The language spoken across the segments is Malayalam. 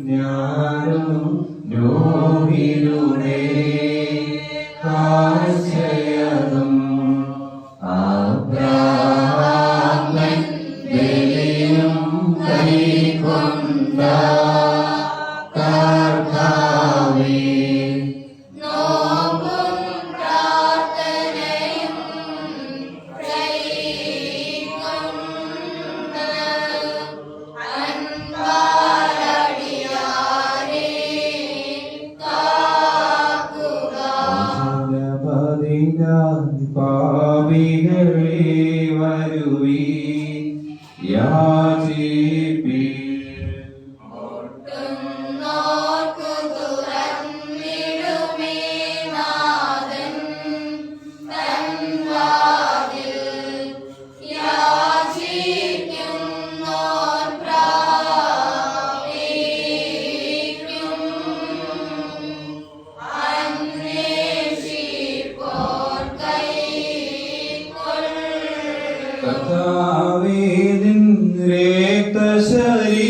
ഞാനും നോഹിയുടെ കാഴ്ചയതും അബ്രാഹാമൻ ബലിയും കൈക്കൊണ്ട കർത്താവേ പാപികളെ വരുവീ യാചിപ്പീ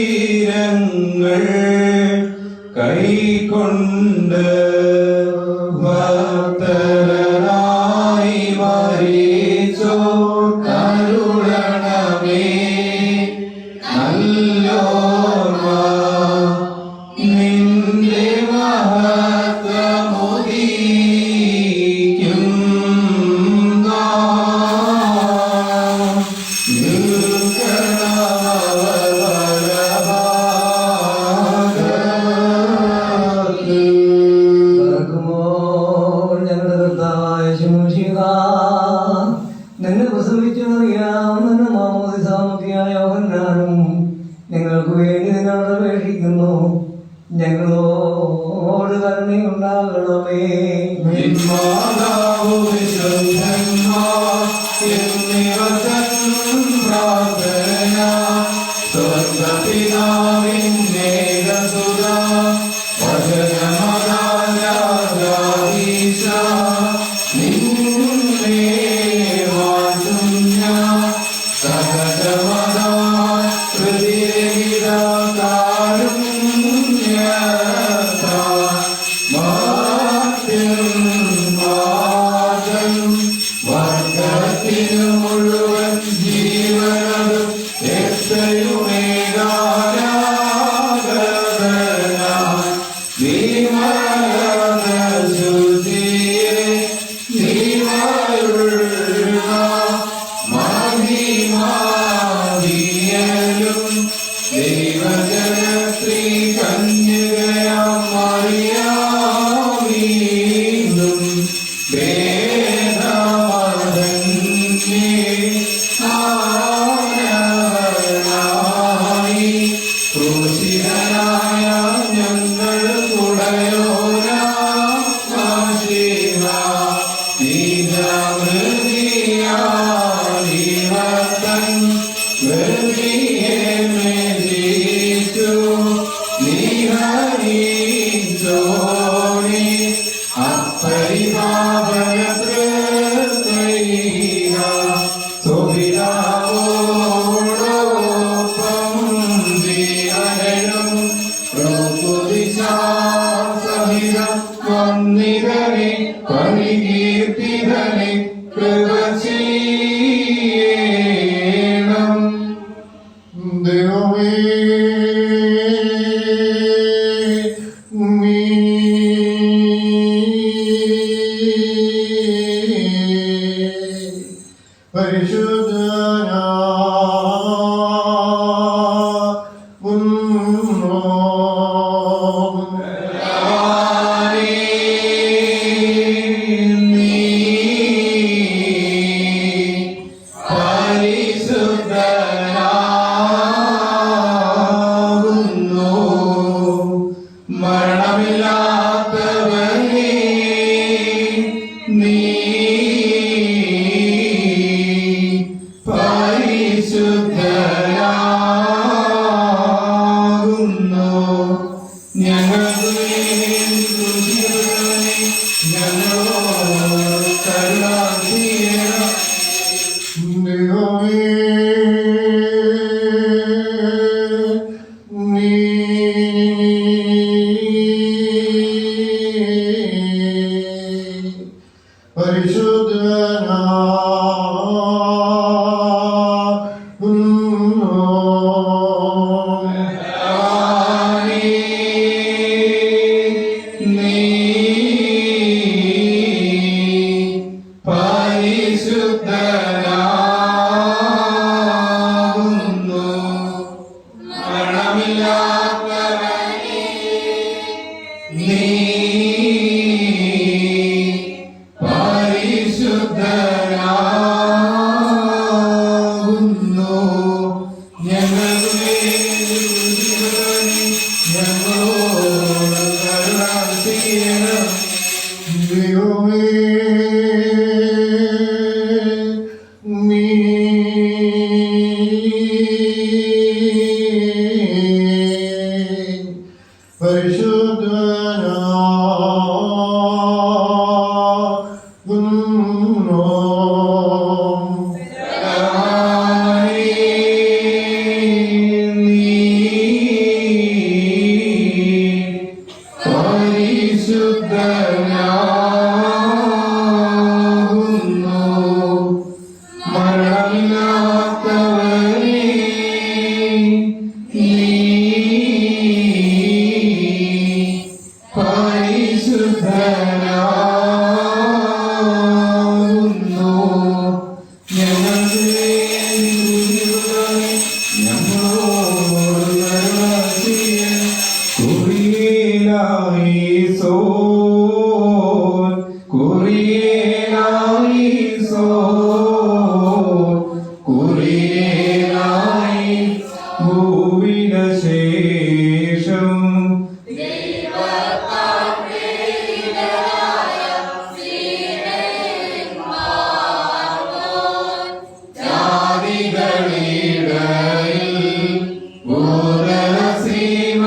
ശരീരങ്ങൾ കൈക്കൊണ്ട് ഭക്തരായി മരിച്ചോ കരുണമേ നല്ലോർമ്മ നിന്റെ മഹത്വമുദീക്കും നിന്നെ പ്രസവിച്ചറിയാം നിന്നെ മാമോദിസാമുഖിയായ യോഹന്നാനും ഞങ്ങൾക്ക് വേണ്ടി നിന്നോട് അപേക്ഷിക്കുന്നു. ഞങ്ങളോട് കരുണയുണ്ടാകണമേ. മുഴുവൻ ജീവനും ദൈവജനശ്രീ കന്യകയാം മറിയാമീന്നും ക്രൂശിതനായ ഞങ്ങൾ വന്നിതനെ പരികീർത്തിതനെ കൃപ ചെയ്യണം. ദൈവമേ നീ മരണമില്ലാത്തവനേ നീ പരിശുദ്ധനാകുന്നു. ഞങ്ങൾക്ക് ഞങ്ങളോട് കരുണ ചെയ്യണം. നീ നീ പരിശുദ്ധനാകുന്നു. ഞങ്ങളുടെ ഞങ്ങളോട് കരുണ ചെയ്യണം. ദൈവമേ, നീ പരിശുദ്ധനാകുന്നു. പരിശുദ്ധനാകുന്നു. മരണമില്ലാത്തവനേ, നീ പരിശുദ്ധനാകുന്നു. ഞങ്ങളുടെ ഞങ്ങളോട് കരുണ ചെയ്യണം. കുറിയേലായിസോൻ, കുറിയേലായിസോൻ, കുറിയേലായി ഭൂവിനശേഷം ജാതികളിടയിൽ ഉദരസീമ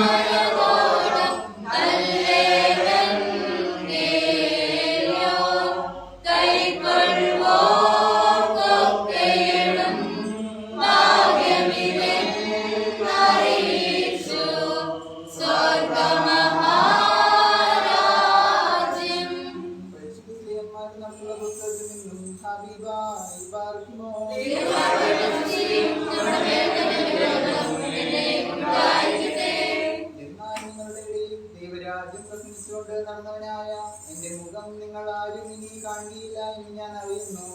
ദൈവരാജ്യം പ്രസംഗിച്ചുകൊണ്ട് നടന്നവനായ എന്റെ മുഖം നിങ്ങൾ ആരും ഇനി കാണുകയില്ല എന്ന് ഞാൻ അറിയുന്നു.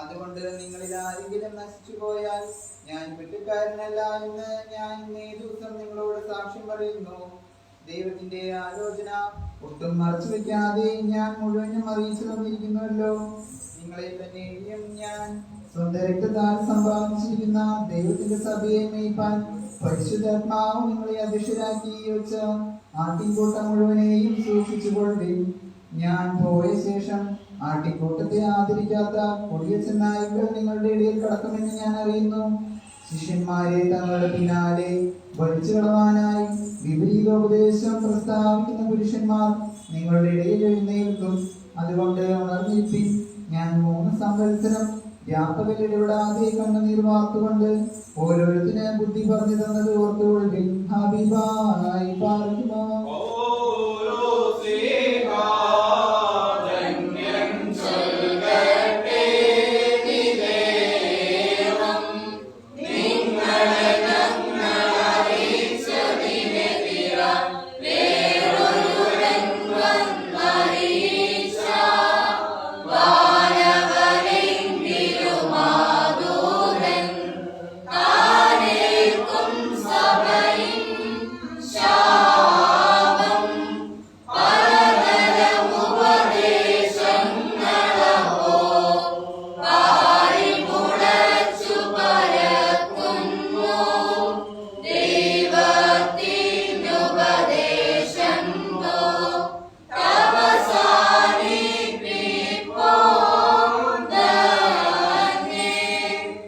അതുകൊണ്ട് നിങ്ങളിൽ ആരെങ്കിലും നശിച്ചു പോയാൽ ഞാൻ കുറ്റക്കാരനല്ല എന്ന് ഞാൻ ഇന്നേ ദിവസം നിങ്ങളോട് സാക്ഷ്യം പറയുന്നു. ദൈവത്തിന്റെ ആലോചന ഒട്ടും മറച്ചു വെക്കാതെ ഞാൻ മുഴുവനും അറിയിച്ചു തന്നിരിക്കുന്നുവല്ലോ. നിങ്ങളെ തന്നെയും ഞാൻ സ്വന്തം രക്തത്താൽ സമ്പാദിച്ചിരിക്കുന്ന ദൈവത്തിന്റെ സഭയെ മേയ്പാൻ പരിശുദ്ധാത്മാവ് നിങ്ങളെ അധ്യക്ഷരാക്കി വെച്ച ആട്ടിൻകൂട്ടം മുഴുവനെയും സൂക്ഷിച്ചുകൊള്ളേ. ഞാൻ പോയ ശേഷം ആട്ടിൻകൂട്ടത്തെ ആദരിക്കാത്ത കൊടിയ ചെന്നായ്ക്കൾ നിങ്ങളുടെ ഇടയിൽ കടക്കുമെന്ന് ഞാൻ അറിയുന്നു. ശിഷ്യന്മാരെ തങ്ങളുടെ പിന്നാലെ വലിച്ചു കളവാനായി വിപരീതോപദേശം പ്രസ്താവിക്കുന്ന പുരുഷന്മാർ നിങ്ങളുടെ ഇടയിൽ എഴുന്നേൽക്കും. അതുകൊണ്ട് ഉണർന്നിരിപ്പിൻ. ഞാൻ 3 സംവത്സരം വ്യാപകലിടാതെ കണ്ണുനീർ വാർത്തുകൊണ്ട് ഓരോരുത്തര് ബുദ്ധി പറഞ്ഞു തന്നത് ഓർത്തുകൊള്ളിൽ. ഹബീബായി പാർക്കുമോ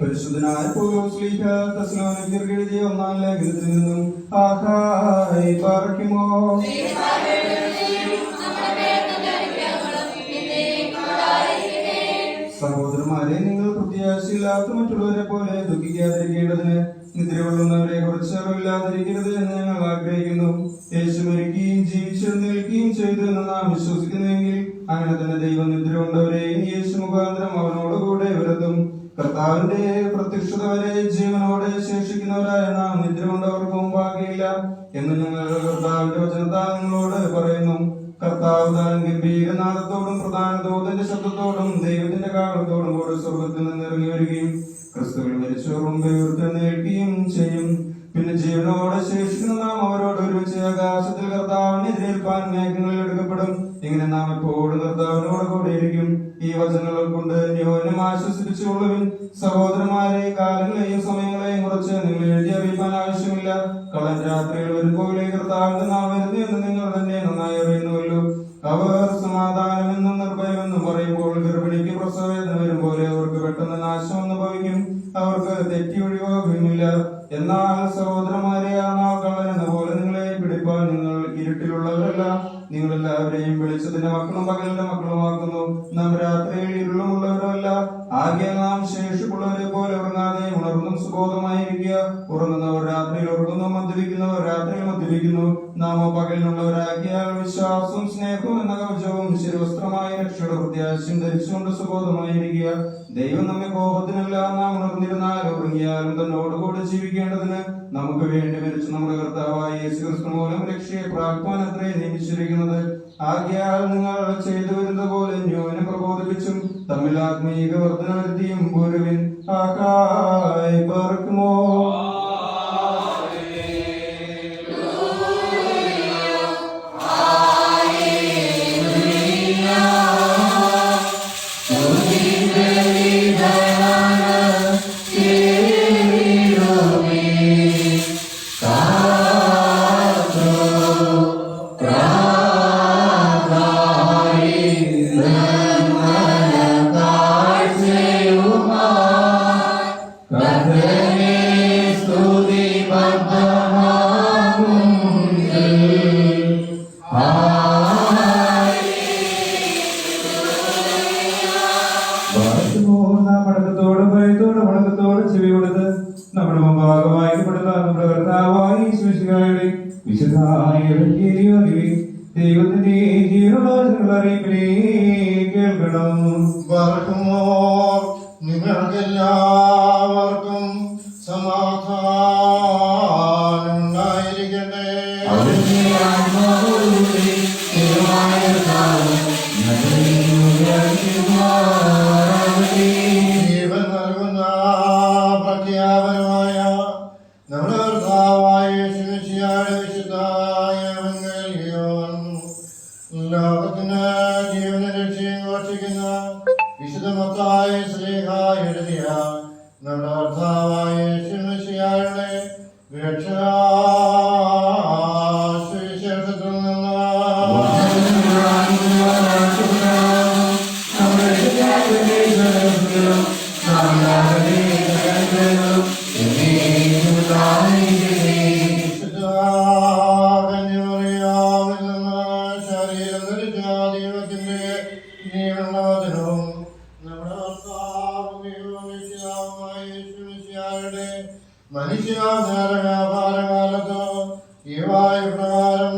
പരിശുദ്ധനായ പൗലോസ്ലീഹ തെസ്സലോനിക്കർക്ക് എഴുതിയ 1-ാം ലേഖനത്തിൽ നിന്നും ആഹായി പാർക്കുമോ. സഹോദരന്മാരെ, നിങ്ങൾ പ്രത്യാശയില്ലാത്ത മറ്റുള്ളവരെ പോലെ ദുഃഖിക്കാതിരിക്കേണ്ടതിന് നിദ്രകൊള്ളുന്നവരെ കുറിച്ച് അറിവില്ലാതിരിക്കരുത് എന്ന് ഞങ്ങൾ ആഗ്രഹിക്കുന്നു. യേശു മരിക്കുകയും ജീവിച്ചെഴുന്നേൽക്കുകയും ചെയ്തു എന്ന് നാം വിശ്വസിക്കുന്നുവെങ്കിൽ അങ്ങനെ തന്നെ ദൈവം നിദ്ര കൊണ്ടവരെയും യേശു മുഖാന്തരം അവനോടുകൂടെ വരുത്തും. കർത്താവിന്റെ പ്രത്യക്ഷത വരെ ജീവനോടെ ശേഷിക്കുന്നവരായ നാം നിദ്ര കൊണ്ടവർക്ക് മുമ്പാകെയില്ല എന്ന് ഞങ്ങൾ കർത്താവിന്റെ വചനത്താൽ നിങ്ങളോട് പറയുന്നു. കർത്താവ് താൻ ഗംഭീരനാദത്തോടും പ്രധാന ദൂതന്റെ ശബ്ദത്തോടും ദൈവത്തിന്റെ കാലത്തോടും കൂടെ സ്വർഗത്തിൽ നിന്ന് ഇറങ്ങി വരികയും ക്രിസ്തുവിൽ മരിച്ചവർ മുമ്പേ ഉയർത്തെഴുന്നേൽക്കുകയും ചെയ്യും. പിന്നെ ജീവനോടെ ശേഷിക്കുന്ന നാം അവരോട് ഒരുമിച്ച് ആകാശത്തിൽ കർത്താവ് കർത്താവിനെതിരെ ഏൽപ്പാൻ മേഘങ്ങളിൽ എടുക്കപ്പെടും. ഇങ്ങനെ നാം എപ്പോഴും കർത്താവിനോട് കൂടെയിരിക്കും. ഈ വചനങ്ങൾ കൊണ്ട് ന്യോനം ആശ്വസിപ്പിച്ചുകൊള്ളുവിൻ. സഹോദരന്മാരെ, കാലങ്ങളെയും സമയങ്ങളെയും കുറിച്ച് നിങ്ങൾ എഴുതി അറിയിപ്പാൻ ആവശ്യമില്ല. കള്ളൻ രാത്രിയിൽ വരുമ്പോലെ കർത്താവിന്റെ നാം വരുന്നു എന്ന് നിങ്ങൾ തന്നെ നന്നായി അറിയുന്നുവല്ലോ. അവർ സമാധാനമെന്നും നിർഭയമെന്നും പറയുമ്പോൾ ഗർഭിണിക്ക് പ്രസവവേദന വരുമ്പോലെ അവർക്ക് പെട്ടെന്ന് നാശം അനുഭവിക്കും. അവർക്ക് തെറ്റി ഒഴിവാകുകയുമില്ല. എന്നാൽ സഹോദരന്മാരെ, ആ നാൾ കള്ളനെന്ന പോലെ നിങ്ങളെ പിടിപ്പാൻ നിങ്ങൾ ഇരുട്ടിലുള്ളവരല്ല, നിങ്ങളെല്ലാവരെയും വെളിച്ചത്തിന്റെ മക്കളും പകലിന്റെ മക്കളുമാക്കുന്നു. നാം രാത്രിയിൽ ഇരുളുമുള്ളവരല്ല. ആകെ നാം ശേഷിപ്പുള്ളവരെ പോലെ ഉറങ്ങാതെ ഉണർന്നും സുബോധമായിരിക്കുക. ഉറങ്ങുന്നവർ രാത്രിയിൽ ഉറങ്ങുന്നു, മദ്യപിക്കുന്നവർ രാത്രിയിൽ മദ്യപിക്കുന്നു. നാമോ പകലിനുള്ളവരാക്കിയാൽ വിശ്വാസവും സ്നേഹവും എന്ന കവചവും ശിരവസ്ത്രമായ രക്ഷയുടെ പ്രത്യാശയും ധരിച്ചുകൊണ്ട് സുബോധമായിരിക്കുക. ദൈവം നമ്മെ കോപത്തിനല്ല, നാം ഉണർന്നിരുന്നാലും ഉറങ്ങിയാലും തന്നോടുകൂടെ ജീവിക്കേണ്ടതിന് നമുക്ക് വേണ്ടി മരിച്ച നമ്മുടെ കർത്താവായ യേശുക്രിസ്തു മൂലം രക്ഷയെ പ്രാപ്താൻ അത്രേ നിയമിച്ചിരിക്കുന്നത്. ആകയാൽ നിങ്ങൾ ചെയ്തു വരുന്നത് പോലെ ന്യൂനം പ്രബോധിപ്പിച്ചും തമ്മിൽ ആത്മീക വർധന വരുത്തിയും ഗുരുവിൻ ആകായി പാർക്കുമോ. പടക്കത്തോടും ഭയത്തോടും വണക്കത്തോടും ചെവി കൊടുത്ത് നമ്മുടെ മുമ്പാകെ വായിക്കപ്പെടുന്ന നമ്മുടെ കർത്താവായ യേശുമിശിഹായുടെ വിശുദ്ധായ അറിവിൻ ദൈവത്തിന്റെ ജീവനുള്ള അറിയിപ്പിനെ കേൾക്കണം. നിങ്ങൾക്കെല്ലാവർക്കും സമാധാനം ഉണ്ടായിരിക്കട്ടെ. ജീവൻ നൽകുന്ന പ്രഖ്യാപനമായ നമ്മുടെ കർത്താവായ യേശുമിശിഹായുടെ വിശുദ്ധായ എവങ്കേലിയോൻ ലോകത്തിന് ജീവന രക്ഷയും ഘോഷിക്കുന്ന വിശുദ്ധ മത്തായി ശ്ലീഹാ എഴുതിയ നമ്മുടെ കർത്താവായ യേശുമിശിഹായുടെ രക്ഷാസുവിശേഷത്തിൽ നിന്ന് ശരീരം ധരിച്ച ദൈവത്തിന്റെ ജീവനാഥനും നമ്മുടെ യേശുമിശിഹായുടെ മനുഷ്യാധാരണകാലത്ത് ഈ വായു പ്രകാരം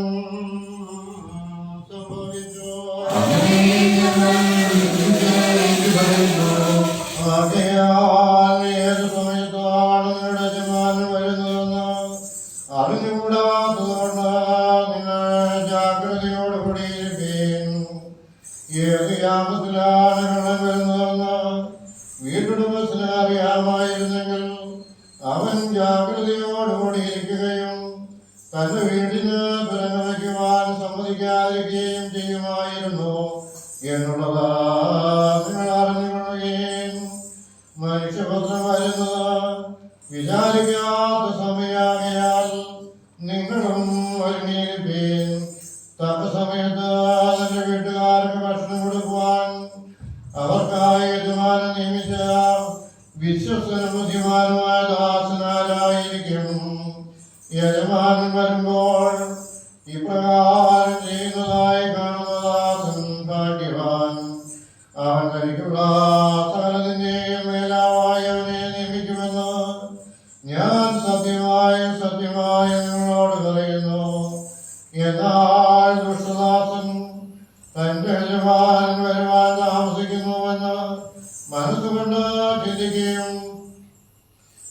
സംഭവിച്ചു. ആകയാൽ ഏത് സമയത്താണ് നിങ്ങളുടെ യജമാനൻ വരുന്നതെന്ന് അറിഞ്ഞുകൂടാത്തതുകൊണ്ട് നിങ്ങൾ ജാഗ്രതയോടുകൂടിയിരിപ്പീൻ. ഏത് യാമത്തിലാണ് കള്ളൻ വരുന്നതെന്ന് വീട്ടുടമസ്ഥന് അറിയാമായിരുന്നെങ്കിൽ അവൻ ജാഗ്രതയോടുകൂടിയിരിക്കുകയും തന്റെ വീടിന് തുറന്നു വയ്ക്കുവാൻ സമ്മതിക്കാതിരിക്കുകയും ചെയ്യുമായിരുന്നു എന്നുള്ളത് നിങ്ങൾ അറിഞ്ഞുകൊള്ളുകയും മനുഷ്യപുത്രൻ വരുന്നത് വിചാരിക്കാത്ത സമയാകയാൽ നിങ്ങളും ഒരുങ്ങിയിരിപ്പീൻ. തക്ക സമയത്ത് തന്റെ വീട്ടുകാർക്ക് ഭക്ഷണം കൊടുക്കുവാൻ അവർക്കായി യജമാനൻ നിയമിച്ച വിശ്വസ്തനും ബുദ്ധിമാനുമായ ദാസനാരായിരിക്കും. യജമാനൻ വരുമ്പോൾ ഇപ്രകാരം ചെയ്യുന്നതായി കാണുന്ന ദാസൻ ഭാഗ്യവാൻ. അവൻ തനിക്കുള്ള സകലത്തിന്റെയും മേലാവായവനെ നിയമിക്കുമെന്ന് ഞാൻ സത്യമായും നിങ്ങളോട് പറയുന്നു. എന്നാൽ ദുഷ്ടദാസൻ തന്റെ യജമാനൻ വരുവാൻ താമസിക്കുന്നുവെന്ന് മനസ്സുകൊണ്ട് ചിന്തിക്കുകയും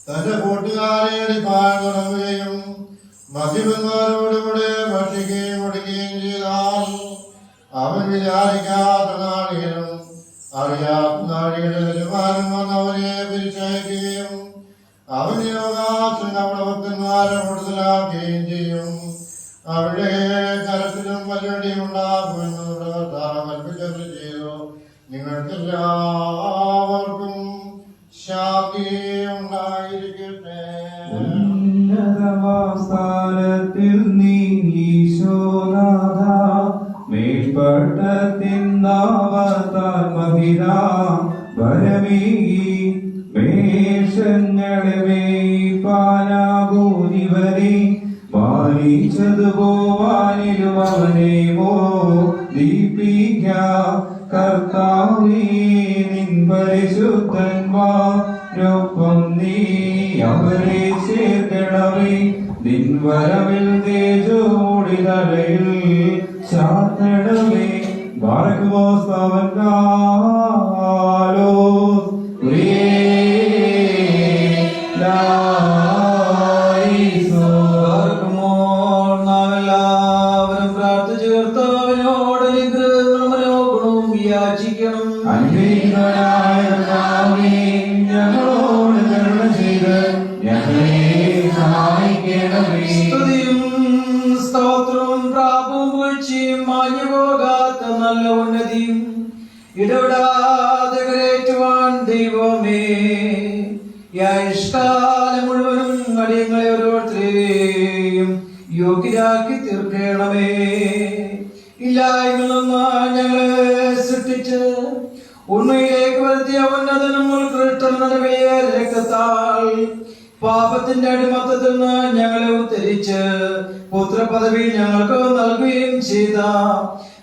തന്റെ കൂട്ടുകാരെ അടിപ്പാൻ തുടങ്ങുകയും മദ്യപന്മാരോടുകൂടെ ഭക്ഷിക്കുകയും ഒടുക്കുകയും ചെയ്താൽ അവൻ വിചാരിക്കാത്ത നാളിലും അറിയാത്ത നാഴിയുടെ യജമാനൻ വന്നവനെ പിരിച്ചയക്കുകയും അവന്റെ അവകാശം നമ്മുടെ ഭക്തന്മാരെ കൂടുതലാക്കുകയും ചെയ്യും. അവിടെ കരത്തിൽ വേണ്ടിയും ഉണ്ടാകുമെന്ന് കൽപ്പിച്ചത് ചെയ്തു. നിങ്ങൾക്കെല്ലാവർക്കും ശാന്തി ഉണ്ടായിരിക്കട്ടെ. ഉന്നതമാസ്ഥാനത്തിൽ നീ ഈശോനാഥ മേൽപ്പെട്ടത്തിന്നാവത്താൽ മഹിത വരമേകി മേഷങ്ങളെ മേയ്പാനാകൂനിവരെ പാലിച്ചതു പോവാനിലും അവനെമോ ദീപിക്ക കർത്താവേ നിൻ പരിശുദ്ധന്മാരൊപ്പം നീ അവരെ ചേർക്കണമേ. നിൻ വരവിൽ തേജോടി തലയിൽ ചാത്തണമേ. ബാറക്കുമോ സ്തവൻകാലോ എല്ലാവരും പ്രാർത്ഥിച്ചു കർത്താവിനോട് ഗുണവും യാചിക്കണം. അനുഗ്രഹീതനായ കർത്താവേ, ഞങ്ങളോട് കരുണ ചെയ്ത് ഞങ്ങളെ സഹായിക്കണമേ. സ്തുതിയും സ്തോത്രവും പ്രാപവും വീഴ്ചയും മാഞ്ഞു പോകാത്ത നല്ല ഉന്നതിയും ഇടപെടാതെ കരേറ്റുവാൻ ദൈവമേ യാഷ്കാലം മുഴുവനും അടിയങ്ങളെ ഓരോരുത്തരെയും യോഗ്യരാക്കി തീർക്കണമേ. ഇല്ലായ്മ ഞങ്ങളെ സൃഷ്ടിച്ച് ഉണ്മയിലേക്ക് വരുത്തിയ ഉന്നതനും ഉത്കൃഷ്ടം വലിയ രക്തത്താൽ പാപത്തിന്റെ അടിമത്തത്തിൽ നിന്ന് ഞങ്ങളെ ഉദ്ധരിച്ച് പുത്രപദവി ഞങ്ങൾക്ക് നൽകുകയും ചെയ്ത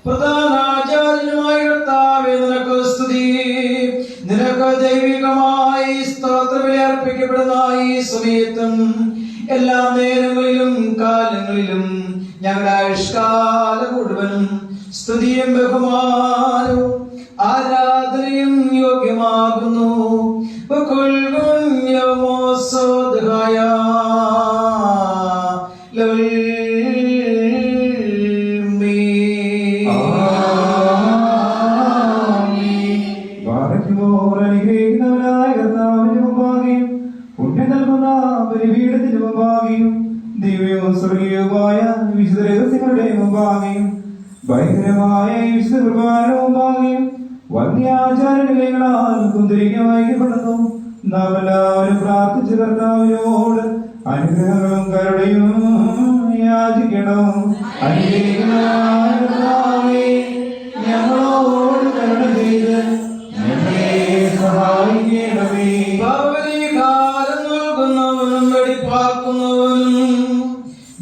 പ്രധാന ആചാര്യനുമായ കർത്താവേ, നിനക്ക് സ്തുതി. നിനക്ക് ദൈവികമായി സ്തോത്രബലി അർപ്പിക്കപ്പെടുന്ന ഈ സമയത്തും എല്ലാ നേരങ്ങളിലും കാലങ്ങളിലും ഞങ്ങളുടെ ആയുഷ്കാലം മുഴുവനും സ്തുതിയും ബഹുമാനവും ആരാധനയും യോഗ്യമാകുന്നു. അനുഗ്രഹിക്കുന്നവനായ കർത്താവിന്റെ മുമ്പാകെയും പുണ്യം നൽകുന്ന ബലിപീഠത്തിന്റെ മുമ്പാകെയും ദിവ്യവും സ്വർഗീയവുമായ വിശുദ്ധ രഹസ്യങ്ങളുടെ മുമ്പാകെയും ഭയങ്കരമായ വിശുദ്ധ കുർബാനയുടെ മുമ്പാകെയും വന്യാചാരങ്ങളാൽ കുന്തിരിക്കം വഹിക്കപ്പെടുന്നു. നാം എല്ലാവരും പ്രാർത്ഥിച്ച കർത്താവിനോട് അനുഗ്രഹങ്ങളും കരുണയും യാചിക്കണം. അനുഗ്രഹിക്കുന്നവനായ കർത്താവേ, ഞങ്ങളോട് കരുണ ചെയ്ത് ഞങ്ങളെ സഹായിക്കണമേ. ഭാവനീകാരം നൽകുന്നവനും വെടിപ്പാക്കുന്നവനും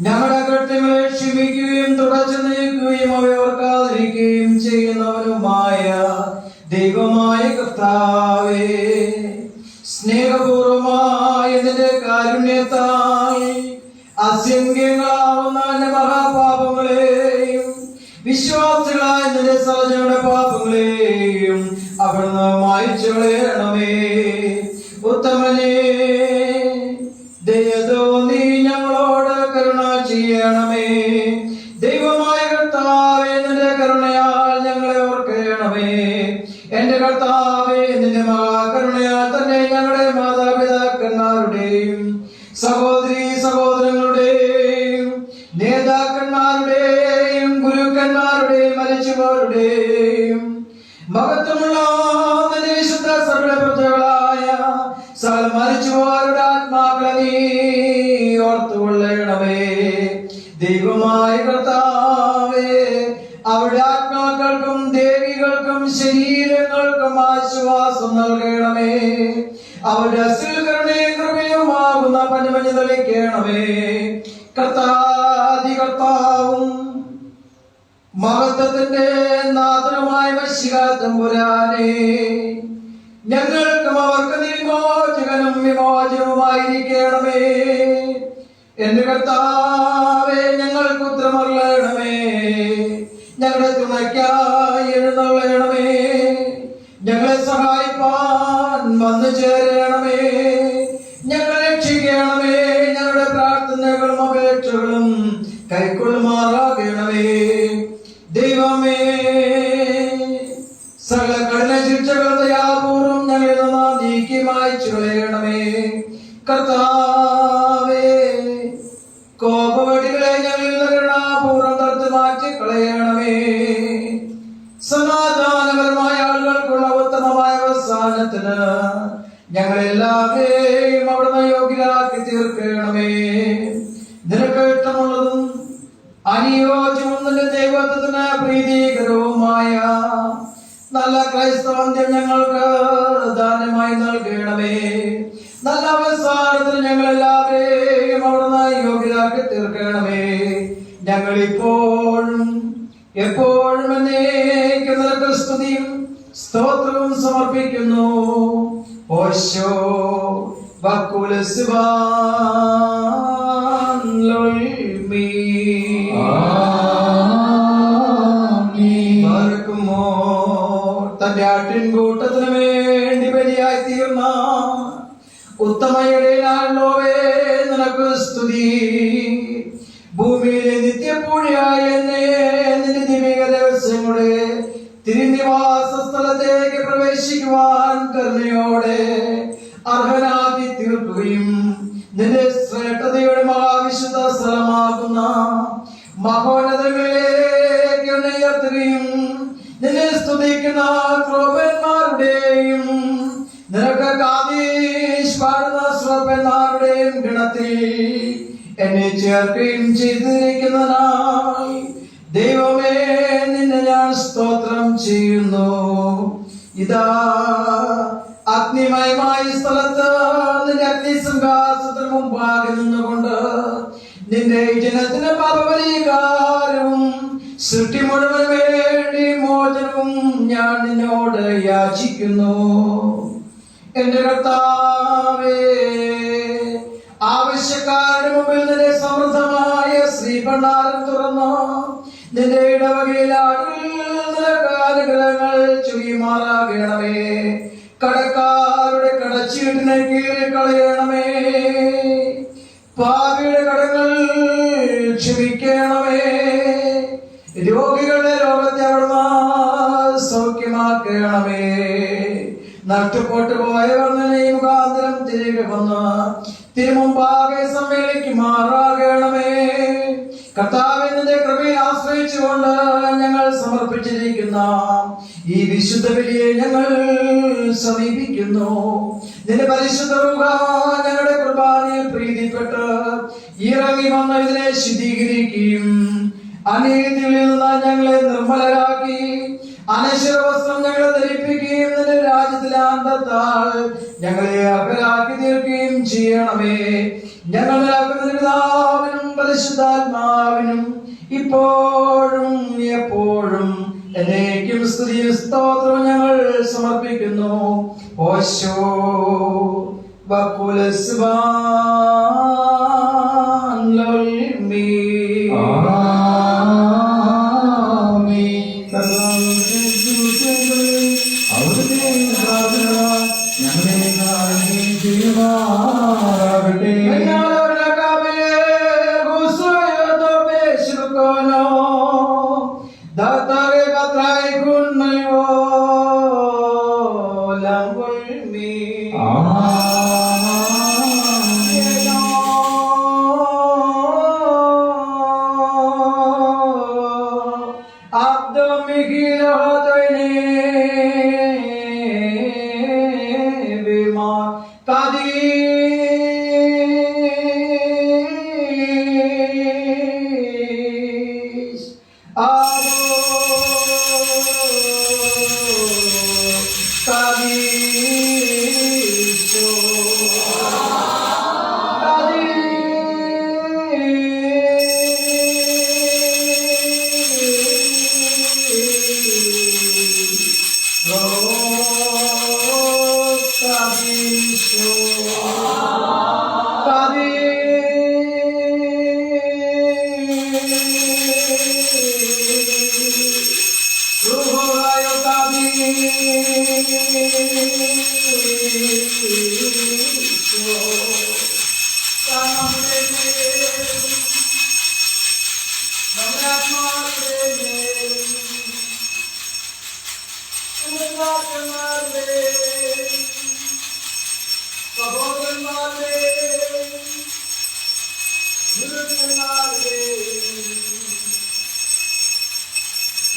ഞങ്ങളുടെ കൃത്യങ്ങളെ ക്ഷമിക്കുകയും തുടച്ചു നീക്കുകയും അവയോർക്കാതിരിക്കുകയും ചെയ്യുന്നവനുമായ ദൈവമായ കർത്താവേ, സ്നേഹപൂർവമായ നിന്റെ കാരുണ്യത്താൽ അസംഖ്യങ്ങളാവുന്ന എന്റെ മഹാപാപങ്ങളെയും വിശ്വാസികളായ നിന്റെ സഹജങ്ങളുടെ പാപങ്ങളെയും അവിടുന്ന് മായ്ച്ചു കളയണമേ. ഉത്തമനേ, ദയതോ നീ ഞങ്ങളോട് കരുണ ചെയ്യണമേ. ദൈവമായ കർത്താവേ, നിന്റെ കരുണയാൽ ഞങ്ങളെ ഓർക്കണമേ. എന്റെ കർത്താവേ, നിന്റെ മഹാകരുണയാൽ തന്നെ ഞങ്ങളുടെ മാതാപിതാക്കന്മാരുടെയും സഹോദരീ സഹോദരങ്ങളുടെയും നേതാക്കന്മാരുടെയും ഗുരുക്കന്മാരുടെയും മരിച്ചുപോരുടെയും മഹത്വമുള്ള നിന്റെ വിശുദ്ധ സകല പ്രജകളായ സകല മരിച്ചുപോരുടെ ആത്മാക്കളെ നീ ഓർത്തുകൊള്ളണമേ. ദൈവമായ കർത്താവേ, അവരുടെ ആത്മാക്കൾക്കും ദേവികൾക്കും ശരീരങ്ങൾക്കും ആശ്വാസം നൽകണമേ. അവരുടെ അസിൽ കരുണയും കൃപയുമാകുന്ന പഞ്ഞമഞ്ഞ് തെളിക്കണമേ. കർത്താവും മഹത്വത്തിന്റെ നാഥനുമായ മശിഹാ തമ്പുരാനേ, ഞങ്ങൾക്കും അവർക്ക് വിമോചകനും വിമോചനവുമായിരിക്കണമേ. എന്റെ കർത്താവേ, ഞങ്ങൾക്ക് ഉത്തരമറിയണമേ. ഞങ്ങളുടെ തുണയ്ക്കായി എഴുന്നള്ളണമേ. ഞങ്ങളെ സഹായിപ്പാൻ വന്നു ചേരണമേ. ഞങ്ങളെ രക്ഷിക്കണമേ. ഞങ്ങളുടെ പ്രാർത്ഥനകളും അപേക്ഷകളും കൈക്കൊള്ളുമാറാകണമേ. ദൈവമേ, സകല കഠിന ശിക്ഷകൾ ദയാപൂർവം ഞങ്ങളിൽ നിന്ന് നീക്കി മായ്ച്ചു കളയണമേ. കർത്താവേ, കോപവടികളെ ഞങ്ങളിൽ നിന്ന് കരുണാപൂർവം തടുത്ത് മാറ്റി കളയണമേ. സമാധാനപരമായ ആളുകൾക്കുള്ള ഉത്തമമായ അവസാനത്തിന് ഞങ്ങളെല്ലാവരെയും അവിടുന്ന് യോഗ്യരാക്കി തീർക്കണമേ. നിനക്ക് ഇഷ്ടമുള്ളതും അനുയോജ്യവും നിന്റെ ദൈവത്തിന് പ്രീതികരവുമായ നല്ല ക്രൈസ്തവന്ത്യം ഞങ്ങൾക്ക് ദാനമായി നൽകണമേ. നല്ല അവസാനത്തിന് ഞങ്ങളെല്ലാവരെയും അവിടുന്ന് യോഗ്യരാക്കി തീർക്കണമേ. ഞങ്ങളിപ്പോഴും എപ്പോഴും എന്നേക്കും നിനക്ക് സ്തുതിയും സ്തോത്രവും സമർപ്പിക്കുന്നു. ഓശോ ബക്കുലസ്ബാൻ ലോൽമീ മറക്കുമോ തന്റെ ആട്ടിൻകൂട്ടത്തിന് വേണ്ടി ബലിയായി തീർന്ന ഉത്തമയുടെ നാളോവേ നിനക്ക് സ്തുതി. ഭൂമിയിലെ നിത്യപൂഴിയായ എന്നെ നിന്റെ ദിവ്യ രഹസ്യങ്ങളുടെ തിരുനിവാസ സ്ഥലത്തേക്ക് പ്രവേശിക്കുവാൻ കരുണയോടെ അർഹനാക്കി തീർക്കുകയും നിന്റെ ശ്രേഷ്ഠതയുടെ മഹാവിശുദ്ധ സ്ഥലമാകുന്ന മഹോന്നതങ്ങളിലേക്ക് ഉയർത്തുകയും നിന്നെ സ്തുതിക്കുന്ന ക്രോപന്മാരുടെയും നിനക്ക് കാദീശ് പാടുന്ന ശ്രോപ്പന്മാരുടെയും ഗണത്തിൽ എന്നെ ചേർക്കുകയും ചെയ്തിരിക്കുന്നതിനാൽ ദൈവമേ നിന്നെ ഞാൻ സ്തോത്രം ചെയ്യുന്നു. ഇതാ അഗ്നിമയമായ സ്ഥലത്ത് നിന്റെ അഗ്നിസംഘാസത്തിന് മുമ്പാകെ നിന്നുകൊണ്ട് നിന്റെ ജനത്തിന് പാപപരിഹാരവും സൃഷ്ടി മുഴുവൻ വേണ്ടി മോചനവും ഞാൻ നിന്നോട് യാചിക്കുന്നു. എന്റെ കർത്താവേ, ആവശ്യക്കാരുടെ മുമ്പിൽ നിന്റെ സമൃദ്ധമായ ശ്രീഭണ്ഡാരം തുറന്ന് നിന്റെ ഇടവകയിൽ നിനക്ക് അനുഗ്രഹങ്ങൾ ചൊരിയുമാറാകണമേ. കടക്കാരുടെ കടച്ചീട്ടിനെ കീറി കളയണമേ. പാപിയുടെ കടങ്ങൾ ക്ഷമിക്കണമേ. രോഗികളുടെ രോഗത്തെ അവിടുന്ന് സൗഖ്യമാക്കണമേ. നഷ്ടപ്പെട്ടു പോയവർ നിന്നെ മുഖാന്തരം തിരികെ വന്ന് തിരുമുമ്പാകെ സമ്മേളിക്കുമാറാകണമേ. കർത്താവേ, നിന്റെ കൃപയിൽ ആശ്രയിച്ചുകൊണ്ട് ഞങ്ങൾ സമർപ്പിച്ചിരിക്കുന്ന ഈ വിശുദ്ധ ബലിയെ ഞങ്ങൾ സമീപിക്കുന്നു. നിന്റെ പരിശുദ്ധ രൂപ ഞങ്ങളുടെ കുർബാനയിൽ പ്രീതിപ്പെട്ട് ഇറങ്ങി വന്ന് ഇതിനെ ശുദ്ധീകരിക്കുകയും അനീതിയിൽ നിന്ന് ഞങ്ങളെ നിർമ്മലരാക്കി അനശ്വര വസ്ത്രം ഞങ്ങളെ ധരിപ്പിക്കുകയും നിന്റെ രാജ്യത്തിലെ ആനന്ദത്താൽ ഞങ്ങളെ അർഹരാക്കി തീർക്കുകയും ചെയ്യണമേ. ഞങ്ങൾ പിതാവിനും പരിശുദ്ധാത്മാവിനും ഇപ്പോഴും എപ്പോഴും എന്നേക്കും സ്തുതിയും സ്തോത്രവും ഞങ്ങൾ സമർപ്പിക്കുന്നു. ഓശോ ബക്കുലസ്ബാൻ ലോൽമീ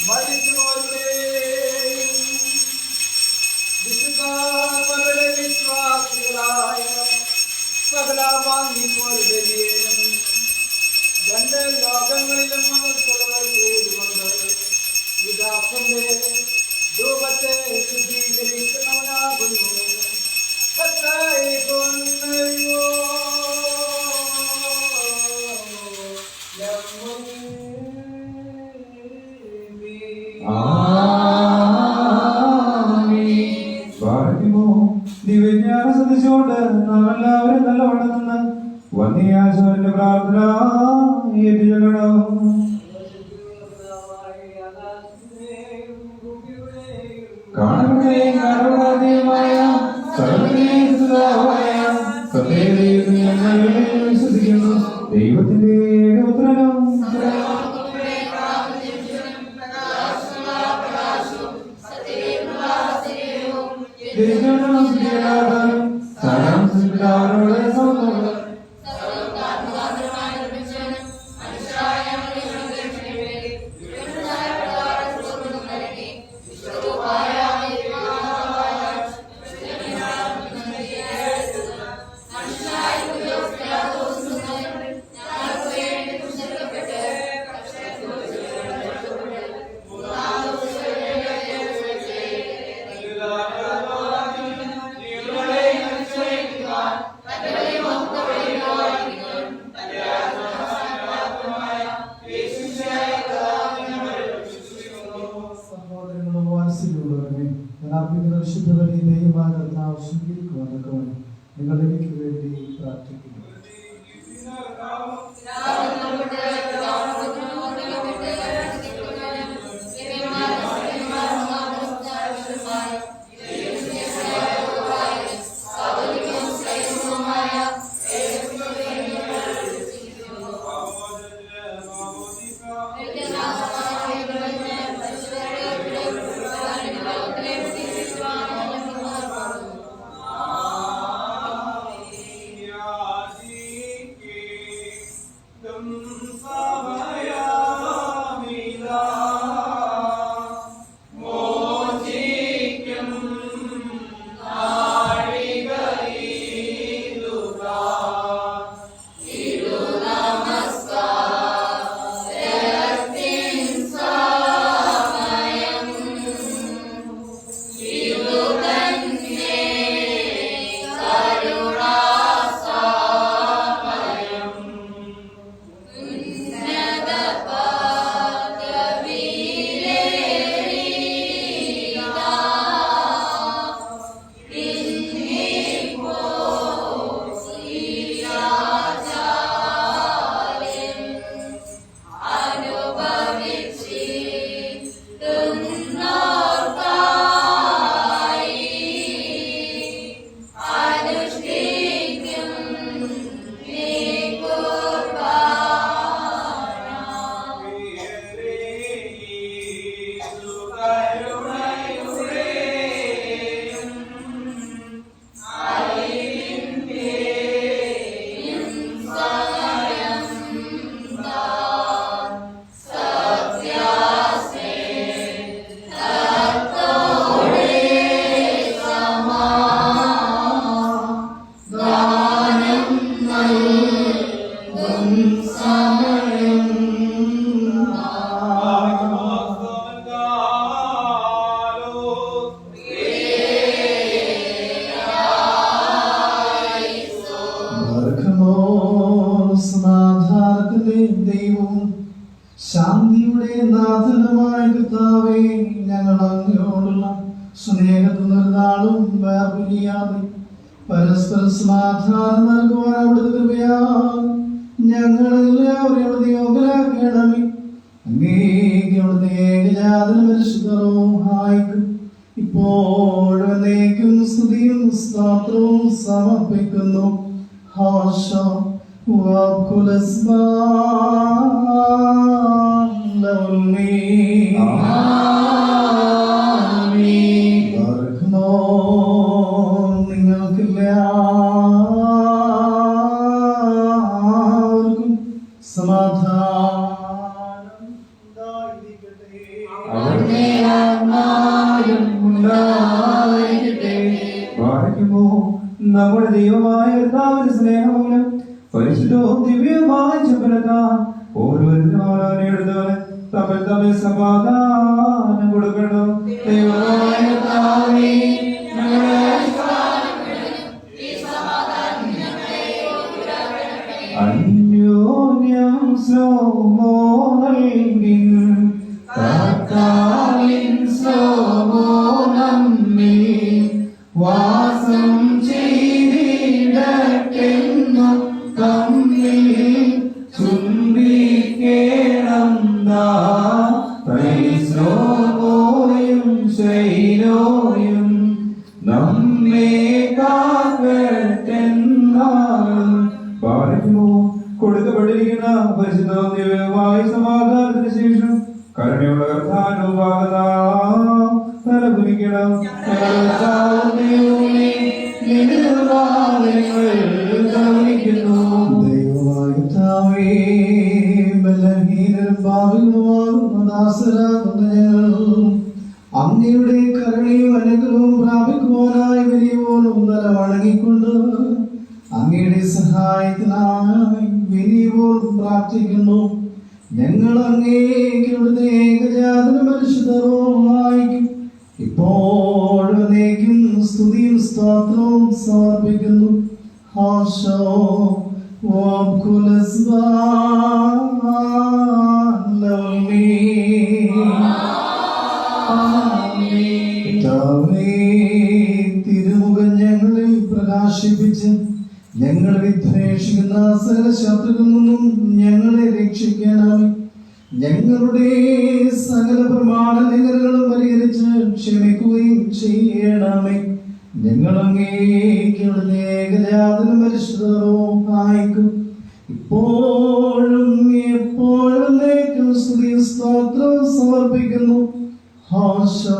മരിച്ചുപോരുടെയും വിശുദ്ധരുടെ വിശ്വാസികളായ സകല വാങ്ങിപ്പോരുടെയും രണ്ട് ലോകങ്ങളിലും മനസ്സുകൾ ചെയ്തുകൊണ്ട് പിതാവിന്റെ രൂപത്തെ ശുദ്ധീകരിക്കുന്നവനാകുന്നു. ദിവ്യജ്ഞാനം ശ്രദ്ധിച്ചുകൊണ്ട് നാം എല്ലാവരും നല്ലവണ്ണം നിന്ന് വന്യാചാരന്റെ പ്രാർത്ഥന ഏറ്റുചൊല്ലണം. കാണപ്പെടുകയും കാണപ്പെടാതെയുമായ സർവ്വത്തിന്റെയും പിതാവായ സത്യദൈവത്തിൽ ഞങ്ങൾ വിശ്വസിക്കുന്നു. ദൈവത്തിന്റെ ഏകപുത്രനും നിങ്ങൾ എനിക്ക് വേണ്ടി പ്രാർത്ഥിക്കുന്നു. ദൈവവും ശാന്തിയുടെ നാഥനുമായ കർത്താവേ, ഞങ്ങൾ അങ്ങയോടുള്ള സ്നേഹത്തിൽ നിർന്നാളും വേർപിരിയാതെ പരസ്പര സമാധാനം നൽകുവാൻ അവിടുത്തെ കൃപയാൽ ഞങ്ങളെല്ലാവരെയും അവിടുത്തെ യോഗ്യരാക്കണമേ. അങ്ങേക്ക് അവിടുത്തെ ഏകജാതന പരിശുദ്ധവും ഇപ്പോഴും എന്നേക്കും സ്തുതിയും സ്തോത്രവും സമർപ്പിക്കുന്നു. ഹാശോ وكل اسماء له المين آمين. بركمو നിങ്ങൾക്കെല്ലാവർക്കും സമാധാനം ഉണ്ടായിരിക്കട്ടെ. വായിക്കുമോ നമ്മുടെ ദൈവമായ കർത്താവിന്റെ സ്നേഹമൂലം പരിശുദ്ധവും ദിവ്യവുമായ ചുമലത്താൽ ഓരോരുത്തരും ഓരോരെ എടുത്തവന് തമ്മിൽ തമ്മിൽ സമാധാനം കൊടുക്കണം. ദൈവമായ കർത്താവേ, ഞങ്ങളെ അന്യോന്യം സ്ലോമോ നൽകിൻ കർത്താവിൻ സ്ലോമോ നമ്മിൽ വാസം ചെയ്തിടട്ടെന്നു തമ്മിൽ ചുംബിക്കേണം സ്ലോമോയും ശൈലോയും നമ്മെ കാക്കട്ടെന്നാളും പാടുന്നു. കൊടുക്കപ്പെട്ടിരിക്കുന്ന പരിശുദ്ധവും ദിവ്യവുമായ സമാധാനത്തിന് ശേഷം കരുണയുള്ള കർത്താവിനും തലകുനിക്കണം. ദൈവമായ കർത്താവേ, ബലഹീനരും പാപികളുമാകുന്ന ദാസരാകുന്ന ഞങ്ങൾ അങ്ങയുടെ കരുണയും അനുഗ്രഹവും പ്രാപിക്കുവാനായി വലിയവോളും തല വണങ്ങിക്കൊണ്ട് അങ്ങയുടെ സഹായത്തിനായി വിനിയോടും പ്രാർത്ഥിക്കുന്നു. ഞങ്ങൾ അങ്ങേക്കുടെ ഏകജാതന പരിശുദ്ധവും ഇപ്പോഴും എന്നേക്കും സ്തുതിയും സ്തോത്രവും സമർപ്പിക്കുന്നു. ഹാശോ തിരുമുഖം ഞങ്ങളിൽ പ്രകാശിപ്പിച്ച് ഞങ്ങളെ വിദ്വേഷിക്കുന്ന സകല ശത്രുക്കളിൽ നിന്നും ഞങ്ങളെ രക്ഷിക്കണമേ. ഞങ്ങളുടെ സകല പ്രമാണ ലംഘനങ്ങളും പരിഹരിച്ച് ക്ഷമിക്കുകയും ചെയ്യണമേ. ഞങ്ങൾ അങ്ങേക്കുള്ള ഏകജാതനും പരിശുദ്ധവും ആയിക്കും ഇപ്പോഴും എപ്പോഴും സ്തുതിയും സ്തോത്രവും സമർപ്പിക്കുന്നു. ഹാശോ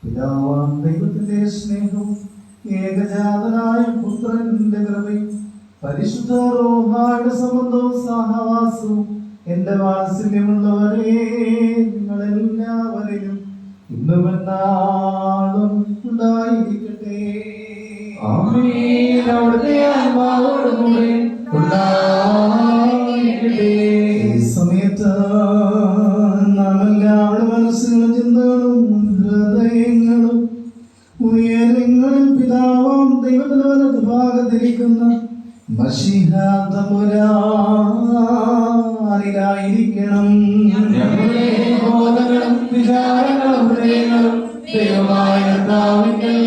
പിതാവാം ദൈവത്തിന്റെ സ്നേഹവും ഏകജാതനായ പുത്രന്റെ കൃപയും പരിശുദ്ധ റൂഹായുടെ സംബന്ധവും സഹവാസവും എന്റെ വാത്സല്യമുള്ളവരെ നിങ്ങളെല്ലാവരിലും ഇന്നും എന്നാളും ഉണ്ടായിരിക്കട്ടെ. ആമേൻ. അവിടുത്തെ ആത്മാവോടുകൂടെ ഉണ്ടായിരിക്കട്ടെ. ഈ സമയത്ത് നാം എല്ലാവരുടെ മനസ്സുകളും ചിന്തകളും ഹൃദയങ്ങളും ഉയരങ്ങളിൽ പിതാവാം ദൈവത്തിന്റെ വലത് ഭാഗത്തിരിക്കുന്ന മശീഹ തമ്പുരാനിലായിരിക്കണം. ഞങ്ങളുടെ ബോധങ്ങളും വിചാരങ്ങളും ഹൃദയങ്ങളും ദൈവമായ കർത്താവിങ്കൽ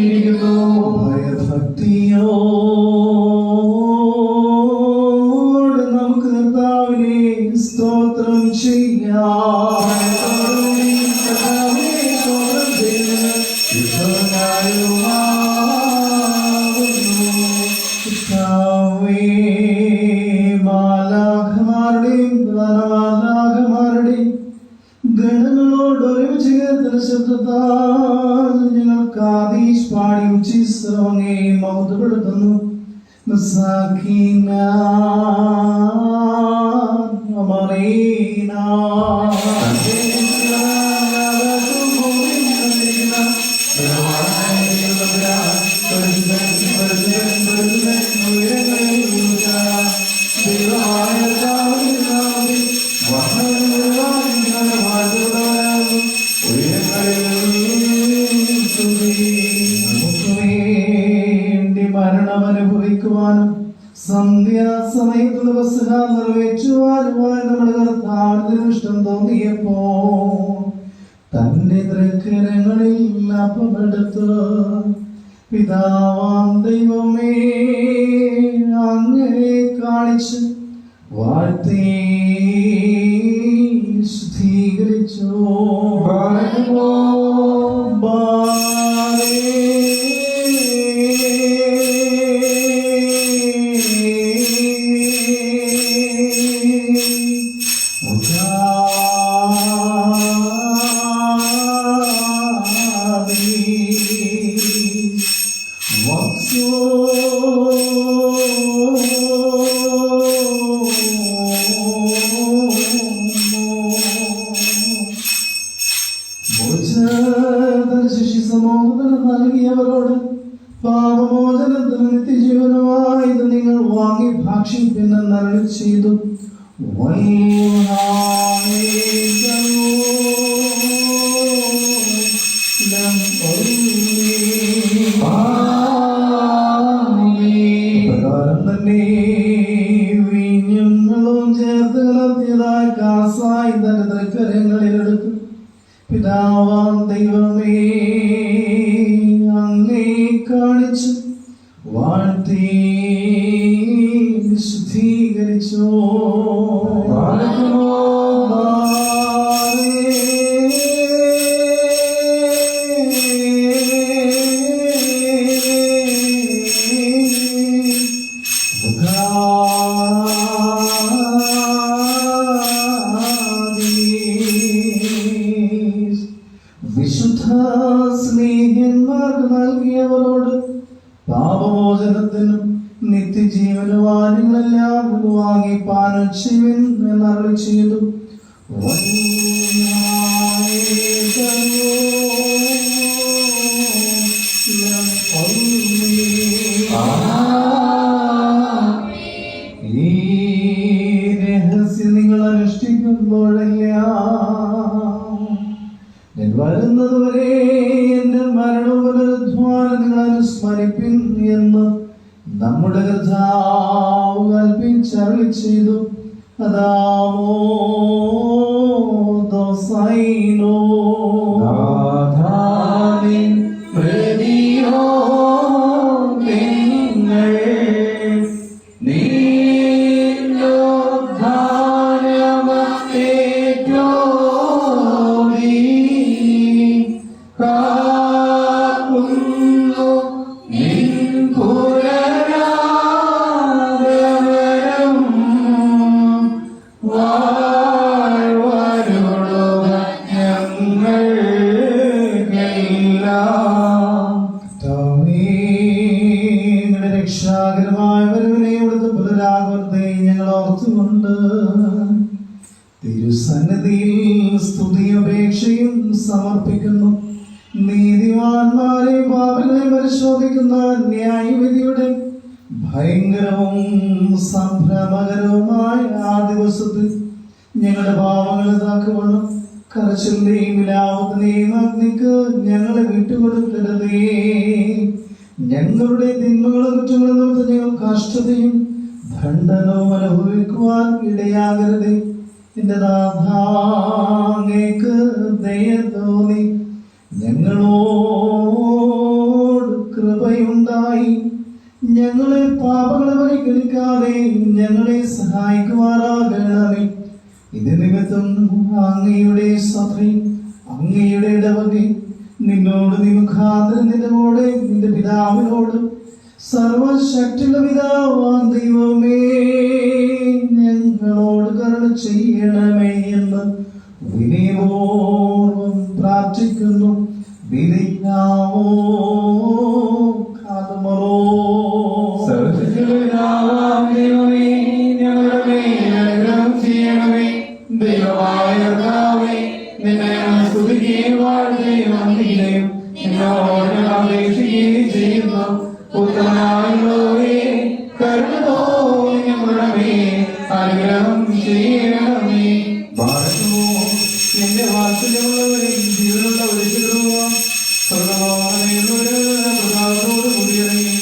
ഇരിക്കുന്നു. ഭയഭക്തിയോട് നമുക്ക് കർത്താവിനെ സ്തോത്രം ചെയ്യാം. ഗണങ്ങളോടൊരുമിച്ച് കേൾക്കുന്ന ശബ്ദത്താൽ ഞങ്ങൾക്ക് ആദീശ് പാടി ഉച്ചിസ്രവങ്ങേ മൗതപ്പെടുത്തുന്നു. ഉയരങ്ങളിൽ സന്ധ്യാസമയത്ത് പെസഹ നിറവേറ്റുവാനുമായി നമ്മുടെ കർത്താവിന് ഇഷ്ടം തോന്നിയപ്പോ തന്റെ തൃക്കരങ്ങളിൽ അപ്പമെടുത്ത് പിതാവാം ദൈവമേ അങ്ങയെ കാണിച്ച് വാഴ്ത്തി ശുദ്ധീകരിച്ചു. നൽകിയവരോട് പാപമോചനത്തിന് നിത്യജീവനമായി ഇത് നിങ്ങൾ വാങ്ങി ഭാക്ഷിപ്പിനെന്ന് അരുളി ചെയ്തു. പ്രകാരം തന്നെ വീഞ്ഞുങ്ങളും ചേർത്ത് കലർത്തിയതായ കാസായി തന്റെ തൃക്കരങ്ങളിലെടുത്തു പിതാവാം ദൈവമേ അങ്ങേ കാണിച്ചു വാഴ്ത്തി ശുദ്ധീകരിച്ചു. വിശുദ്ധ സ്നേഹന്മാർക്ക് നൽകിയവരോട് പാപമോചനത്തിനും നിത്യജീവനവാനികളെല്ലാം വാങ്ങി പാനം ചെയ്യുവിൻ എന്നരുളി ചെയ്തു. ഈ രഹസ്യം നിങ്ങൾ അനുഷ്ഠിക്കുമ്പോഴെല്ലാം ഞാൻ വരുന്നതുവരെ എന്റെ മരണവും പുനരുദ്ധാനം നിങ്ങൾ അനുസ്മരിപ്പിൻ എന്ന് നമ്മുടെ കർത്താവ് കൽപ്പിച്ചരുളി ചെയ്തു. അതാമോ ദോസൈനോ രക്ഷാകരമായ വരവിനെ ഇവിടുത്തെ പുനരാവർത്തെ ഞങ്ങൾ ഓർത്തുകൊണ്ട് തിരുസന്നിധിയിൽ സ്തുതിയപേക്ഷയും സമർപ്പിക്കുന്നു. നീതിമാന്മാരെ പാപികളെ പരിശോധിക്കുന്ന ന്യായവിധിയുടെ ഭയങ്കരവും സംഭ്രമകരവുമായ ആ ദിവസത്തിൽ ഞങ്ങളുടെ പാപങ്ങളെ താക്കുവണ്ണം കരച്ചിലിന്റെയും വിലാപത്തിന്റെയും അഗ്നിക്ക് ഞങ്ങളെ വിട്ടുകൊടുക്കരുതേ. ഞങ്ങളുടെ തിന്മകളും കുറ്റങ്ങളും നിമിത്തം ഞങ്ങൾ കഷ്ടതയും ദണ്ഡനവും അനുഭവിക്കുവാൻ ഇടയാകരുതേ. എന്റെ നാഥാങ്ങേക്ക് ദയ തോന്നി ഞങ്ങളോട് കൃപയുണ്ടായി ഞങ്ങളെ പാപങ്ങളെ പരിഗണിക്കാതെ ഞങ്ങളെ സഹായിക്കുമാറാകണമേ. ഇത് നിമിത്തം അങ്ങയുടെ സത്രി അങ്ങയുടെ ഇടവകി നിന്നോട് നിമുഖാന്തരം നിന്റെ കൂടെ നിന്റെ പിതാവിനോട് സർവശക്തിയുള്ള പിതാവാം ദൈവമേ ഞങ്ങളോട് കരുണ ചെയ്യണമേ എന്ന് വിനയപൂർവം പ്രാർത്ഥിക്കുന്നു. വിധിക്കാവോ കാതമറോ ദൈവമേ ഞങ്ങളുടെ മേൽ അനുഗ്രഹം ചെയ്യണമേ. ദൈവമായ കർത്താവേ, നിന്നെ സ്തുതിക്കുകയും വാഴ്ത്തുകയും വന്ദിക്കുകയും നിന്നോട് അപേക്ഷിക്കുകയും ചെയ്യുന്നു. ഉത്തമനായുള്ളവേ, കരുണ തോന്നി ഞങ്ങളുടെ മേൽ അനുഗ്രഹം ചെയ്യണമേ. ഭാരതമോ എന്റെ വാത്സല്യമുള്ളവരെയും ജീവനുള്ളവരെ ചെല്ലുക സ്വർഗമാനോട് കൂടിയറിയും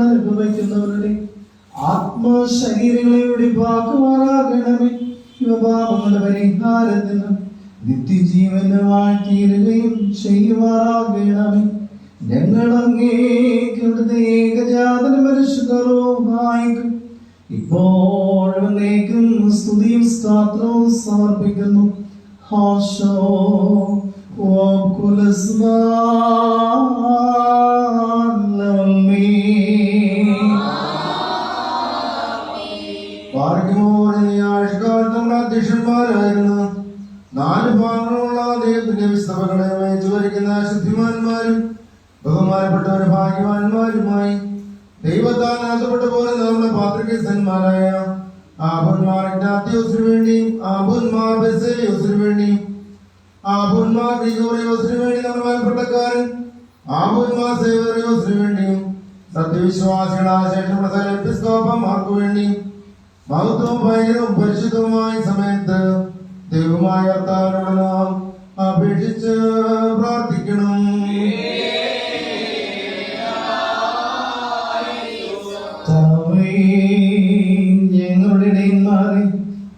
അനുഭവിക്കുന്നവരുടെ ആത്മശരീരങ്ങളെ ഒഴിവാക്കുമാറാകണമേ. യുവപാപങ്ങളുടെ പരിഹാരത്തിന് നിത്യജീവന് വാഴ്ത്തിയിടുകയും ചെയ്യുമാറാകണമേ. ഞങ്ങൾ അങ്ങേക്ക് ഇവിടുത്തെ ഏകജാതന പരിശുദ്ധമായിക്കും ഇപ്പോഴും എന്നേക്കും സ്തുതിയും സ്തോത്രവും സമർപ്പിക്കുന്നു. ഹാശോ അധ്യക്ഷന്മാരായിരുന്ന 4 ഭാഗങ്ങളുള്ള ദൈവത്തിന്റെ വിസ്തവങ്ങളെ വഹിച്ചു ഭരിക്കുന്ന ശുദ്ധിമാന്മാരും ബഹുമാനപ്പെട്ടവർ ഭാഗ്യവാന്മാരുമായി ദൈവത്താൽ നടത്തപ്പെട്ടു പോലെ നമ്മുടെ പാത്രികന്മാരായ ആബുന്മാർ ഇഗ്നാത്യോസിനു വേണ്ടിയും ആബുന്മാർ ബെസേലിയോസിനു വേണ്ടിയും ആബുന്മാർ ഗ്രിഗോറിയോസിനു വേണ്ടി നമ്മുടെ മേൽപ്പെട്ടക്കാരൻ ആബുന്മാർ സേവറിയോസിനു വേണ്ടിയും സത്യവിശ്വാസികളായ ശേഷമുള്ള സകല എപ്പിസ്കോപ്പന്മാർക്കു വേണ്ടിയും മഹത്വവും ഭയങ്കരവും പരിശുദ്ധവുമായ സമയത്ത് ദൈവമായ കർത്താവിനോട് നാം അപേക്ഷിച്ച് പ്രാർത്ഥിക്കണം. ഞങ്ങളുടെ ഇടയന്മാരെ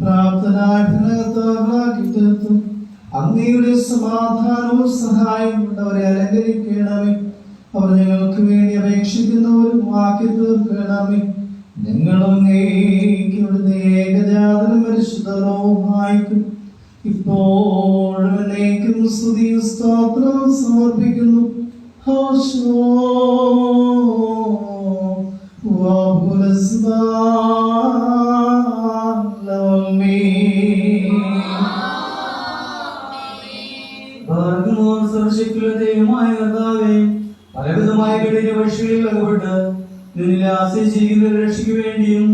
പ്രാപ്തരായ തീർത്തും അങ്ങയുടെ സമാധാനവും സഹായവും അവരെ അലങ്കരിക്കണമേ. അവർ ഞങ്ങൾക്ക് വേണ്ടി അപേക്ഷിക്കുന്നവരും ആക്കി തീർക്കണമേ. ഞങ്ങളും ഇവിടുത്തെ ഏകജാതനം പരിശുദ്ധമായിക്കും ഇപ്പോഴും എന്നേക്കും സ്തുതിയും സ്തോത്രവും സമർപ്പിക്കുന്നു. സർവശക്തിയുള്ള കർത്താവേ, പലവിധമായ കഠിന വഴികളിൽ അകപ്പെട്ട് നിന്നിൽ ആശ്രയിച്ചിരിക്കുന്ന രക്ഷയ്ക്ക് വേണ്ടിയും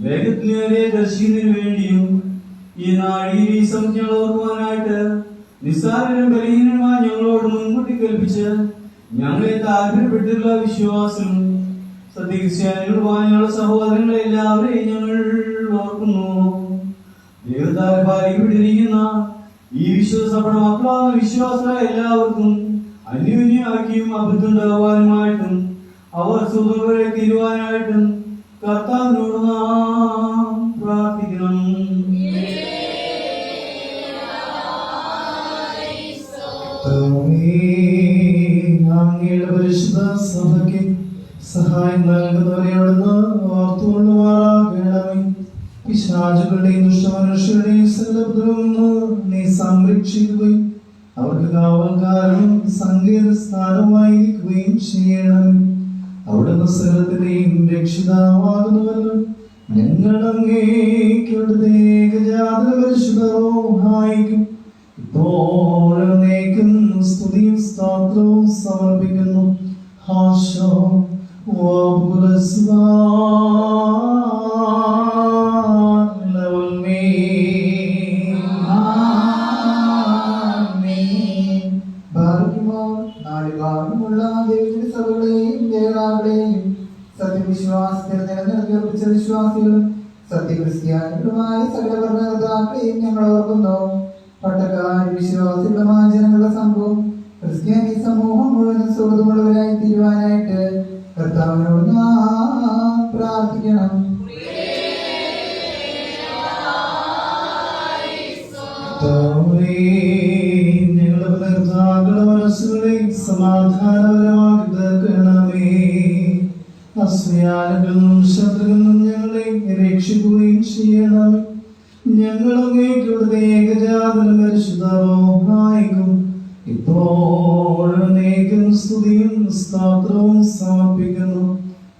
വേഗത്തിലേറെ ദർശിക്കുന്നതിന് വേണ്ടിയും ഈ നാഴിയിൽ ഈ സംഖ്യകൾ ഓർക്കുവാനായിട്ട് നിസ്സാരനും ബലഹീനനുമായ ഞങ്ങളോട് മുൻകൂട്ടി കൽപ്പിച്ച് ഞങ്ങളെ താല്പര്യപ്പെട്ടുള്ള വിശ്വാസം സത്യക്രിസ്ത്യാനികളുമായ ഞങ്ങളുടെ സഹോദരങ്ങളെ എല്ലാവരെയും ഞങ്ങൾ ഓർക്കുന്നു. ദൈവത്താൽ പാലിക്കപ്പെട്ടിരിക്കുന്ന ഈ വിശ്വാസപ്പെട്ട മക്കളാകുന്ന വിശ്വാസ എല്ലാവർക്കും അന്യോന്യമാക്കിയും അബദ്ധമുണ്ടാവാനുമായിട്ടും അവർ സുഖങ്ങളെ തീരുവാനായിട്ടും കർത്താവിനോട് നാം പ്രാർത്ഥിക്കണം. അങ്ങയുടെ പരിശുദ്ധ സഭയ്ക്ക് സഹായം നൽകുന്നവരെ അവിടുന്ന് ഓർത്തുകൊള്ളുമാറാകണമേ. പിശാചുകളുടെയും ദുഷ്ടമനുഷ്യരുടെയും സകല ഉപദ്രവങ്ങളിൽ നീ സംരക്ഷിക്കുകയും അവർക്ക് കാവൽക്കാരനും സങ്കേത സ്ഥാനമായിരിക്കുകയും ചെയ്യണം. അവിടുന്ന് സകലത്തിന്റെയും രക്ഷിതാവാകുന്നുവല്ലോ. ഞങ്ങൾ അങ്ങേക്കുള്ളത് ഏകജാതന പരിശുദ്ധവും ഇപ്പോഴേക്കും സ്തുതിയും സ്തോത്രവും സമർപ്പിക്കുന്നു. ഹാശോ സത്യവിശ്വാസത്തിൽ നിലനിർത്തിയ വിശ്വാസികളും സത്യക്രിസ്ത്യാനികളുമായ സകല ഭരണകർത്താക്കളെയും ഞങ്ങൾ ഓർക്കുന്നു. പട്ടക്കാർ വിശ്വാസികളുമായ ജനങ്ങളുടെ സംഭവം ക്രിസ്ത്യാനി സമൂഹം മുഴുവൻ സുഹൃത്തുമുള്ളവരായി തീരുവാനായിട്ട് കർത്താവിനോട് നാം പ്രാർത്ഥിക്കണം. ഞങ്ങളുടെ ഭർത്താക്കളുടെ മനസ്സുകളെ സമാധാനപരമാക്കി തീർക്കണമേ. അസ്യാലകളിൽ നിന്നും ശത്രുക്കളിൽ നിന്നും ഞങ്ങളെ രക്ഷിക്കുകയും ചെയ്യണമേ. ഞങ്ങൾ അങ്ങേക്കുള്ളത് ഏകജാതന പരിശുദ്ധവും ഇപ്പോഴേക്കും സ്തുതിയും സ്തോത്രവും സമർപ്പിക്കുന്നു.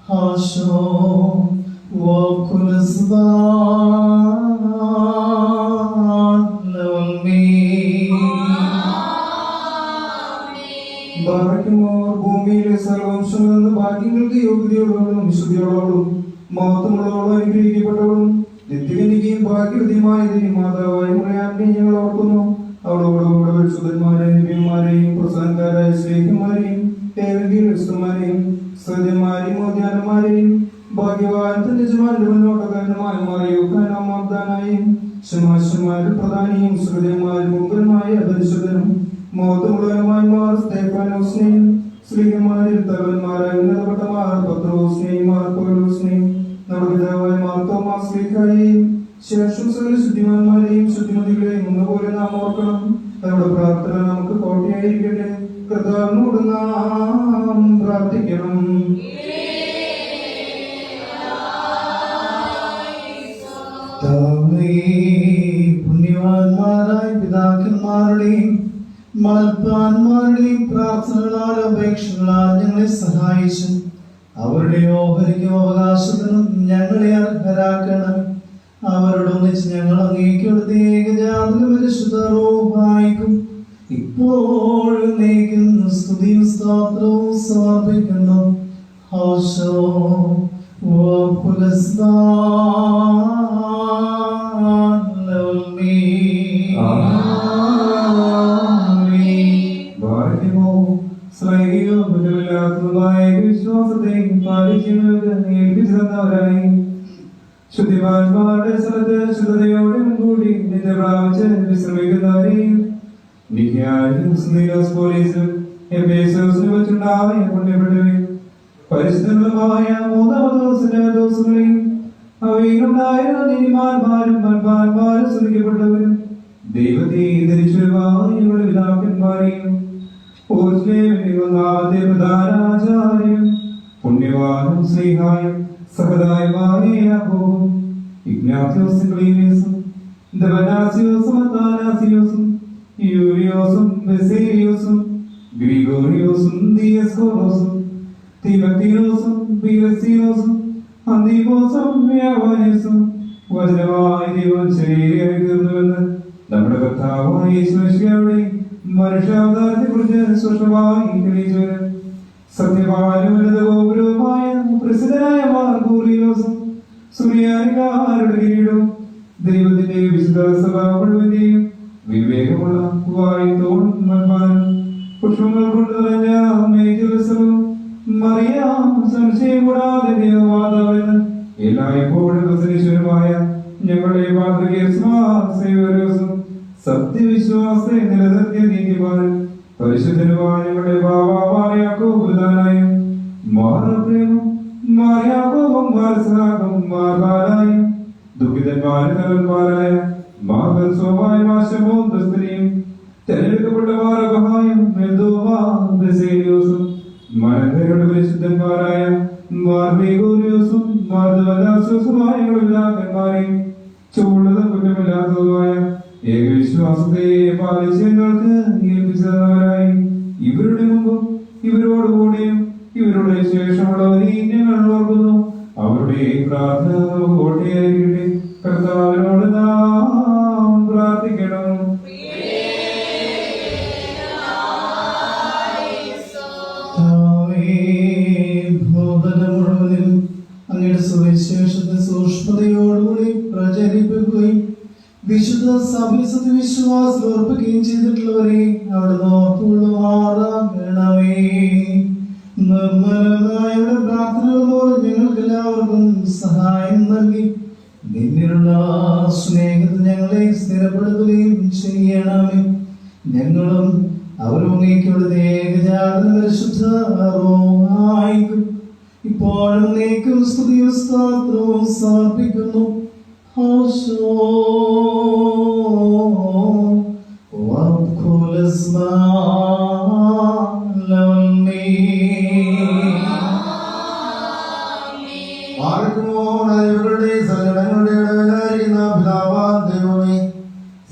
ഹാശോ ഭൂമിയിലെ സർവംശങ്ങളിൽ ഭാഗ്യങ്ങൾക്ക് യോഗ്യതയോടും വിശുദ്ധിയോടും മഹത്വമുള്ളവളും അനുഗ്രഹിക്കപ്പെട്ടവളും നിത്യകനികയും ഭാഗ്യവതിയുമായ മാതാവായ മുറിയാറിനെ ഞങ്ങൾ ഓർക്കുന്നു. അവളോടുകൂടെ പരിശുദ്ധന്മാരെയും ദിവ്യന്മാരെയും പ്രസാദക്കാരായ സ്നേഹിതന്മാരെയും ഏകീകൃതന്മാരെയും സത്യന്മാരെയും മോദ്യാനന്മാരെയും ഭാഗ്യവാൻ യജമാന്റെ മുന്നോട്ടക്കാരനുമായ മാറിയോക്കാനായും ശമാശന്മാരിൽ പ്രധാനിയും ശ്രുതന്മാരിൽ മുമ്പന്മായ പരിശുദ്ധനും മോഹമുള്ളവനുമായി മാർ സ്തേഫാനോസിനെയും സ്ത്രീകന്മാരിൽ തലവന്മാരായ ഉന്നതപ്പെട്ട മാർ പത്രോസിനെയും മാർ പൗലോസിനെയും നമ്മുടെ പിതാവായ മാർ തോമാസ് ശ്ലീഹായെയും ശേഷം സകല ശുദ്ധിമാന്മാരെയും ശുദ്ധിമതികളെയും ഒന്നുപോലെ നാം ഓർക്കണം. നമ്മുടെ പ്രാർത്ഥന നമുക്ക് കോട്ടയായിരിക്കട്ടെ. കർത്താവിനോട് നാം പ്രാർത്ഥിക്കണം. പുണ്യവാന്മാരായ പിതാക്കന്മാരുടെയും മൽപ്പാന്മാരുടെയും പ്രാർത്ഥനകളാൽ അപേക്ഷകളാൽ ഞങ്ങളെ സഹായിച്ചു അവരുടെ ഓഹരിക്കും അവകാശത്തിനും ഞങ്ങളെ അർഹരാക്കണം. അവരോടൊന്നിച്ച് ഞങ്ങൾ അങ്ങേക്കുള്ളത് ഏകജാതന പരിശുദ്ധവും ഇപ്പോഴും സ്തുതിയും സ്തോത്രവും സമർപ്പിക്കുന്നു. ഹോശോ വിശ്വാസത്തെയും പാലിക്കുന്നവരായി ശുദ്ധിമാന്മാരുടെ സ്ഥലത്ത് ശുദ്ധതയോടെ മുൻകൂടി നിന്റെ പ്രാപിച്ച് വിശ്രമിക്കുന്നവരെയും പോലീസും വെച്ചുണ്ടായ പുണ്യപ്പെട്ടവയും പരിശുദ്ധങ്ങളുമായ മൂന്നാമതോസുകളെയും അവയിലുണ്ടായിരുന്ന നീതിമാന്മാരും മൽപ്പാന്മാരും ശ്രദ്ധിക്കപ്പെട്ടവരും ദൈവത്തെ ധരിച്ചവരുടെ പിതാക്കന്മാരെയും ഒന്നാമത്തെ പ്രധാനാചാര്യം പുണ്യവാനും സ്നേഹായും സഹതായുമായ യാക്കോബും ഇഗ്നാത്യോസും ക്ലീമിയസും ദമനാസിയോസും അത്താനാസിയോസും യൂലിയോസും ബെസേലിയോസും ഗ്രിഗോറിയോസും ദിയസ്കോറോസും തിമത്തിയോസും പീലസിയോസും അന്തീപോസും വ്യാപാരിയോസും വചനമായ ദൈവം ശരീരമായി തീർന്നുവെന്ന് നമ്മുടെ കർത്താവായ യേശുമിശിഹായുടെ മനുഷ്യാവതാരത്തെ കുറിച്ച് സ്പഷ്ടമായി തെളിയിച്ചവര് സത്യവാനുമായ പ്രസിദ്ധനായ മാർഗോറിയോസും സുറിയാനിക്കാരുടെ കിരീടവും ദൈവത്തിന്റെ വിശുദ്ധ സഭ മുഴുവന്റെയും വിവേകമുള്ള വായുത്തോടും മൽപ്പാനും പുഷ്പങ്ങൾ കൊണ്ട് നിറഞ്ഞ മേജലസവും മറിയാം സംശയം കൂടാതെ ദേവമാതാവെന്ന് എല്ലായ്പ്പോഴും പ്രസരിശ്വരമായ ഞങ്ങളുടെ മാതൃകേസും സത്യവിശ്വാസത്തെ നിലനിർത്തിയ നീതിമാനും പരിശുദ്ധനുമായ ഞങ്ങളുടെ ബാബാവായാക്കോബുദാനായും മാറപ്രേമം മാറിയാക്കോബും മാർസഹാക്കും മാർബാലായും ദുഃഖിതന്മാരും കലന്മാരായ മാകൻ സ്വമായ മാശമോം ദസ്തനെയും തെരഞ്ഞെടുക്കപ്പെട്ട മാറബഹായും ബെസേലിയോസും മനങ്ങളുടെ പരിശുദ്ധന്മാരായ മാർബേഗോലിയോസും മാർദവലാസോസുമായ പിതാക്കന്മാരെയും ചൂടുന്നതും കുറ്റമില്ലാത്തതുമായ ഏകവിശ്വാസത്തെ പാലിച്ച് ഞങ്ങൾക്ക് വിശ്വസിച്ചവരായി ഇവരുടെ മുമ്പും ഇവരോടുകൂടിയും ഇവരുടെ ശേഷമുള്ളവരെയും ഞങ്ങൾ ഓർക്കുന്നു. അവരുടെ പ്രാർത്ഥന കോട്ടയായിരിക്കട്ടെ. കർത്താവിനോട് നാം പ്രാർത്ഥിക്കണം. മുഴുവനും അങ്ങയുടെ സുവിശേഷത്തെ സൂക്ഷ്മതയോടുകൂടി പ്രചരിപ്പിക്കുകയും വിശുദ്ധ സഭ്യസത്യ വിശ്വാസം ഉറപ്പിക്കുകയും ചെയ്തിട്ടുള്ളവരെ അവിടെ ഓർത്തുകൊള്ളുമാറാകണമേ. നിർമ്മലമായ പ്രാർത്ഥനകൾ മൂലം ഞങ്ങൾക്ക് എല്ലാവർക്കും സഹായം നൽകി നിന്നിലുള്ള സ്നേഹത്തിൽ ഞങ്ങളെ സ്ഥിരപ്പെടുത്തുകയും ചെയ്യണമേ. ഞങ്ങളും അവരും നീക്കുള്ളത് ഏകജാതന പരിശുദ്ധ ആയിക്കും ഇപ്പോഴും നീക്കും സ്തുതിയും സ്തോത്രവും സമർപ്പിക്കുന്നു.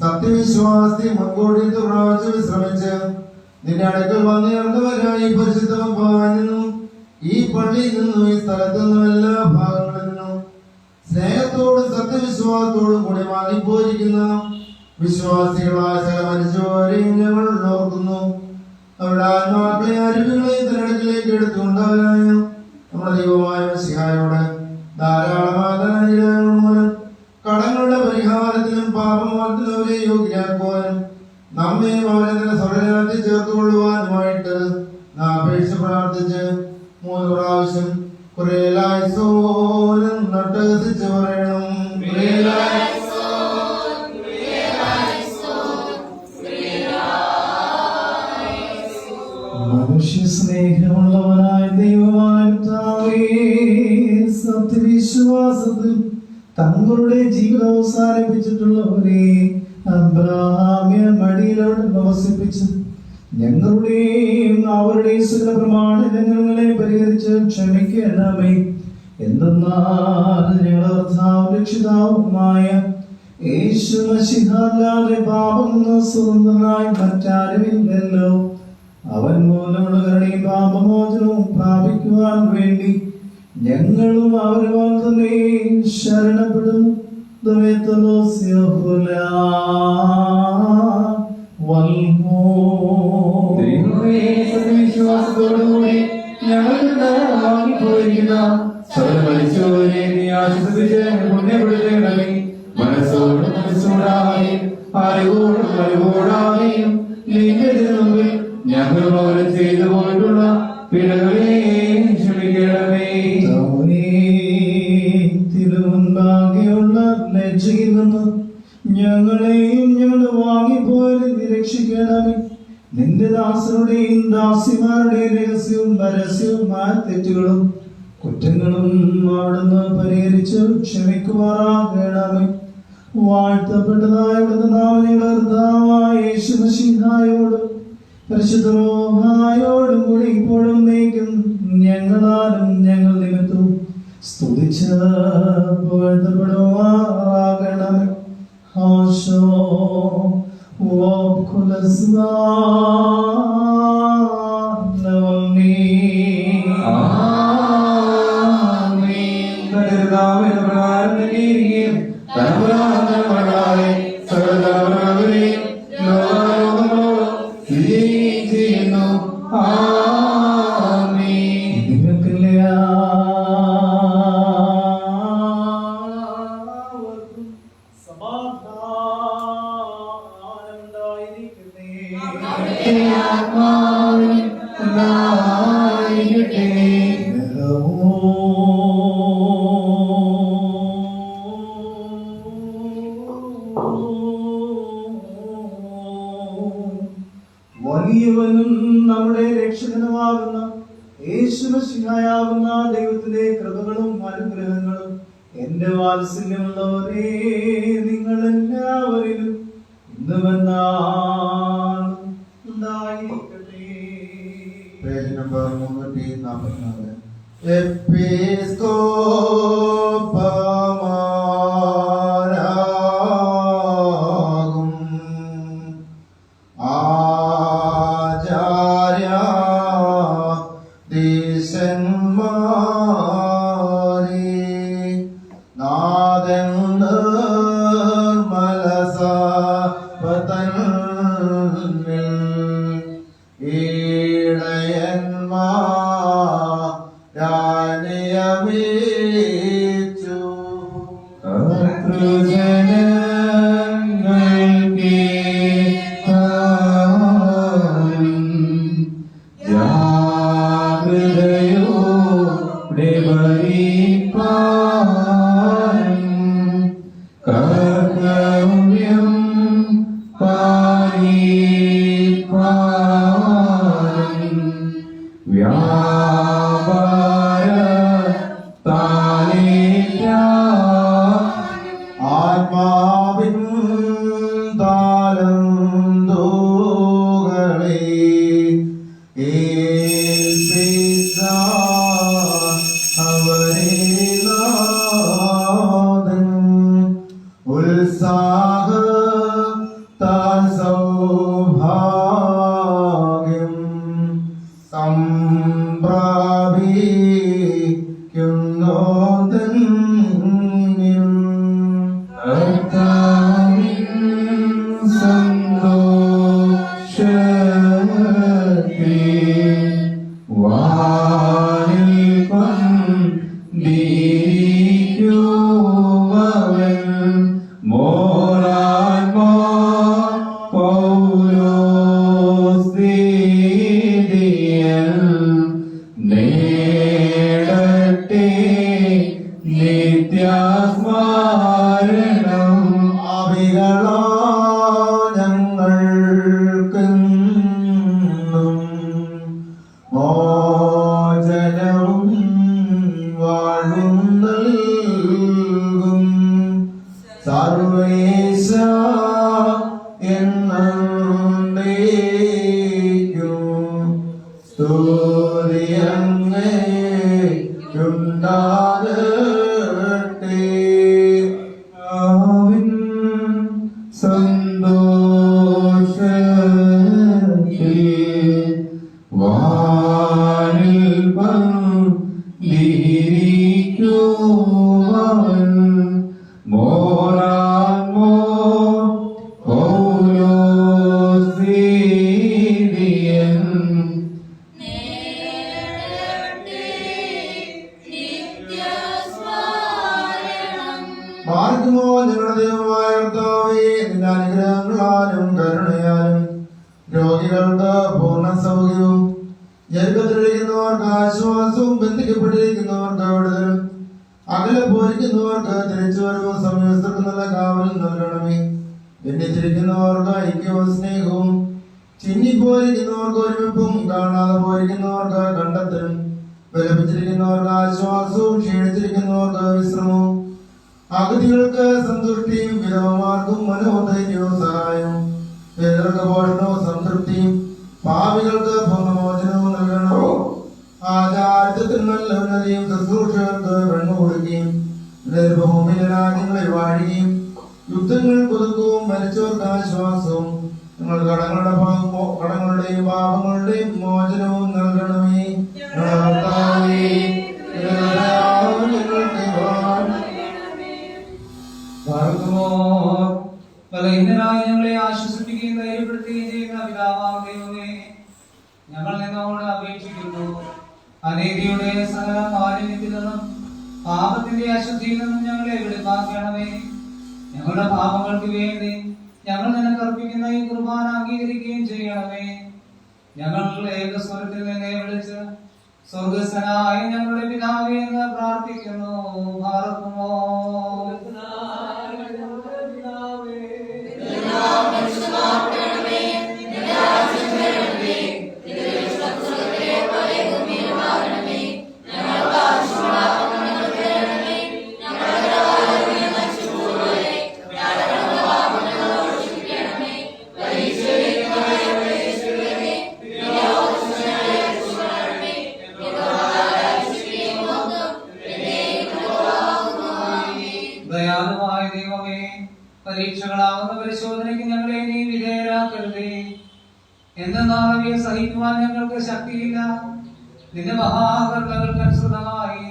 സത്യവിശ്വാസി മുൻകൂട്ടി പ്രാവശ്യം വിശ്രമിച്ച് നിന്റെ അടുക്കൽ വന്നിറങ്ങുന്നവരായി പരിശുദ്ധമായിരുന്നു. ഈ പള്ളിയിൽ നിന്നും ഈ സ്ഥലത്തു നിന്നും എല്ലാ ഭാഗങ്ങളിൽ നിന്നും സ്നേഹത്തോടും സത്യവിശ്വാസത്തോടും കൂടി വാങ്ങിപ്പോയിരിക്കുന്ന വിശ്വാസികളായ ചില മരിച്ചുപോരെയും ഞങ്ങൾ ഓർക്കുന്നു. അവരുടെ ആത്മാക്കളെ അരുവികളെയും തിരഞ്ഞെടുപ്പിലേക്ക് എടുത്തുകൊണ്ടവരായ നമ്മുടെ ദൈവമായ മിശിഹായോട് ധാരാളമായ ധനാനുഗ്രഹങ്ങൾ മൂലം കടങ്ങളുടെ പരിഹാരത്തിനും പാപമോചനത്തിനും അവരെ യോഗ്യരാക്കുവാനും നമ്മെ അവരെ തന്നെ സ്വർഗ്ഗരാജ്യത്തിൽ ചേർത്തുകൊള്ളുവാനുമായിട്ട് നാം അപേക്ഷിച്ച് പ്രാർത്ഥിച്ച് 3 പ്രാവശ്യം കുറേലായിസോനും നട്ടഹസിച്ച് പറയണം. മനുഷ്യ സ്നേഹമുള്ളവനായ ദൈവമായ കർത്താവേ, സത്യവിശ്വാസത്തിൽ തങ്ങളുടെ ജീവിതം അവസാനിപ്പിച്ചിട്ടുള്ളവരെ അബ്രാഹാമ്യ മടിയിലോട് വസിപ്പിച്ച് ഞങ്ങളുടെയും അവരുടെയും സകല പ്രമാണങ്ങളെ പരിഹരിച്ച് ക്ഷമിക്കണമേ. എന്തെന്നാൽ ഞങ്ങളുടെ കർത്താവും രക്ഷിതാവുമായ യേശു മശിഹാല്ലാതെ പാപങ്ങൾ സ്വതന്ത്രനായി മറ്റാരുമില്ലല്ലോ. അവൻ മൂലമുള്ള കരുണയും പാപമോചനവും പ്രാപിക്കുവാൻ വേണ്ടി ഞങ്ങളും അവരുമായി തന്നെ ശരണപ്പെടുന്നു. വിശ്വാസത്തോടുകൂടി ഞങ്ങൾക്ക് വാങ്ങിപ്പോയിരിക്കുന്ന സർവ്വമരിച്ചവരെ നീ ആശ്വസിപ്പിച്ച് പുണ്യപ്പെടുത്തണമേ. മനസ്സോടും മനസ്സോടായും അറിവോടും അറിവോടായും നിന്റെ മുമ്പിൽ ഞങ്ങളും അവരെ ചെയ്തു പോയിട്ടുള്ള പിഴകളെ ക്ഷമിക്കണമേ. തിരുമുൻപാകെയുള്ള ലജ്ജയിൽ നിന്ന് ഞങ്ങളെയും ഞങ്ങളുടെ വാങ്ങിപ്പോയവരെ നിരക്ഷിക്കണമേ. നിന്റെ ദാസരുടെയും ദാസിമാരുടെയും രഹസ്യവും പരസ്യവുമായ തെറ്റുകളും കുറ്റങ്ങളും അവിടുന്ന് പരിഹരിച്ച് ക്ഷമിക്കുമാറാകണമേ. വാഴ്ത്തപ്പെട്ടതായ കർത്താവായ യേശു മശീഹായോടും പരിശുദ്ധ റൂഹായോടും കൂടി ഇപ്പോഴും നീക്കും ഞങ്ങളാലും ഞങ്ങൾ നിമിത്തവും സ്തുതിച്ച് പുകഴ്ത്തപ്പെടുമാറാകണമേ. ഹോശോ വലിയവനും നമ്മുടെ രക്ഷകനുമാകുന്ന യേശുമശിഹായാകുന്ന ദൈവത്തിന്റെ കൃപകളും അനുഗ്രഹങ്ങളും എന്റെ വാത്സല്യമുള്ളവരെ നിങ്ങൾ എല്ലാവരിലും ഇന്നുമെന്നാളും ഉണ്ടായിരിക്കട്ടെ. Page number 344. എപ്പിസ്കോപ്പമാരാകും നിയമിച്ചു. ആത്മാവിൻ താലന്തോകളെ അവരെ നാഥൻ ഉത്സാഹ താൽ സൗഭാഗ്യം സംപ്രാപിക്കുന്നോതന്യം നിത്യസ്മരണം ആവികളാ ഞങ്ങൾക്കെന്നും മോചനവും വാഴും നൽകും സർവേശ എന്നേക്കും സ്തുതിയങ്ങേക്കുണ്ടാകട്ടെ. സന്തോഷത്തിൽ വാനിൽ വന്നിരിക്കുവൻ മോറാമോ പൗലോസിദിയൻ മാർഗമോ ഞങ്ങളുടെ ദൈവമായ കർത്താവേ, നിന്റെ അനുഗ്രഹങ്ങളാലും കരുണയാലും രോഗികൾക്ക് പൂർണ്ണ സൗഖ്യവും ഞെരുക്കത്തിലിരിക്കുന്നവർക്ക് ആശ്വാസവും ബന്ധിക്കപ്പെട്ടിരിക്കുന്നവർക്ക് വിടുതലും അകലെ പോയിരിക്കുന്നവർക്ക് തിരിച്ചുവരവും സമയസ്ഥർക്ക് നല്ല കാവലും നൽകണമേ. ഭിന്നിച്ചിരിക്കുന്നവർക്ക് ഐക്യവും സ്നേഹവും ചിന്നിപ്പോയിരിക്കുന്നവർക്ക് ഒരുമിപ്പും കാണാതെ പോയിരിക്കുന്നവർക്ക് കണ്ടെത്തലും വിലപിച്ചിരിക്കുന്നവർക്ക് ആശ്വാസവും ക്ഷീണിച്ചിരിക്കുന്നവർക്ക് വിശ്രമവും അഗതികൾക്ക് സന്തുഷ്ടിയും വിധവമാർക്കും മനോധൈര്യവും സഹായവും പേർക്ക് പോഷണവും സംതൃപ്തിയും പാപികൾക്ക് പൂർണ്ണമോചനവും നൽകണമോ. ആചാരത്തിൽ നല്ല ഉന്നതിയും ശുശ്രൂഷകർക്ക് വെണ്ണു കൊടുക്കുകയും ഭൂമിയിലെ രാജ്യങ്ങളിൽ വാഴുകയും യുദ്ധങ്ങൾ പുതുക്കവും മരിച്ചവർക്ക് ആശ്വാസവും നിങ്ങൾ കടങ്ങളുടെയും പാപങ്ങളുടെയും മോചനവും നൽകണമേ. ബലഹീനരായ ഞങ്ങളെ ആശ്വസിപ്പിക്കുകയും ധൈര്യപ്പെടുത്തുകയും ചെയ്യുന്ന പിതാവാം ദൈവമേ, ഞങ്ങൾ നിന്നോട് അപേക്ഷിക്കുന്നു. അനീതിയുടെ സകല മാലിന്യത്തിൽ നിന്നും പാപത്തിന്റെ അശുദ്ധിയിൽ നിന്നും ഞങ്ങളെ വെളിവാക്കണമേ. ഞങ്ങളുടെ പാപങ്ങൾക്ക് വേണ്ടി ഞങ്ങൾ നിനക്ക് അർപ്പിക്കുന്ന ഈ കുർബാന അംഗീകരിക്കുകയും ചെയ്യണമേ. ഞങ്ങൾ ഏകസ്വരത്തിൽ നിന്നെ വിളിച്ച് സ്വർഗസ്ഥനായ ഞങ്ങളുടെ പിതാവേ എന്ന് പ്രാർത്ഥിക്കുന്നു. ഭാരതമോ ദയാലുവായ ദൈവമേ, പരീക്ഷകളാവുന്ന പരിശോധനയ്ക്ക് ഞങ്ങളെ നീ വിധേയരാക്കരുതേ. എന്തെന്നാൽ അവയെ സഹിക്കുവാൻ ഞങ്ങൾക്ക് ശക്തിയില്ല. നിന്റെ മഹാകർമ്മകൾക്കനുസൃതമായി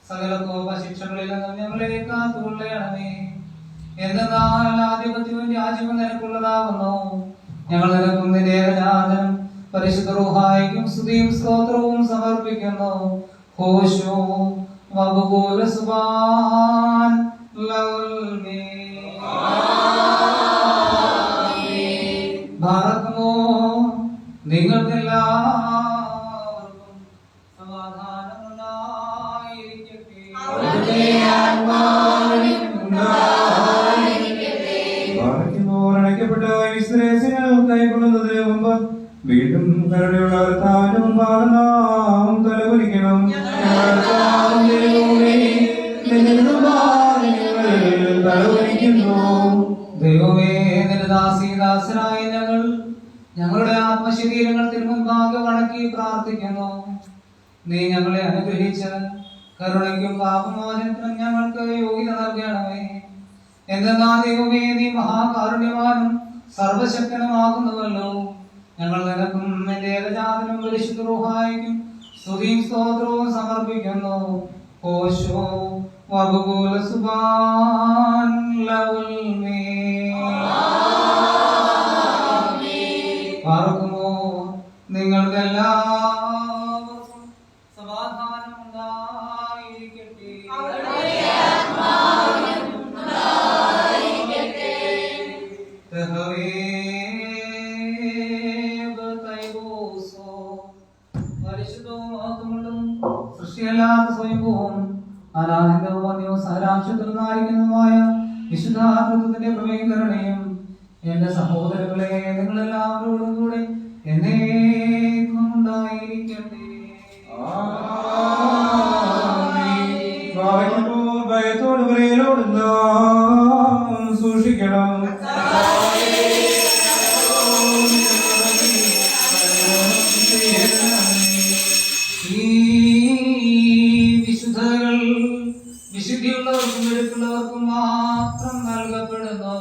സകല കോപശിക്ഷകളിൽ നിന്നും ഞങ്ങളെ കാത്തുകൊള്ളണമേ. എന്തെന്നാൽ ആധിപത്യവും രാജ്യവും നിനക്കുള്ളതാകുന്നു. ഞങ്ങൾ നിനക്കും നിന്റെ ഏകജാതനും പരിശുദ്ധ റൂഹായിക്കും സ്തുതിയും സ്തോത്രവും സമർപ്പിക്കുന്നു. ഹോശോ വബുകൂല സുബാൻ ലൗൽമേ ഭാരതമോ നിങ്ങൾക്കെല്ലാവർക്കും സമാധാനമുണ്ടായിരിക്കട്ടെ. അണയ്ക്കപ്പെട്ട വിശ്രേഷങ്ങൾ കൈക്കൊള്ളുന്നതിന് മുമ്പ് വീണ്ടും കരുണയുള്ള കർത്താവിന്റെ മുമ്പാകെ നാം തലകുനിക്കണം. തലകുനിക്കുന്നു. ദൈവമേ, നിന്റെ ദാസീദാസനായ ഞങ്ങളുടെ ആത്മശരീരങ്ങൾ തിരുമുമ്പാകെ വണക്കി പ്രാർത്ഥിക്കുന്നു. നീ ഞങ്ങളെ അനുഗ്രഹിച്ച് കരുണയ്ക്കും പാപമോചനത്തിനും ഞങ്ങൾക്ക് യോഗ്യത നൽകണമേ. എന്തെന്നാൽ ദൈവമേ, നീ മഹാകാരുണ്യവാനും സർവശക്തനുമാകുന്നുവല്ലോ. ഞങ്ങൾ നിനക്കും നിന്റെ ഏകജാതനും പരിശുദ്ധ റൂഹായിക്കും സ്തുതിയും സ്തോത്രവും സമർപ്പിക്കുന്നു. ഓശോ വബുകൂല സുബാൻ ലൗൽമേ പാർക്കുമോ നിങ്ങൾക്കെല്ലാവർക്കും സമാധാനം ഉണ്ടായിരിക്കട്ടെ. പരിശുദ്ധവും മഹത്വമുള്ളതും സൃഷ്ടിയല്ലാത്ത സ്വയംഭൂവും അനാദിന്ദവും സാരാംശത്തിൽ നാരിക്കുന്നതുമായ വിശുദ്ധാത്മത്വത്തിന്റെ പ്രമേകരണയും എന്റെ സഹോദരങ്ങളെ നിങ്ങളെല്ലാവരോടും കൂടെ എന്നേക്കും ഉണ്ടായിരിക്കട്ടെ. ഭയത്തോട് വിലയിലോടുന്ന സൂക്ഷിക്കണം. ഈ വിശുദ്ധകൾ വിശുദ്ധിയുള്ളവർക്കും വെടുക്കുള്ളവർക്കും മാത്രം നൽകപ്പെടുന്നു.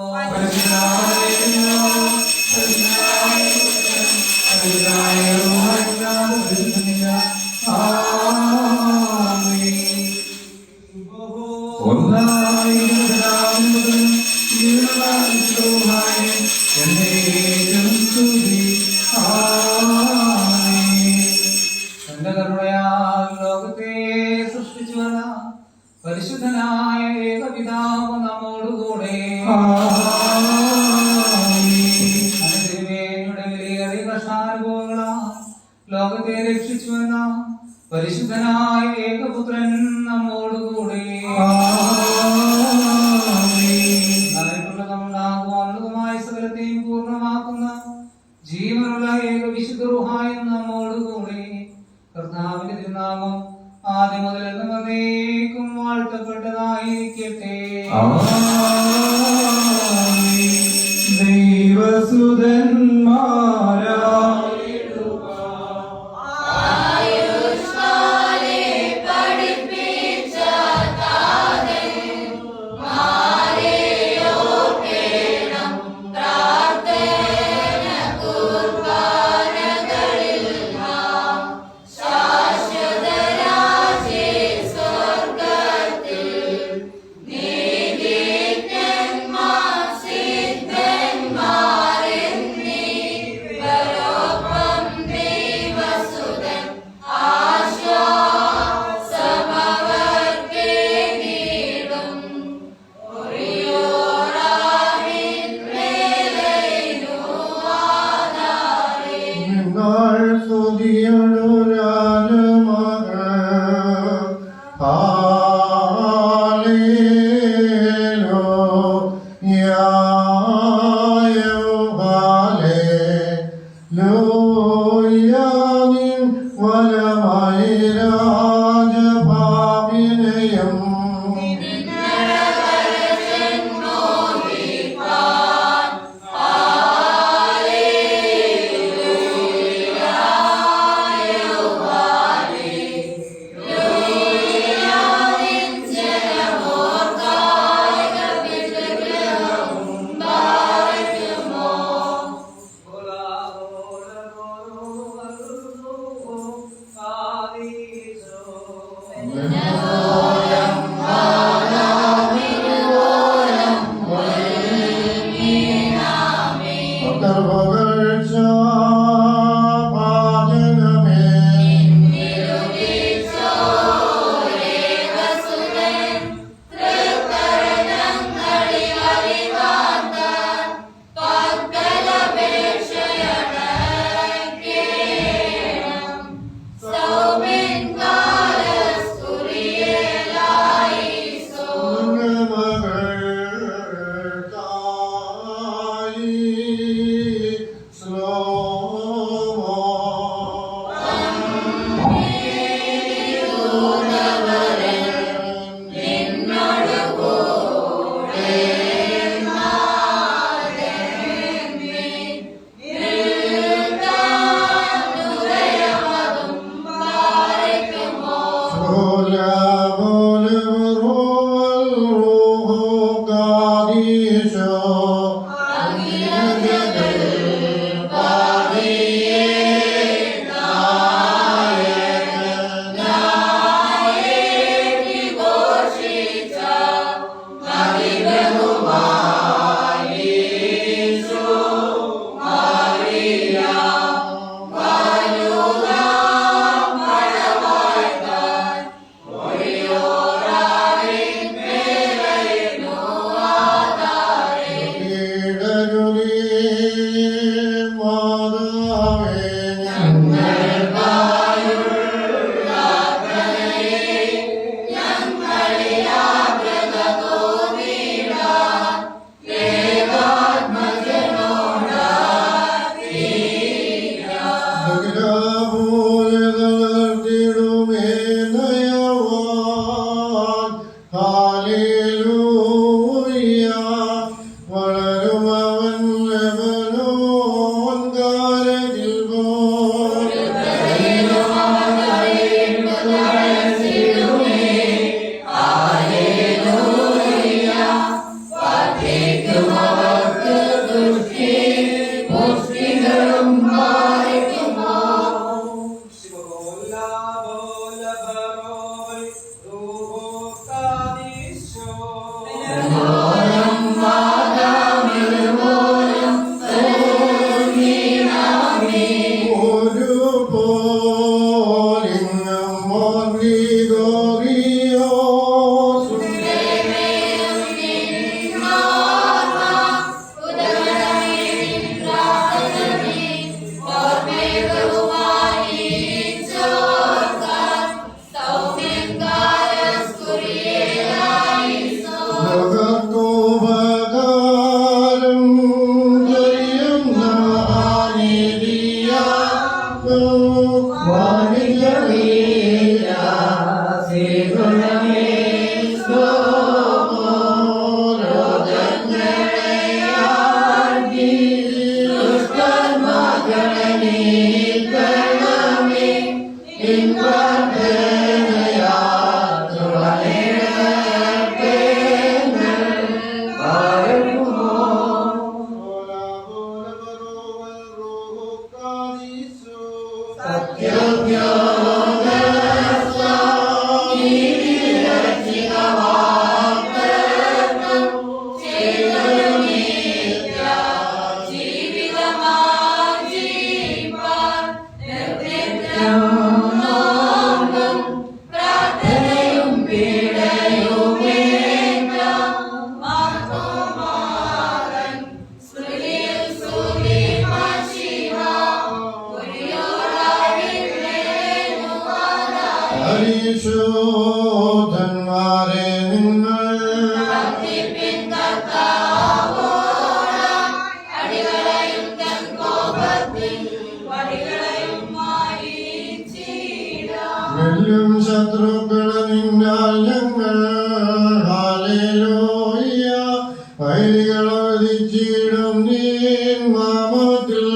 തന്റെ കരുണയാൽ ലോകത്തെ സൃഷ്ടിച്ചുവല്ല പരിശുദ്ധനായ ഏകപിതാവ് നമ്മോടുകൂടെ വിലയേറിയ കഷ്ടാനുഭവങ്ങളാൽ ലോകത്തെ രക്ഷിച്ചുവെന്ന പരിശുദ്ധനായ ഏകപുത്രൻ നമ്മോടുകൂടെ നല്ലതുമായ സകലത്തെയും പൂർണ്ണമാക്കുന്ന ജീവനുള്ള ഏക വിശുദ്ധ റൂഹായും നമ്മോടുകൂടെ. കർത്താവിന്റെ തിരുനാമം ആദ്യം മുതൽ എന്നേക്കും വാഴ്ത്തപ്പെട്ടതായിരിക്കട്ടെ. ദൈവസുതന്മാരാ Hallelujah. പരിശോധന്മാരെ നിങ്ങൾ വെല്ലും ശത്രുക്കളെ നിന്നാൽ ഞങ്ങൾ ഹല്ലേലൂയ വൈരികളെ വധിച്ചിടും നീൻ നാമത്തിൽ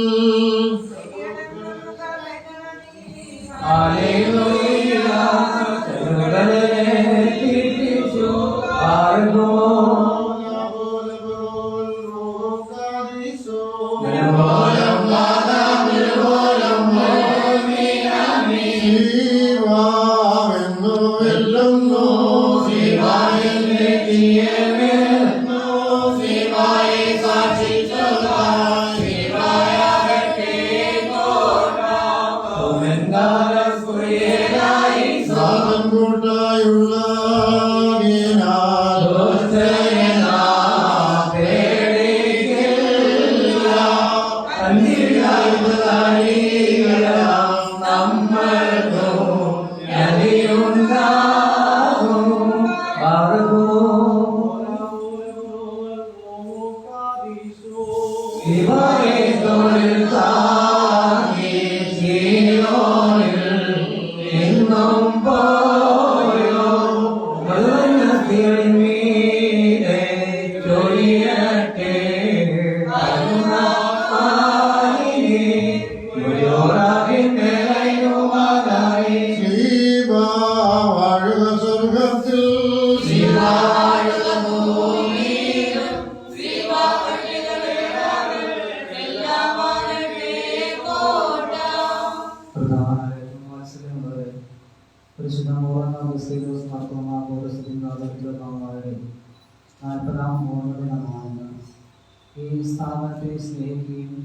ഈ സ്ഥാപനത്തെ സ്നേഹിക്കുകയും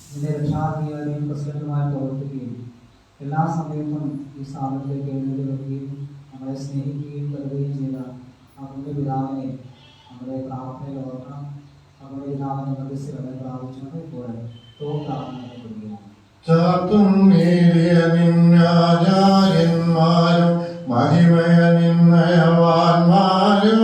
ഇതിൻ്റെ രക്ഷാധികാരിയും പ്രസിഡന്റുമായി പ്രവർത്തിക്കുകയും എല്ലാ സമയത്തും ഈ സ്ഥാപനത്തിലേക്ക് എഴുന്നേറ്റ് വരികയും നമ്മളെ സ്നേഹിക്കുകയും കരുതുകയും ചെയ്ത നമ്മുടെ പിതാവിനെ നമ്മുടെ പ്രാർത്ഥനയിൽ ഓർക്കണം. നമ്മുടെ പിതാവിനെ മധ്യസ്ഥരെ പ്രാപിച്ചുകൊണ്ട് ഇപ്പോൾ പ്രാർത്ഥനപ്പെടുകയാണ്. ചാത്തും നീതിയ നിന്നാചാര്യന്മാരും മഹിമയ നിന്നയവാന്മാരും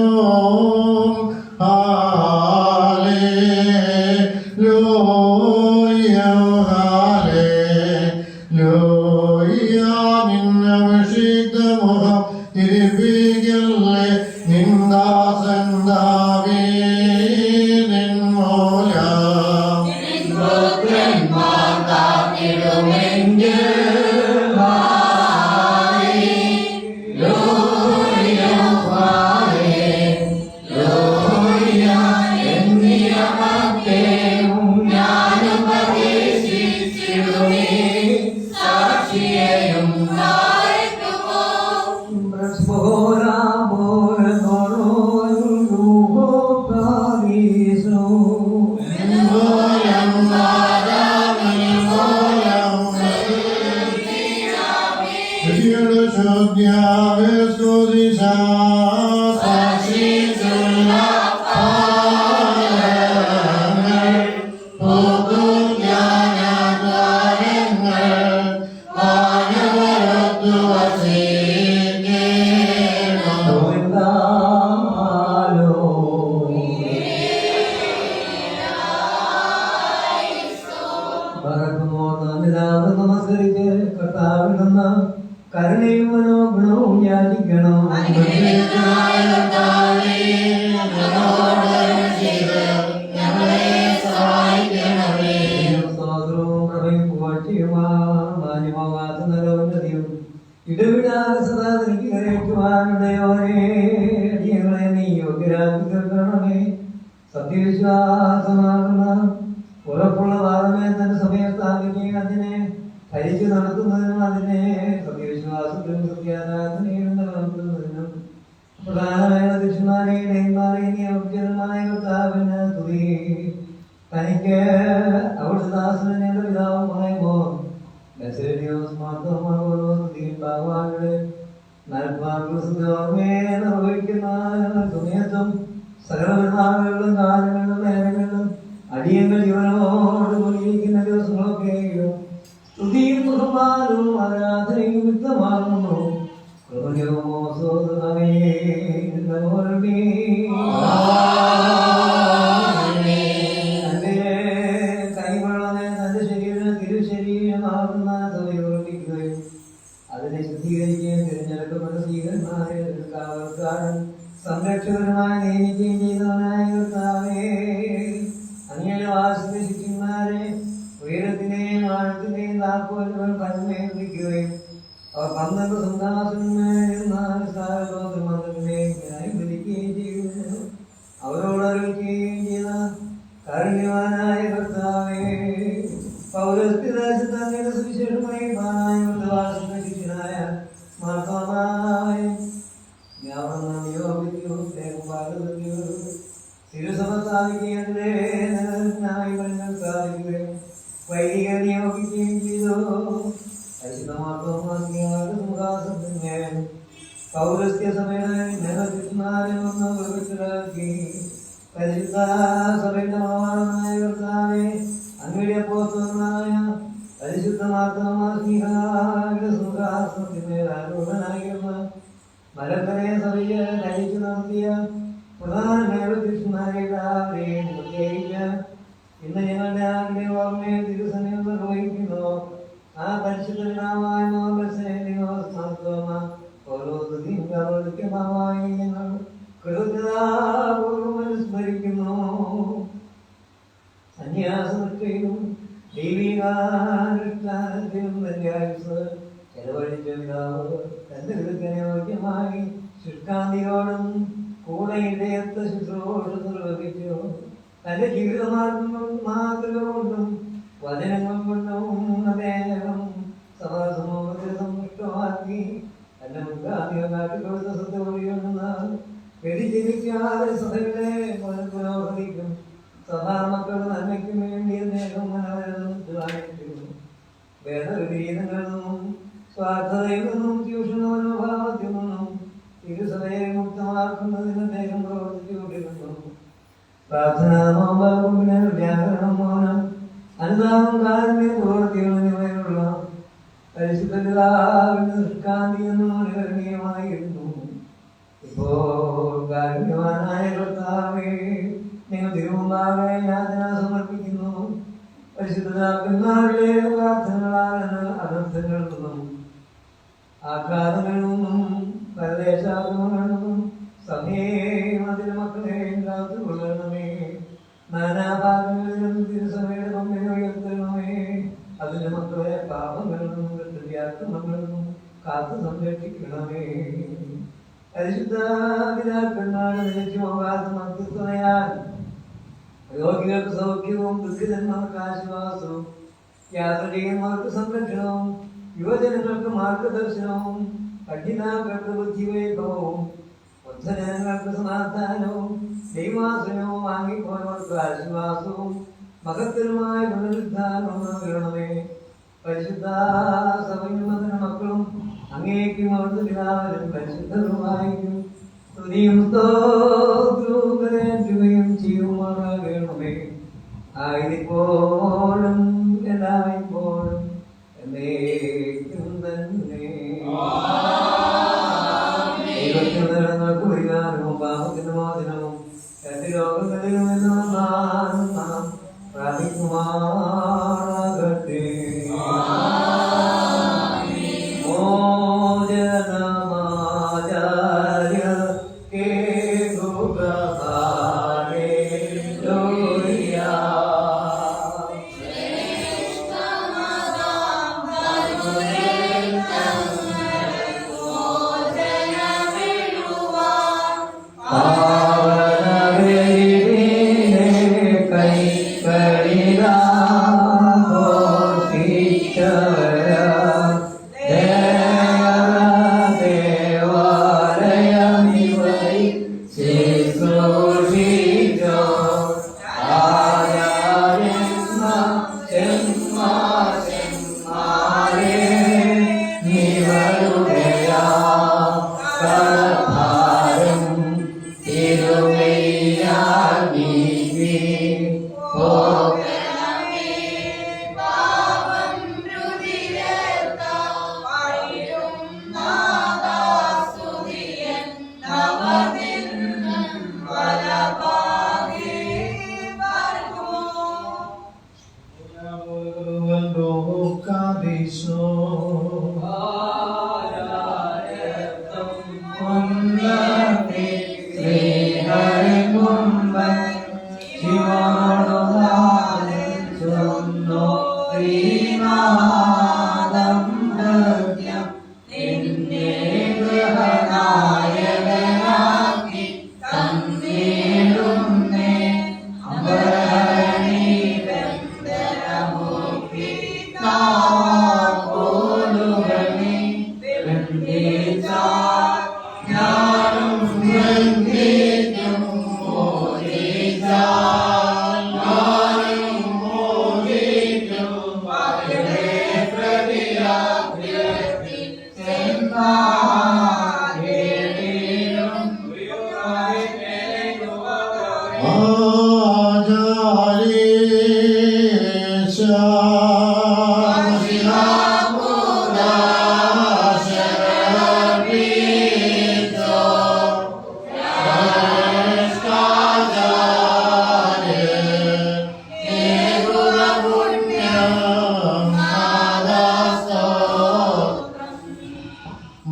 നമസ്കരിച്ച് കർത്താവിൽ നിന്ന് കരുണയും മനോഗുണവും യാചിക്കണം. സ്തോത്രവും പ്രഭയും പുകഴ്ചയുമാന്യമാവാത്ത നലോന്നതിയും ഇടവിടാതെ സദാ നിനക്ക് കരയറ്റുവാനുടയോനെ അടിയങ്ങളെ നീ യോഗ്യരാക്കി തീർക്കണമേ. സത്യവിശ്വാസമാകുന്ന ഉറപ്പുള്ള വാദമേ തന്റെ സമയം സ്ഥാപിക്കുകയും അതിനെ ഭരിച്ചു നടത്തുന്നതിനും അതിനെ സത്യവിശ്വാസത്തിലും സത്യാരാധനയും നിലനിർത്തുന്നതിനും പ്രധാനമായ ദുഷ്മാരെയും യോഗ്യമായ കർത്താവിന് സ്തുതി. തനിക്ക് അവിടുത്തെ ദാസനെ പിതാവുമായമോ നിർവഹിക്കുന്ന സമയത്തും സകല പെരുന്നാളുകളിലും കാലങ്ങളിലും നേരങ്ങളിലും അടിയങ്ങൾ ജീവനോട് കൂടിയിരിക്കുന്ന ദിവസങ്ങളൊക്കെയും സ്തുതിയും ബഹുമാനവും ആരാധനയും യുക്തമാകുന്നു. തന്റെ ശരീരം തിരുശരീരമാകുന്ന സഭയോർപ്പിക്കുകയും അതിനെ ശുദ്ധീകരിക്കുകയും തിരഞ്ഞെടുക്കപ്പെട്ട സ്വീകരന്മാരെ കാവൽക്കാരൻ സംരക്ഷകരുമായി നിയമിക്കുകയും ചെയ്തവനായ കർത്താവേ, അങ്ങയുടെ വാസത്തെ ശിഷ്യന്മാരെ ഉയരത്തിനെയും ആഴത്തിനെയും താക്കോലുകൾ കന്മേൽപ്പിക്കുകയും അവർ 12 സിംഹാസനന്മാരിൽ 4 സ്ഥാനഗോത്രമന്ത്രികളെയും ന്യായം വിധിക്കുകയും ചെയ്യുന്നു. അവരോട് അറിയിക്കുകയും ചെയ്ത കാരുണ്യവാനായ കർത്താവേ, പൗരസ്ത്യദേശത്ത് അങ്ങയുടെ സുവിശേഷമായി പാനായവരുടെ വാസത്തെ ശിഷ്യനായ മാർത്തോമായ തിരുസഭ സ്ഥാപിക്കുകയും സ്ഥാപിക്കുകയും വൈദികർ നിയോഗിക്കുകയും ചെയ്തു. പൗരസ്ത്യ സഭയുടെ പവിത്രരാക്കി പരിശുദ്ധ സഭയുടെ മണവാളനായ കർത്താവേ, അങ്ങയുടെ അപ്പോസ്തലനായ പരിശുദ്ധ മാർത്തോമായുടെ സിംഹാസനത്തിന്മേൽ ആരൂഢനായിരുന്ന മലക്കരെ സഭയെ നയിച്ചു നടത്തിയ പ്രധാന മേലധ്യക്ഷന്മാരെ എല്ലാവരെയും പ്രത്യേകിച്ച് ഇന്ന് ഞങ്ങളുടെ ആരുടെ ഓർമ്മയെ തിരുസനയിൽ നിർവഹിക്കുന്നു. ആ പരിശുദ്ധനാമായ ഓരോമാമായി ഞങ്ങൾ കൃതജ്ഞതാപൂർവ്വം അനുസ്മരിക്കുന്നു. സന്യാസമൊക്കെയും ദൈവികാനുഷ്ഠാനത്തിലും തന്റെ ആയുസ് ചെലവഴിച്ച പിതാവ് തന്റെ യോഗ്യമായി ശുഷ്കാന്തിയോടും കൂടെ ഇടയത്തെ ശുശ്രൂഷ നിർവഹിച്ചു. തന്റെ ജീവിതമാതൃക കൊണ്ടും വചനങ്ങൾ കൊണ്ടും അദ്ദേഹം സമൂഹത്തെ സമ്പുഷ്ടമാക്കി തന്റെ മുൻഗാമികൾ കാട്ടിക്കൊടുത്ത സത്യവഴികൊണ്ടെന്ന് വ്യതിചലിക്കാതെ സഭകളെ പുനഃപ്രവർത്തിക്കും. സഭാമക്കളുടെ നന്മയ്ക്കും വേണ്ടി അദ്ദേഹം മനോരഥിക്കുന്നു. വേദവിപരീതങ്ങളിൽ നിന്നും സ്വാർത്ഥതയിൽ നിന്നും ചൂഷണ മനോഭാവത്തിൽ നിന്നും തിരുസഭയെ മുക്തമാക്കുന്നതിന് അദ്ദേഹം പ്രവർത്തിച്ചുകൊണ്ടിരുന്നു. പ്രാർത്ഥന, വ്യാകരണം, മൗനം, അനുദാനം, കാരുണ്യം, പ്രവൃത്തികൾ എന്നിവയിലുള്ള പരിശുദ്ധ പിതാവിന്റെ നിഷ്കാന്തി എന്നും അനുകരണീയമായിരുന്നു. ഇപ്പോൾ കാരുണ്യവാനായ കർത്താവേ, നിങ്ങൾ തിരുമുമ്പാകെ യാചന സമർപ്പിക്കുന്നു. പരിശുദ്ധനാക്കന്മാരുടെ പ്രാർത്ഥനകളാണ് അനർത്ഥങ്ങളിൽ നിന്നും ആഘാതങ്ങളിൽ നിന്നും പരദേശാഗമങ്ങളിൽ നിന്നും സഭയെയും അതിലെ മക്കളെയും കാത്തുകൊള്ളണമേ. നാനാഭാഗങ്ങളിലും തിരുസഭയുടെ പമ്പിനെ ഉയർത്തണമേ. അതിന്റെ മക്കളെ പാപങ്ങളിൽ നിന്നും വ്യാക്രമങ്ങളിൽ നിന്നും കാത്തു സംരക്ഷിക്കണമേ. പരിശുദ്ധ പിതാക്കന്മാരുടെ നിലച്ചു പോകാത്ത മധ്യസ്ഥതയാൽ രോഗികൾക്ക് സൗഖ്യവും ദുഃഖിതന്മാർക്ക് ആശ്വാസവും യാത്ര ചെയ്യുന്നവർക്ക് സംരക്ഷണവും യുവജനങ്ങൾക്ക് മാർഗദർശനവും പഠിതാക്കൾക്ക് ബുദ്ധിവൈഭവവും വൃദ്ധജനങ്ങൾക്ക് സമാധാനവും ദൈവാസനവും വാങ്ങിപ്പോയവർക്ക് ആശ്വാസവും മഹത്തരമായ പുനരുദ്ധാനവും നൽകണമേ. പരിശുദ്ധ സഭയും അതിന്റെ മക്കളും അങ്ങേക്കും അവിടുത്തെ പിതാവിനും പരിശുദ്ധരുമായിരിക്കും സ്തുതിയും സ്തോത്രവും കരേറ്റുകയും ചെയ്യുമാറാകണമേ. ആയിരിപ്പോഴും എല്ലായ്പ്പോഴും എന്നേക്കും തന്നെ. ദൈവങ്ങൾക്ക് പരിഹാരവും പാപത്തിന്റെ മോചനവും രണ്ട് ലോകങ്ങളിലും എന്നും നാം പ്രാപിക്കുമാറാകട്ടെ. ഓ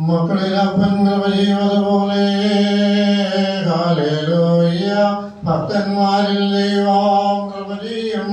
മക്കളിൽ അപ്പൻ കൃപ ചെയ്യുന്നതുപോലെ ഹല്ലേലൂയ. ഭക്തന്മാരിൽ ദൈവം കൃപ ചെയ്യും.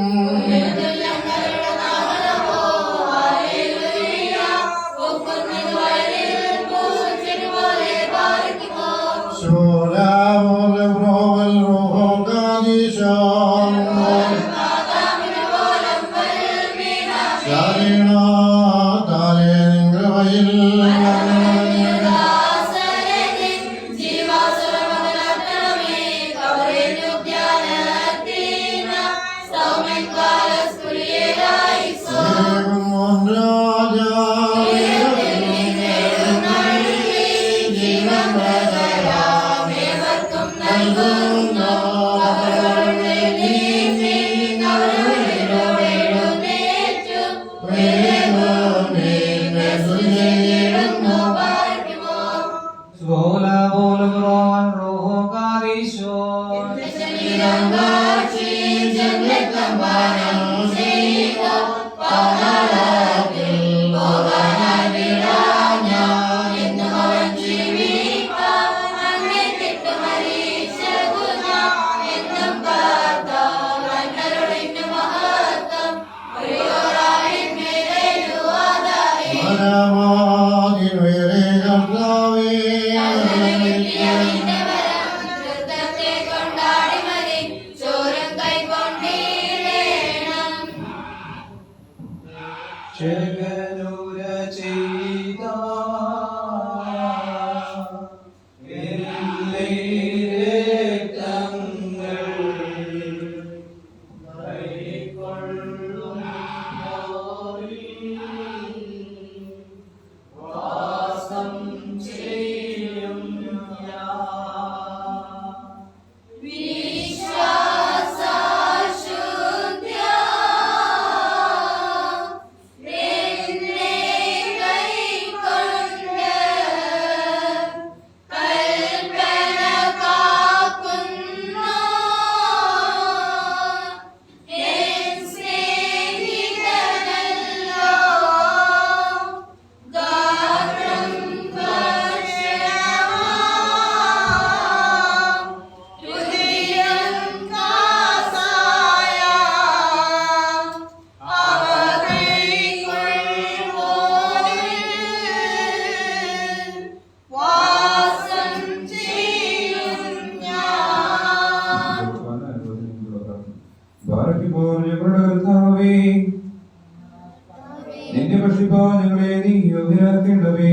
നിന്റെ പക്ഷിപ്പാദങ്ങളെ നീ യോഗ്യരാക്കേണ്ടവേ.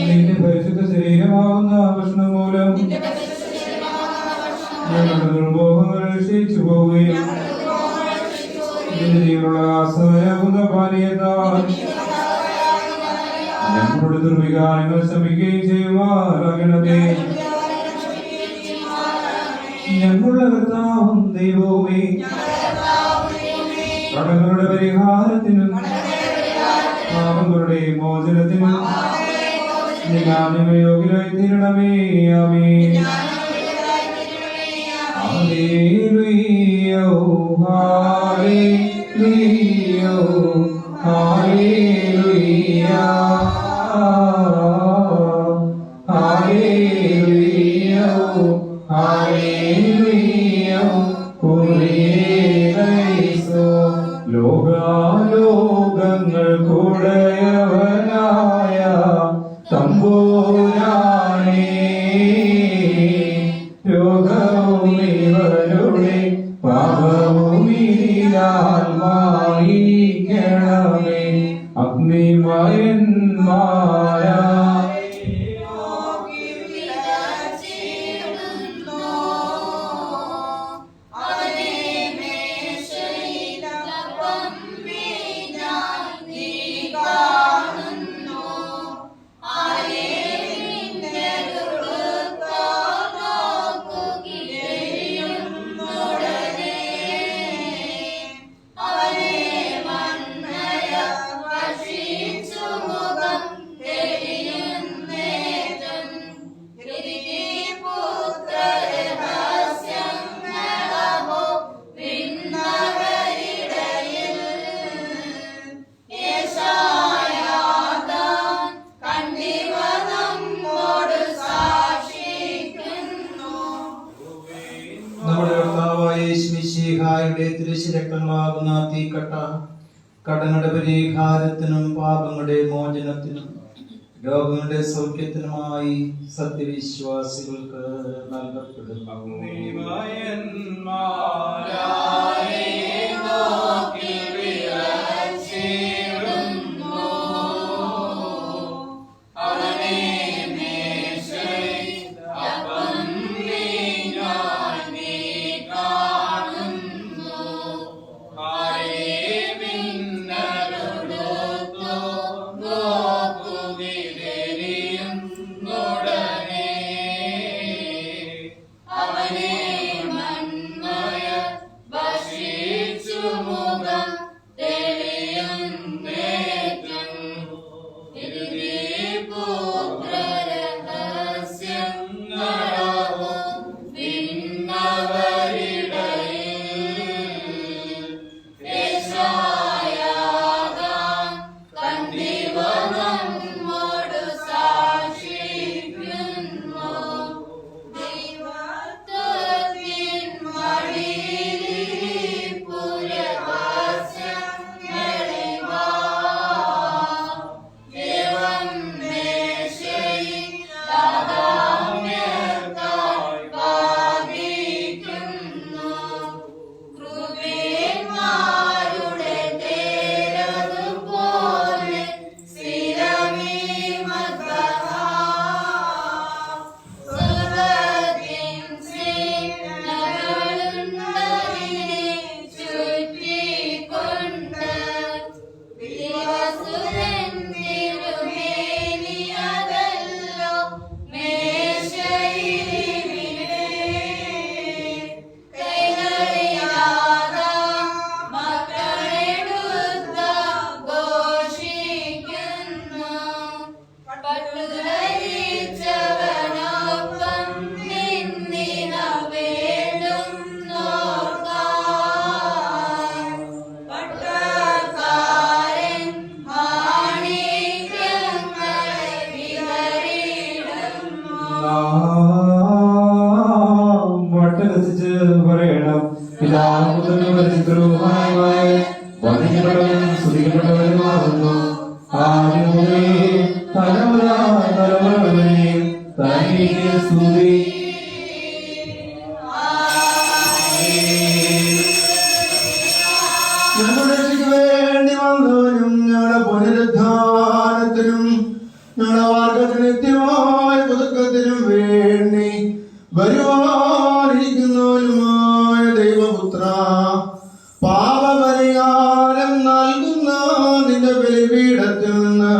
നിന്റെ പരിശുദ്ധ ശരീരമാവുന്ന ഭക്ഷണം മൂലം ഞങ്ങളുടെ ദുർമോഹങ്ങൾ ക്ഷയിച്ചു പോവുകയും നിന്റെ ജീവനുള്ള ആശ്രയമാകുന്ന പാനീയത്താൽ ഞങ്ങളുടെ ദുർവികാരങ്ങൾ ശ്രമിക്കുകയും ചെയ്യുവാനാകണമേ. ഞങ്ങളുടെ കർത്താവും ദൈവവുമേ, കടങ്ങളുടെ പരിഹാരത്തിനും പാപങ്ങളുടെ മോചനത്തിനും യോഗ്യരായി തീരണമേ. ആമേൻ. ഹല്ലേലൂയ, ഹല്ലേലൂയ, ഹല്ലേലൂയ, ഹല്ലേലൂയ, ഹല്ലേലൂയ. ലോകാലോകങ്ങൾ കൂടയവനായ തമ്പുരാനേ, രോഗവും ഇവരുടെ പാപവുമില്ലാൽ മായിക്കണമേ. അഗ്നിമയന്മാരാ നമ്മുടെ കർത്താവായ യേശുമിശിഹായുടെ തിരുശിരക്തങ്ങളാകുന്ന തീക്കട്ട കടങ്ങളുടെ പരിഹാരത്തിനും പാപങ്ങളുടെ മോചനത്തിനും രോഗങ്ങളുടെ സൗഖ്യത്തിനുമായി സത്യവിശ്വാസികൾക്ക് നൽകപ്പെടുന്നു. വട്ടരസിച്ച് പറയണം, പിതാവുമായി വന്ദിക്കപ്പെട്ടവനും സ്തുതിക്കപ്പെട്ടവനുമാകുന്നു. ആദ്യം മുതൽ തലമുറ തലമുറ വരെയും തനിക്ക് സ്തുതി. ഞങ്ങളുടെ രക്ഷയ്ക്ക് വേണ്ടി വന്നവനും ഞങ്ങളുടെ പുനരുദ്ധാനത്തിനും ഞങ്ങളുടെ മാർഗത്തിന് നിത്യമായ പുതുക്കത്തിനും വേണ്ടി വരുവാനിരിക്കുന്നവനുമായ ദൈവപുത്ര, പാപപരിഹാരം നൽകുന്ന നിന്റെ ബലിപീഠത്തിൽ നിന്ന്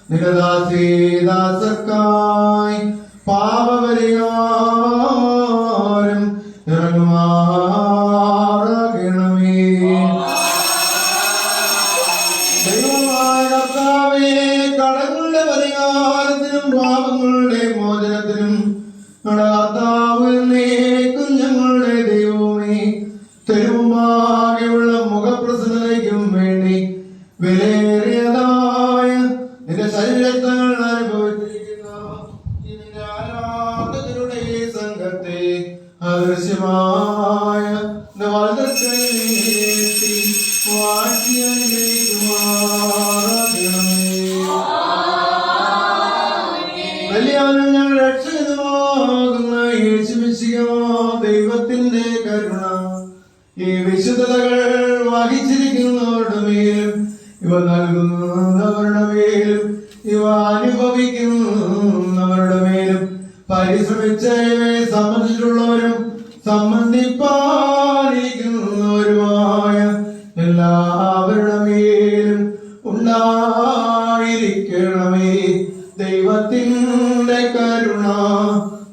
നിന്റെ ദാസർക്കായി പാപപരിഹാരം ഇറങ്ങുമാറാകണമേ. ദൈവമായ കർത്താവേ, കടങ്ങളുടെ പരിഹാരത്തിനും പാപങ്ങളുടെ മോചനത്തിനും ഞങ്ങളുടെ കർത്താവ് എന്നേക്കും ഞങ്ങളുടെ ദൈവമേ, തെരുവുമാകെയുള്ള മുഖപ്രസന്നതയ്ക്കും വേണ്ടി വിലയേറിയതായ നിന്റെ ശരീരങ്ങൾ അനുഭവിച്ചിരിക്കുന്ന നിന്റെ ആരാധകരുടെ സംഘത്തെ അദൃശ്യമായ വലിയാനും ഞങ്ങൾ രക്ഷകനുമാകുന്ന യേശുമിശിഹാ ദൈവത്തിന്റെ കരുണ ഈ വിശുദ്ധതകൾ വഹിച്ചിരിക്കുന്നവരുടെ മേലും ഇവ നൽകുന്നവരുടെ മേലും ഇവ അനുഭവിക്കുന്നവരുടെ മേലും പരിശ്രമിച്ച ഇവയെ സംബന്ധിച്ചിട്ടുള്ളവരും സംബന്ധിപ്പാലിക്കുന്നവരുമായ എല്ലാവരുടെ മേലും ഉണ്ടായിരിക്കണമേ. ദൈവത്തിന്റെ കരുണ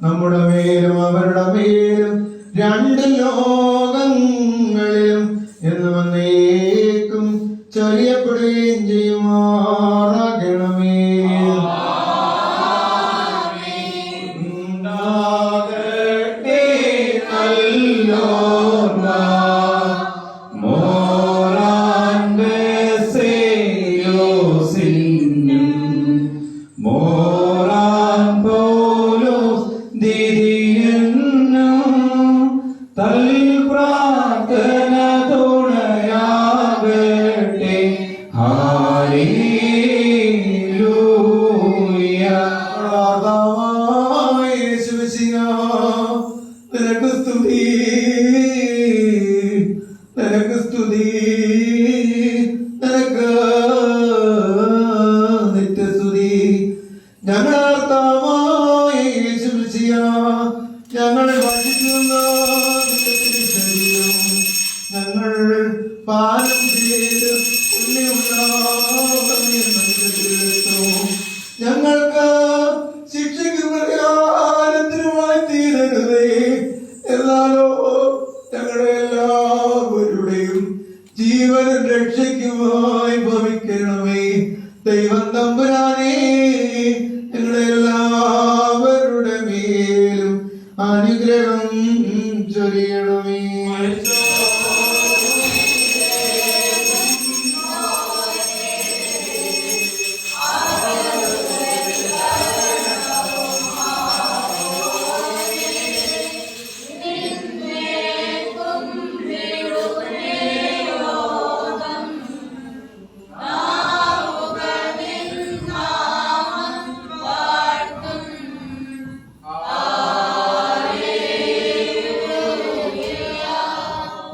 നമ്മുടെ മേലും അവരുടെ മേലും രണ്ട് ലോകങ്ങളിലും എന്നും എന്നേക്കും ചൊരിയപ്പെടുകയും ചെയ്യുമാറാകണമേ. നിനക്ക് സ്തുതി, നിനക്ക് സ്തുതി, നിനക്ക് നിത്യസ്തുതി. ഞങ്ങളുടെ കർത്താവായ യേശു മിശിഹാ, ഞങ്ങൾ ഭക്ഷിക്കുന്ന ഞങ്ങൾ പാലം ചെയ്ത് ഞങ്ങൾക്ക് ശിക്ഷയ്ക്ക് പരിഹാരത്തിനുമായി തീരരുതേ. എന്നാലോ ഞങ്ങളുടെ എല്ലാവരുടെയും ജീവനും രക്ഷയ്ക്കുമായി ഭവിക്കണമേ. ദൈവം തമ്പുരാനേ, ഞങ്ങളുടെ എല്ലാവരുടെ മേലും അനുഗ്രഹം ചൊരിയണമേ.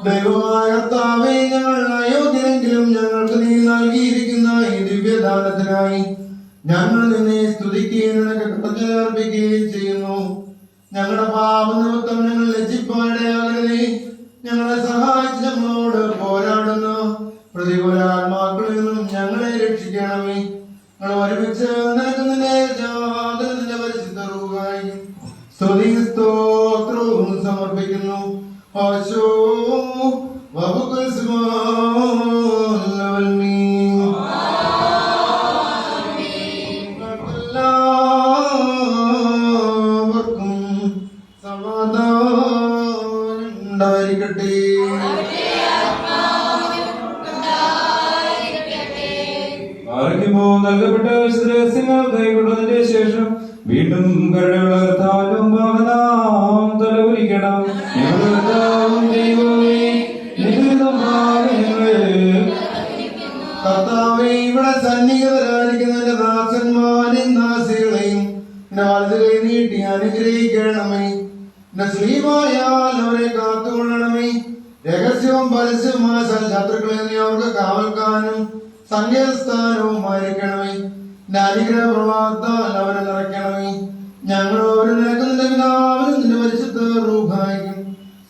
ദൈവമായ കർത്താവേ, ഞങ്ങൾ അയോഗ്യരെങ്കിലും ഞങ്ങൾക്ക് നീ നൽകിയിരിക്കുന്ന ഈ ദിവ്യദാനത്തിനായി ഞങ്ങൾ നിന്നെ സ്തുതിക്കുകയും നിനക്ക് കൃതജ്ഞത അർപ്പിക്കുകയും ചെയ്യുന്നു. ഞങ്ങളുടെ പാപനിമിത്തം ഞങ്ങൾ ലജ്ജിപ്പാനിടയാകരുതേ. ഞങ്ങളെ സഹായിച്ച് ഞങ്ങളോട് പോരാടുന്ന പ്രതികൂലാത്മാക്കളിൽ നിന്നും ഞങ്ങളെ രക്ഷിക്കണമേ. ഞങ്ങൾ ഒരുമിച്ച് നിനക്ക് നിന്റെ നിന്റെ പരിശുദ്ധ റൂഹായും സ്തുതിയും സ്തോത്രവും സമർപ്പിക്കുന്നു. ആശോ വബുക്കൽ സുബ്ഹാനല്ലഹി എല്ലാവർക്കും സമാധാനം ഉണ്ടായിരിക്കട്ടെ. നൽകപ്പെട്ട രഹസ്യങ്ങൾ കൈക്കൊണ്ടതിന്റെ ശേഷം വീണ്ടും കരുണയുള്ള കർത്താവിലും നാം തലകുനിക്കണം. കർത്താവേ, ഇവിടെ സന്നിഹിതരായിരിക്കുന്ന എന്റെ ദാസന്മാരെയും ദാസികളെയും എന്റെ വലത് കൈ നീട്ടി അനുഗ്രഹിക്കണമേ. എന്റെ ശ്രീമായാൽ അവരെ കാത്തുകൊള്ളണമേ. രഹസ്യവും പരസ്യവുമായ ശത്രുക്കളെ നീ അവർക്ക് കാവൽക്കാനും സങ്കേതസ്ഥാനവുമായിരിക്കണമേ. എന്റെ അനുഗ്രഹ പ്രഭാത്താൽ അവരെ നിറയ്ക്കണമേ. ഞങ്ങൾ ഓരോ നിൽക്കുന്ന പിതാവിനും നിന്റെ പരിശുദ്ധ റൂഹായിക്കും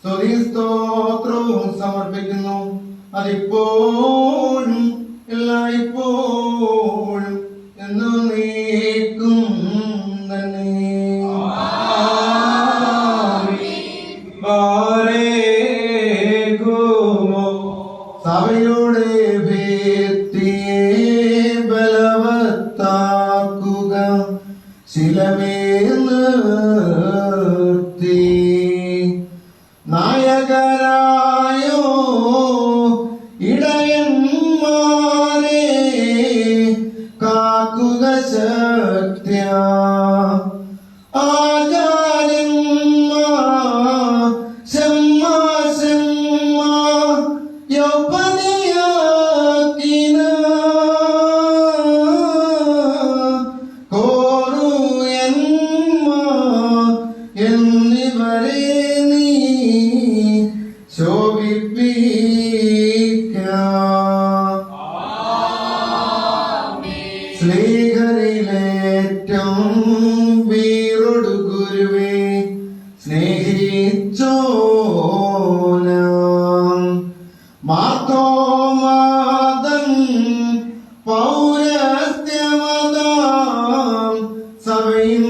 സ്തുതിയും സ്തോത്രവും സമർപ്പിക്കുന്നു. അതിപ്പോഴും എല്ലായ്പ്പോഴും എന്നും നീ ശിലമേർത്തി നായകരായോ ഇടയന്മാരെ കാക്കുക ശക്തിയ സ്നേഹരിലേറ്റം വീറൊടു ഗുരുവേ സ്നേഹിച്ചോനാം മാതോമാതൻ പൗരസ്ത്യമതാം സഭയിൻ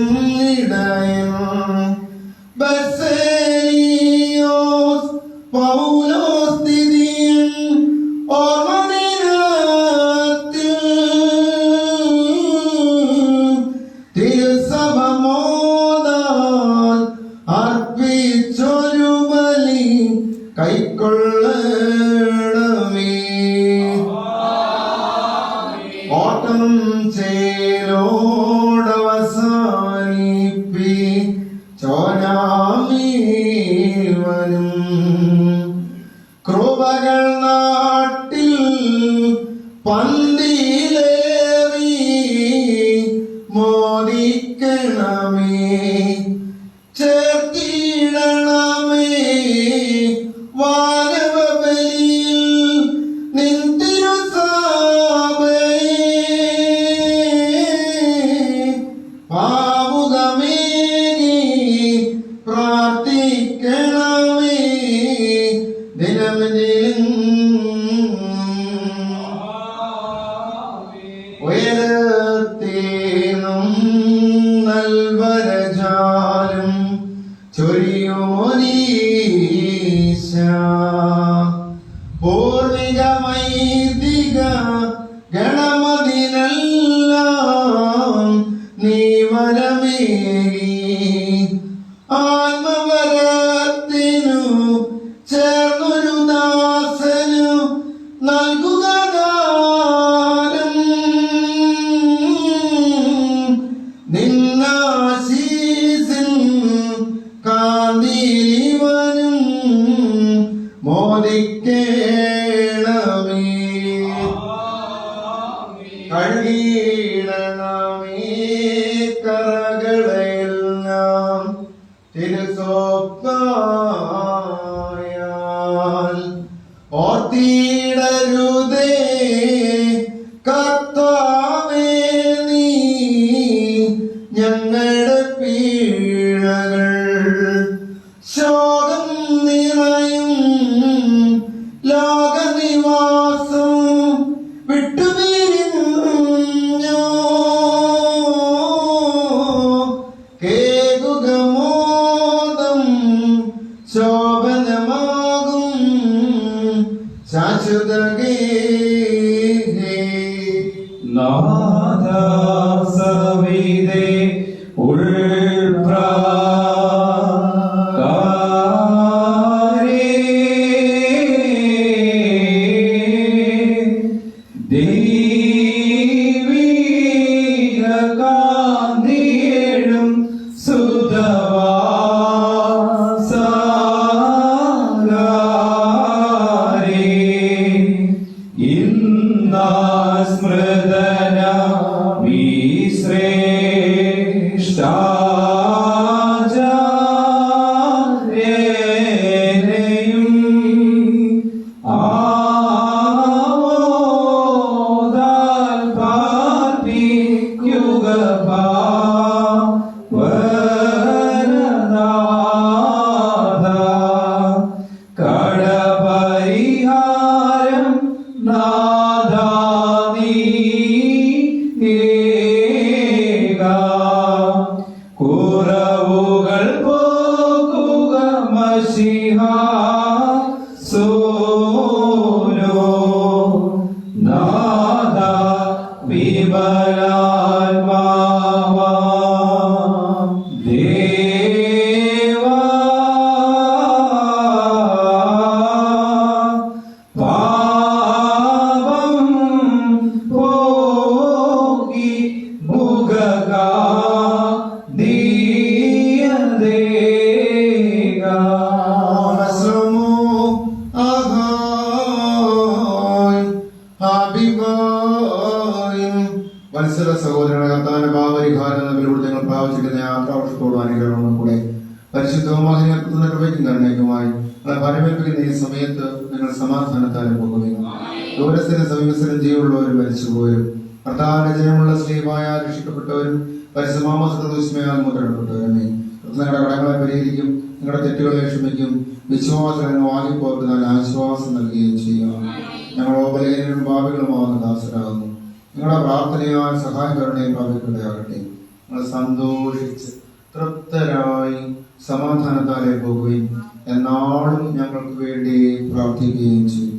ഇടയൻ ബസേലിയോസ് പൗലോസ് തിരിയൻ അർപ്പിച്ചൊരു ബലി കൈക്കൊള്ളണമേ. ഓട്ടം ചേരോടവസാനിപ്പി ചോനാമീവനും കൃപകൾ നാട്ടിൽ പന്തിയിലേറി മോദിക്കണമേ. ചേർത്തിടണമേ വാനവബലിയിൽ നിൻ തിരുസഭയെ. പാവുകമേകി പ്രാർത്ഥിക്കണമേ ദിനമതിലും ഉയരത്തേനും നൽവരജാലും ചൊരിയോനീശ പൂർവിക വൈദിക ഗണമതിനെല്ലാം നീ വരമേകി ആത്മവരത്തിനു ചേർന്നൊരു ദാസനു നൽകുക ദാനം. നിന്നാശീസിൻ കാന്തിവനും മോദിക്കേണമേ. കഴുകിയിടണമേ കറകളെല്ലാം തിരുസോപ്പായാൽ. ഓർത്തിടരുതേ കർത്താവേ നീ ഞങ്ങളുടെ പീഴകൾ. ശോകം നിറയും ലോകനിവാസം വിട്ടുപിരിഞ്ഞോ. കേകുക മോദം ശോഭനമാകും ശാശ്വതഗേ. നാഥ സവിതേ ഉൾപ്രാകാരേ ദൈവിക കാന്തിയേഴും സുതവാസാരേ ഇന്നാ സ്മൃതന വിശ്രേഷ്ഠാചാര്യനെയും ആമോദാൽ പാർപ്പിക്കുക വരദാത. കടപരിഹാരം നാദാ നീ കുറവുകൾ പോക്കുക മശിഹാ സോനോ. നാദ വിമലാത്മാവ സഹോദരങ്ങളെ കർത്താവിന്റെ പാപപരിഹാരം നൽകിലൂടെ ഞങ്ങൾ പ്രാപിച്ചിരിക്കുന്ന യാത്രാവർഷത്തോടും അനുഗ്രഹങ്ങളും കൂടെ പരിശുദ്ധവും അതിനകത്തുന്ന കൃപയ്ക്കും കരുണയ്ക്കുമായി ഞങ്ങളെ വരവേൽപ്പിക്കുന്ന ഈ സമയത്ത് ഞങ്ങൾ സമാധാനത്താലും പോകുകയും ദൂരസ്ഥരും സമീപസ്ഥരും ജീവനുള്ളവരും മരിച്ചുപോയവരും കർത്താവിന്റെ ജനമുള്ള സ്ത്രീമായ രക്ഷിക്കപ്പെട്ടവരും പരിസമാമസൃഷ്മയാൽ മുദ്രയിടപ്പെട്ടവരുമേ നിങ്ങളുടെ കടങ്ങളെ പരിഹരിക്കും, നിങ്ങളുടെ തെറ്റുകളെ ക്ഷമിക്കും, വിശ്വാസം വാങ്ങിപ്പോർക്കുന്ന ആശ്വാസം നൽകുകയും ചെയ്യുക. ഞങ്ങളോ ബലഹീനരും ഭാവികളുമാകുന്ന ദാസരാകുന്നു. നിങ്ങളുടെ പ്രാർത്ഥനയാൽ സഹായകരണയും പ്രാപിക്കുകയാകട്ടെ. നിങ്ങൾ സന്തോഷിച്ച് തൃപ്തരായി സമാധാനത്താലെ പോകുകയും എന്നാളും ഞങ്ങൾക്ക് വേണ്ടി പ്രാർത്ഥിക്കുകയും ചെയ്യും.